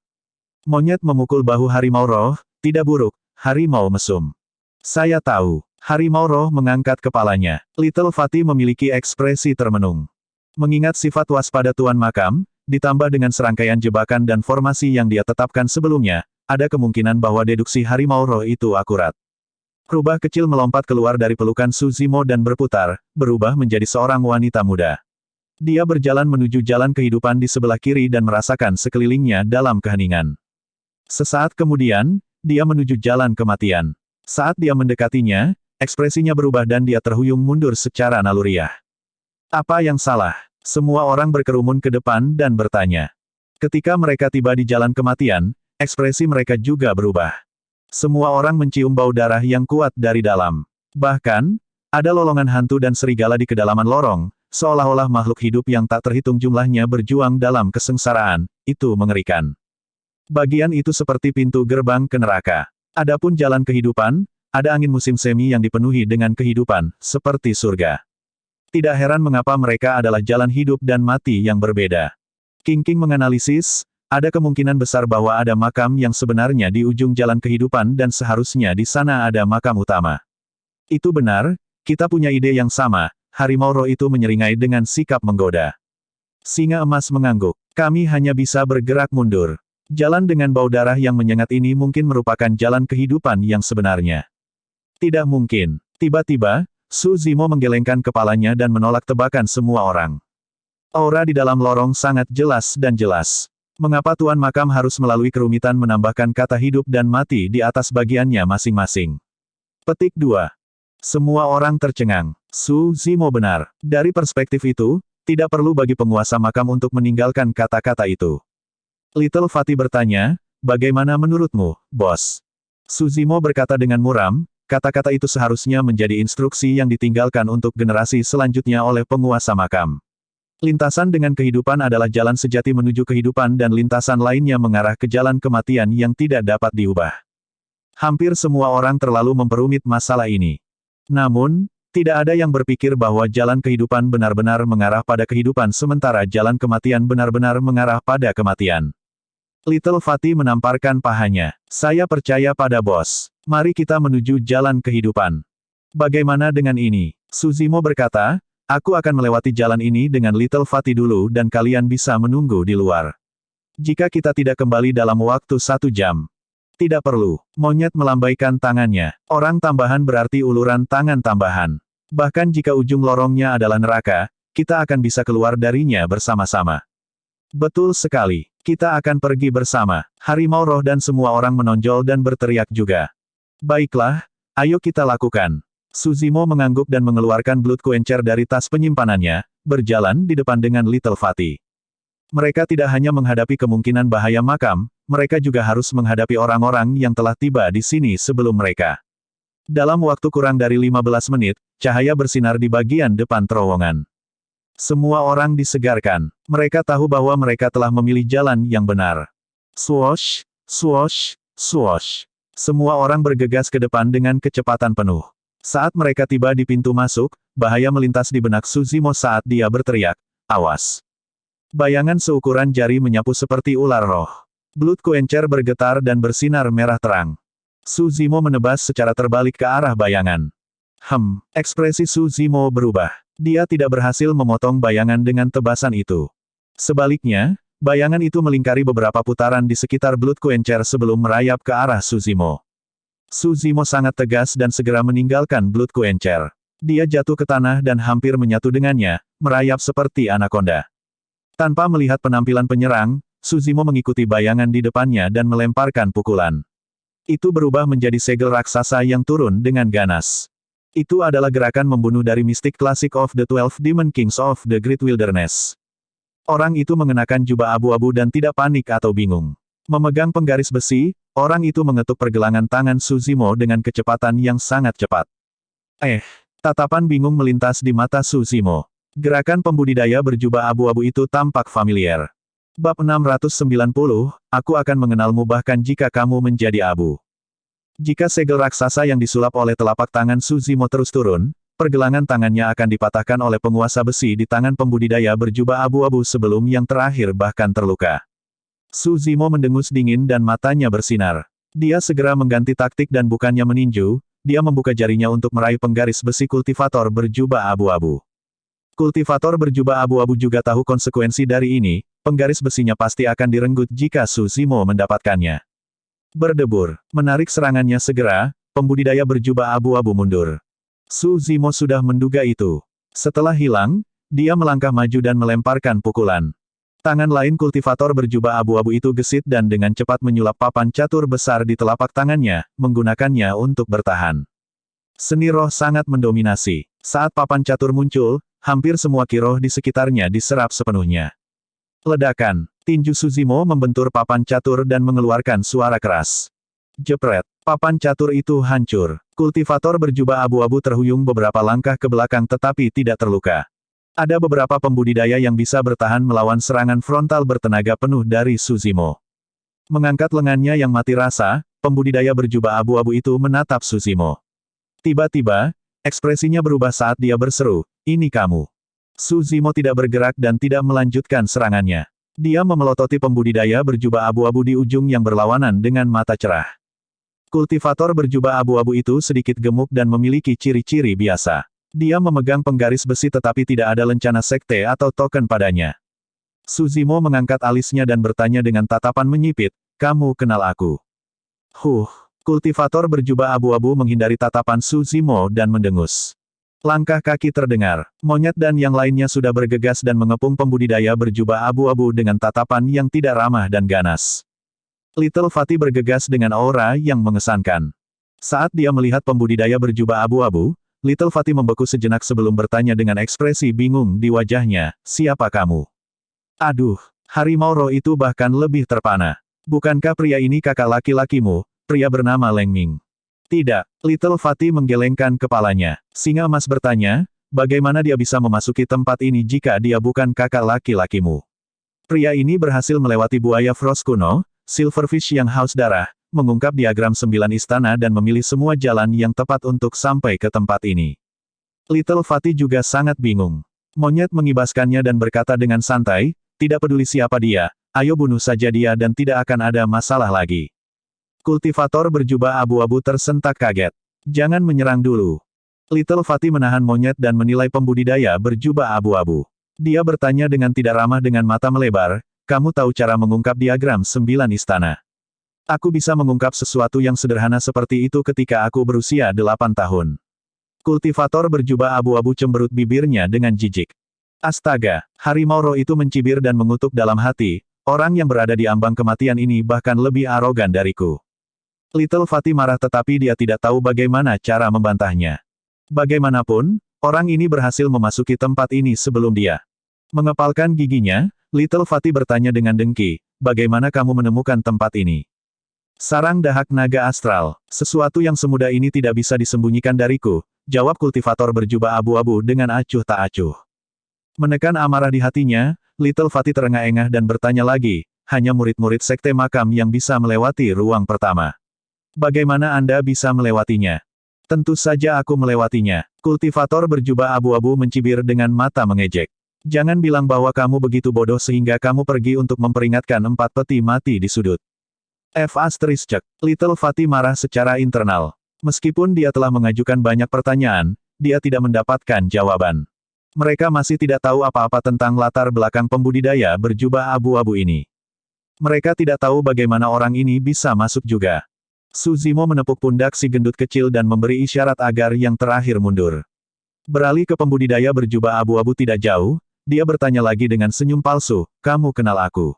A: Monyet memukul bahu harimau roh, tidak buruk, harimau mesum. Saya tahu. Harimau roh mengangkat kepalanya. Little Fatty memiliki ekspresi termenung. Mengingat sifat waspada tuan makam, ditambah dengan serangkaian jebakan dan formasi yang dia tetapkan sebelumnya, ada kemungkinan bahwa deduksi harimau roh itu akurat. Rubah kecil melompat keluar dari pelukan Su Zimo dan berputar, berubah menjadi seorang wanita muda. Dia berjalan menuju jalan kehidupan di sebelah kiri dan merasakan sekelilingnya dalam keheningan. Sesaat kemudian, dia menuju jalan kematian. Saat dia mendekatinya, ekspresinya berubah dan dia terhuyung mundur secara naluriah. Apa yang salah? Semua orang berkerumun ke depan dan bertanya. Ketika mereka tiba di jalan kematian, ekspresi mereka juga berubah. Semua orang mencium bau darah yang kuat dari dalam. Bahkan, ada lolongan hantu dan serigala di kedalaman lorong, seolah-olah makhluk hidup yang tak terhitung jumlahnya berjuang dalam kesengsaraan. Itu mengerikan. Bagian itu seperti pintu gerbang ke neraka. Adapun jalan kehidupan, ada angin musim semi yang dipenuhi dengan kehidupan, seperti surga. Tidak heran mengapa mereka adalah jalan hidup dan mati yang berbeda. King menganalisis, ada kemungkinan besar bahwa ada makam yang sebenarnya di ujung jalan kehidupan dan seharusnya di sana ada makam utama. Itu benar, kita punya ide yang sama, harimau roh itu menyeringai dengan sikap menggoda. Singa emas mengangguk, kami hanya bisa bergerak mundur. Jalan dengan bau darah yang menyengat ini mungkin merupakan jalan kehidupan yang sebenarnya. Tidak mungkin. Tiba-tiba, Su Zimo menggelengkan kepalanya dan menolak tebakan semua orang. Aura di dalam lorong sangat jelas dan jelas. Mengapa Tuan Makam harus melalui kerumitan menambahkan kata hidup dan mati di atas bagiannya masing-masing? Petik 2. Semua orang tercengang. Su Zimo benar. Dari perspektif itu, tidak perlu bagi penguasa makam untuk meninggalkan kata-kata itu. Little Fatty bertanya, bagaimana menurutmu, bos? Su Zimo berkata dengan muram, kata-kata itu seharusnya menjadi instruksi yang ditinggalkan untuk generasi selanjutnya oleh penguasa makam. Lintasan dengan kehidupan adalah jalan sejati menuju kehidupan dan lintasan lainnya mengarah ke jalan kematian yang tidak dapat diubah. Hampir semua orang terlalu memperumit masalah ini. Namun, tidak ada yang berpikir bahwa jalan kehidupan benar-benar mengarah pada kehidupan sementara jalan kematian benar-benar mengarah pada kematian. Little Fatty menamparkan pahanya. Saya percaya pada bos. Mari kita menuju jalan kehidupan. Bagaimana dengan ini? Su Zimo berkata, aku akan melewati jalan ini dengan Little Fatty dulu dan kalian bisa menunggu di luar. Jika kita tidak kembali dalam waktu 1 jam. Tidak perlu. Monyet melambaikan tangannya. Orang tambahan berarti uluran tangan tambahan. Bahkan jika ujung lorongnya adalah neraka, kita akan bisa keluar darinya bersama-sama. Betul sekali. Kita akan pergi bersama. Harimau roh dan semua orang menonjol dan berteriak juga. Baiklah, ayo kita lakukan. Su Zimo mengangguk dan mengeluarkan blood quencher dari tas penyimpanannya, berjalan di depan dengan Little Fatty. Mereka tidak hanya menghadapi kemungkinan bahaya makam, mereka juga harus menghadapi orang-orang yang telah tiba di sini sebelum mereka. Dalam waktu kurang dari 15 menit, cahaya bersinar di bagian depan terowongan. Semua orang disegarkan. Mereka tahu bahwa mereka telah memilih jalan yang benar. Swoosh, swoosh, swoosh. Semua orang bergegas ke depan dengan kecepatan penuh. Saat mereka tiba di pintu masuk, bahaya melintas di benak Su Zimo saat dia berteriak, awas. Bayangan seukuran jari menyapu seperti ular roh. Blood quencher bergetar dan bersinar merah terang. Su Zimo menebas secara terbalik ke arah bayangan. Ekspresi Su Zimo berubah. Dia tidak berhasil memotong bayangan dengan tebasan itu. Sebaliknya, bayangan itu melingkari beberapa putaran di sekitar Blood Quencher sebelum merayap ke arah Su Zimo. Su Zimo sangat tegas dan segera meninggalkan Blood Quencher. Dia jatuh ke tanah dan hampir menyatu dengannya, merayap seperti anaconda. Tanpa melihat penampilan penyerang, Su Zimo mengikuti bayangan di depannya dan melemparkan pukulan. Itu berubah menjadi segel raksasa yang turun dengan ganas. Itu adalah gerakan membunuh dari mistik klasik of the 12 Demon Kings of the Great Wilderness. Orang itu mengenakan jubah abu-abu dan tidak panik atau bingung. Memegang penggaris besi, orang itu mengetuk pergelangan tangan Su Zimo dengan kecepatan yang sangat cepat. Tatapan bingung melintas di mata Su Zimo. Gerakan pembudidaya berjubah abu-abu itu tampak familiar. Bab 690, aku akan mengenalmu bahkan jika kamu menjadi abu. Jika segel raksasa yang disulap oleh telapak tangan Su Zimo terus turun, pergelangan tangannya akan dipatahkan oleh penguasa besi di tangan pembudidaya berjubah abu-abu sebelum yang terakhir bahkan terluka. Su Zimo mendengus dingin dan matanya bersinar. Dia segera mengganti taktik dan bukannya meninju, dia membuka jarinya untuk meraih penggaris besi kultivator berjubah abu-abu. Kultivator berjubah abu-abu juga tahu konsekuensi dari ini, penggaris besinya pasti akan direnggut jika Su Zimo mendapatkannya. Berdebur, menarik serangannya segera, pembudidaya berjubah abu-abu mundur. Su Zimo sudah menduga itu. Setelah hilang, dia melangkah maju dan melemparkan pukulan. Tangan lain kultivator berjubah abu-abu itu gesit dan dengan cepat menyulap papan catur besar di telapak tangannya, menggunakannya untuk bertahan. Seni roh sangat mendominasi. Saat papan catur muncul, hampir semua kiroh di sekitarnya diserap sepenuhnya. Ledakan, tinju Su Zimo membentur papan catur dan mengeluarkan suara keras. Jepret, papan catur itu hancur. Kultivator berjubah abu-abu terhuyung beberapa langkah ke belakang tetapi tidak terluka. Ada beberapa pembudidaya yang bisa bertahan melawan serangan frontal bertenaga penuh dari Su Zimo. Mengangkat lengannya yang mati rasa, pembudidaya berjubah abu-abu itu menatap Su Zimo. Tiba-tiba, ekspresinya berubah saat dia berseru, "Ini kamu." Su Zimo tidak bergerak dan tidak melanjutkan serangannya. Dia memelototi pembudidaya berjubah abu-abu di ujung yang berlawanan dengan mata cerah. Kultivator berjubah abu-abu itu sedikit gemuk dan memiliki ciri-ciri biasa. Dia memegang penggaris besi tetapi tidak ada lencana sekte atau token padanya. Su Zimo mengangkat alisnya dan bertanya dengan tatapan menyipit, "Kamu kenal aku?" Kultivator berjubah abu-abu menghindari tatapan Su Zimo dan mendengus. Langkah kaki terdengar. Monyet dan yang lainnya sudah bergegas dan mengepung pembudidaya berjubah abu-abu dengan tatapan yang tidak ramah dan ganas. Little Fatty bergegas dengan aura yang mengesankan. Saat dia melihat pembudidaya berjubah abu-abu, Little Fatty membeku sejenak sebelum bertanya dengan ekspresi bingung di wajahnya, "Siapa kamu?" "Aduh, harimau roh itu bahkan lebih terpana. Bukankah pria ini kakak laki-lakimu, pria bernama Leng Ming?" "Tidak." Little Fatty menggelengkan kepalanya. Singa emas bertanya, "Bagaimana dia bisa memasuki tempat ini jika dia bukan kakak laki-lakimu?" Pria ini berhasil melewati buaya Frost kuno, Silverfish yang haus darah, mengungkap diagram 9 istana dan memilih semua jalan yang tepat untuk sampai ke tempat ini. Little Fatty juga sangat bingung. Monyet mengibaskannya dan berkata dengan santai, "Tidak peduli siapa dia, ayo bunuh saja dia dan tidak akan ada masalah lagi." Kultivator berjubah abu-abu tersentak kaget. "Jangan menyerang dulu." Little Fatty menahan monyet dan menilai pembudidaya berjubah abu-abu. Dia bertanya dengan tidak ramah dengan mata melebar, "Kamu tahu cara mengungkap diagram 9 istana?" "Aku bisa mengungkap sesuatu yang sederhana seperti itu ketika aku berusia 8 tahun. Kultivator berjubah abu-abu cemberut bibirnya dengan jijik. "Astaga!" Harimau roh itu mencibir dan mengutuk dalam hati, "Orang yang berada di ambang kematian ini bahkan lebih arogan dariku." Little Fatty marah tetapi dia tidak tahu bagaimana cara membantahnya. Bagaimanapun, orang ini berhasil memasuki tempat ini sebelum dia. Mengepalkan giginya, Little Fatty bertanya dengan dengki, "Bagaimana kamu menemukan tempat ini?" "Sarang dahak naga astral, sesuatu yang semudah ini tidak bisa disembunyikan dariku," jawab kultivator berjubah abu-abu dengan acuh tak acuh. Menekan amarah di hatinya, Little Fatty terengah-engah dan bertanya lagi, "Hanya murid-murid sekte makam yang bisa melewati ruang pertama. Bagaimana Anda bisa melewatinya?" "Tentu saja aku melewatinya." Kultivator berjubah abu-abu mencibir dengan mata mengejek. "Jangan bilang bahwa kamu begitu bodoh sehingga kamu pergi untuk memperingatkan 4 peti mati di sudut. Little Fatty marah secara internal. Meskipun dia telah mengajukan banyak pertanyaan, dia tidak mendapatkan jawaban. Mereka masih tidak tahu apa-apa tentang latar belakang pembudidaya berjubah abu-abu ini. Mereka tidak tahu bagaimana orang ini bisa masuk juga. Suzimo menepuk pundak si gendut kecil dan memberi isyarat agar yang terakhir mundur. Beralih ke pembudidaya berjubah abu-abu tidak jauh, dia bertanya lagi dengan senyum palsu, "Kamu kenal aku?"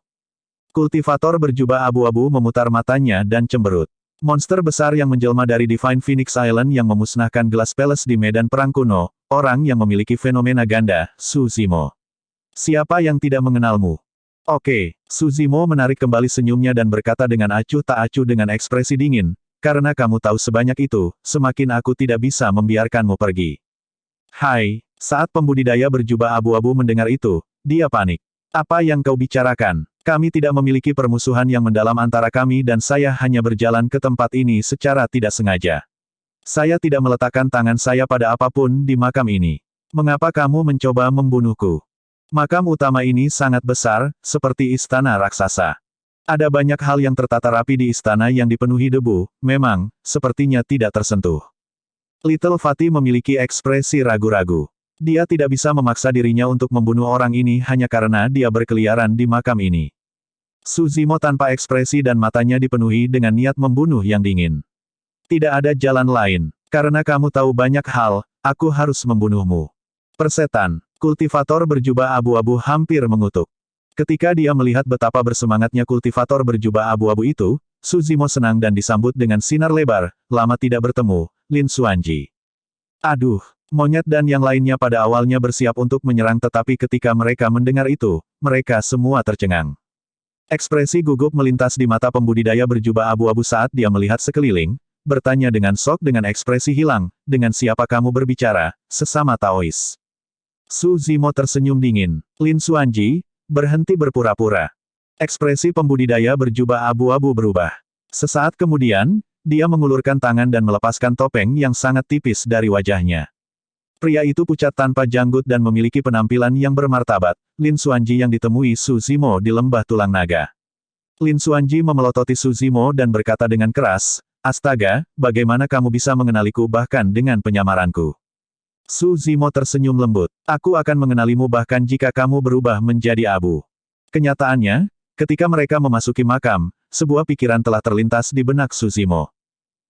A: Kultivator berjubah abu-abu memutar matanya dan cemberut. Monster besar yang menjelma dari Divine Phoenix Island yang memusnahkan Glass Palace di medan perang kuno, orang yang memiliki fenomena ganda, Suzimo. Siapa yang tidak mengenalmu? Oke, Suzimo menarik kembali senyumnya dan berkata dengan acuh tak acuh dengan ekspresi dingin, karena kamu tahu sebanyak itu, semakin aku tidak bisa membiarkanmu pergi. Hai, saat pembudidaya berjubah abu-abu mendengar itu, dia panik. Apa yang kau bicarakan? Kami tidak memiliki permusuhan yang mendalam antara kami dan saya hanya berjalan ke tempat ini secara tidak sengaja. Saya tidak meletakkan tangan saya pada apapun di makam ini. Mengapa kamu mencoba membunuhku? Makam utama ini sangat besar, seperti istana raksasa. Ada banyak hal yang tertata rapi di istana yang dipenuhi debu, memang, sepertinya tidak tersentuh. Little Fatty memiliki ekspresi ragu-ragu. Dia tidak bisa memaksa dirinya untuk membunuh orang ini hanya karena dia berkeliaran di makam ini. Suzimo tanpa ekspresi dan matanya dipenuhi dengan niat membunuh yang dingin. Tidak ada jalan lain. Karena kamu tahu banyak hal, aku harus membunuhmu. Persetan, kultivator berjubah abu-abu hampir mengutuk. Ketika dia melihat betapa bersemangatnya kultivator berjubah abu-abu itu, Suzimo senang dan disambut dengan sinar lebar, lama tidak bertemu, Lin Xuanji. Aduh. Monyet dan yang lainnya pada awalnya bersiap untuk menyerang tetapi ketika mereka mendengar itu, mereka semua tercengang. Ekspresi gugup melintas di mata pembudidaya berjubah abu-abu saat dia melihat sekeliling, bertanya dengan shock dengan ekspresi hilang, dengan siapa kamu berbicara, sesama Taois. Suzimo tersenyum dingin. Lin Xuanji, berhenti berpura-pura. Ekspresi pembudidaya berjubah abu-abu berubah. Sesaat kemudian, dia mengulurkan tangan dan melepaskan topeng yang sangat tipis dari wajahnya. Pria itu pucat tanpa janggut dan memiliki penampilan yang bermartabat, Lin Xuanji yang ditemui Suzimo di lembah tulang naga. Lin Xuanji memelototi Suzimo dan berkata dengan keras, "Astaga, bagaimana kamu bisa mengenaliku bahkan dengan penyamaranku?" Suzimo tersenyum lembut, "Aku akan mengenalimu bahkan jika kamu berubah menjadi abu." Kenyataannya, ketika mereka memasuki makam, sebuah pikiran telah terlintas di benak Suzimo.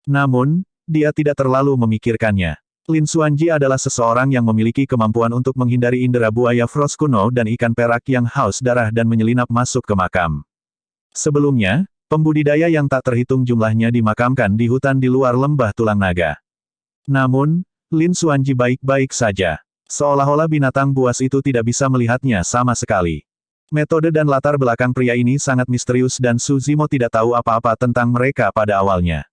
A: Namun, dia tidak terlalu memikirkannya. Lin Xuanji adalah seseorang yang memiliki kemampuan untuk menghindari indera buaya Frost kuno dan ikan perak yang haus darah dan menyelinap masuk ke makam. Sebelumnya, pembudidaya yang tak terhitung jumlahnya dimakamkan di hutan di luar lembah tulang naga. Namun, Lin Xuanji baik-baik saja. Seolah-olah binatang buas itu tidak bisa melihatnya sama sekali. Metode dan latar belakang pria ini sangat misterius dan Suzimo tidak tahu apa-apa tentang mereka pada awalnya.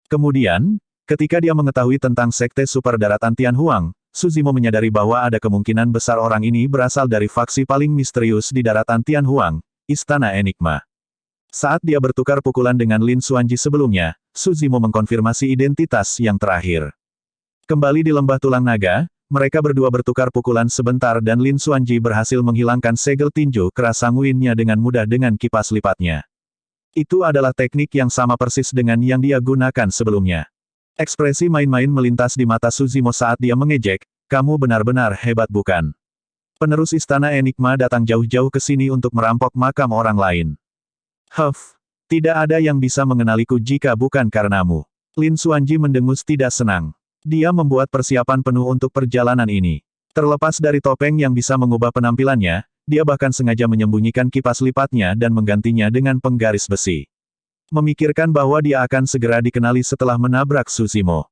A: Kemudian, ketika dia mengetahui tentang Sekte Super Daratan Tianhuang, Suzimo menyadari bahwa ada kemungkinan besar orang ini berasal dari faksi paling misterius di Daratan Tianhuang, Istana Enigma. Saat dia bertukar pukulan dengan Lin Xuanji sebelumnya, Suzimo mengkonfirmasi identitas yang terakhir. Kembali di lembah tulang naga, mereka berdua bertukar pukulan sebentar dan Lin Xuanji berhasil menghilangkan segel tinju keras sanguinnya dengan mudah dengan kipas lipatnya. Itu adalah teknik yang sama persis dengan yang dia gunakan sebelumnya. Ekspresi main-main melintas di mata Suzimo saat dia mengejek, "Kamu benar-benar hebat bukan? Penerus Istana Enigma datang jauh-jauh ke sini untuk merampok makam orang lain. Tidak ada yang bisa mengenaliku jika bukan karenamu." Lin Xuanji mendengus tidak senang. Dia membuat persiapan penuh untuk perjalanan ini. Terlepas dari topeng yang bisa mengubah penampilannya, dia bahkan sengaja menyembunyikan kipas lipatnya dan menggantinya dengan penggaris besi. Memikirkan bahwa dia akan segera dikenali setelah menabrak Suzimo.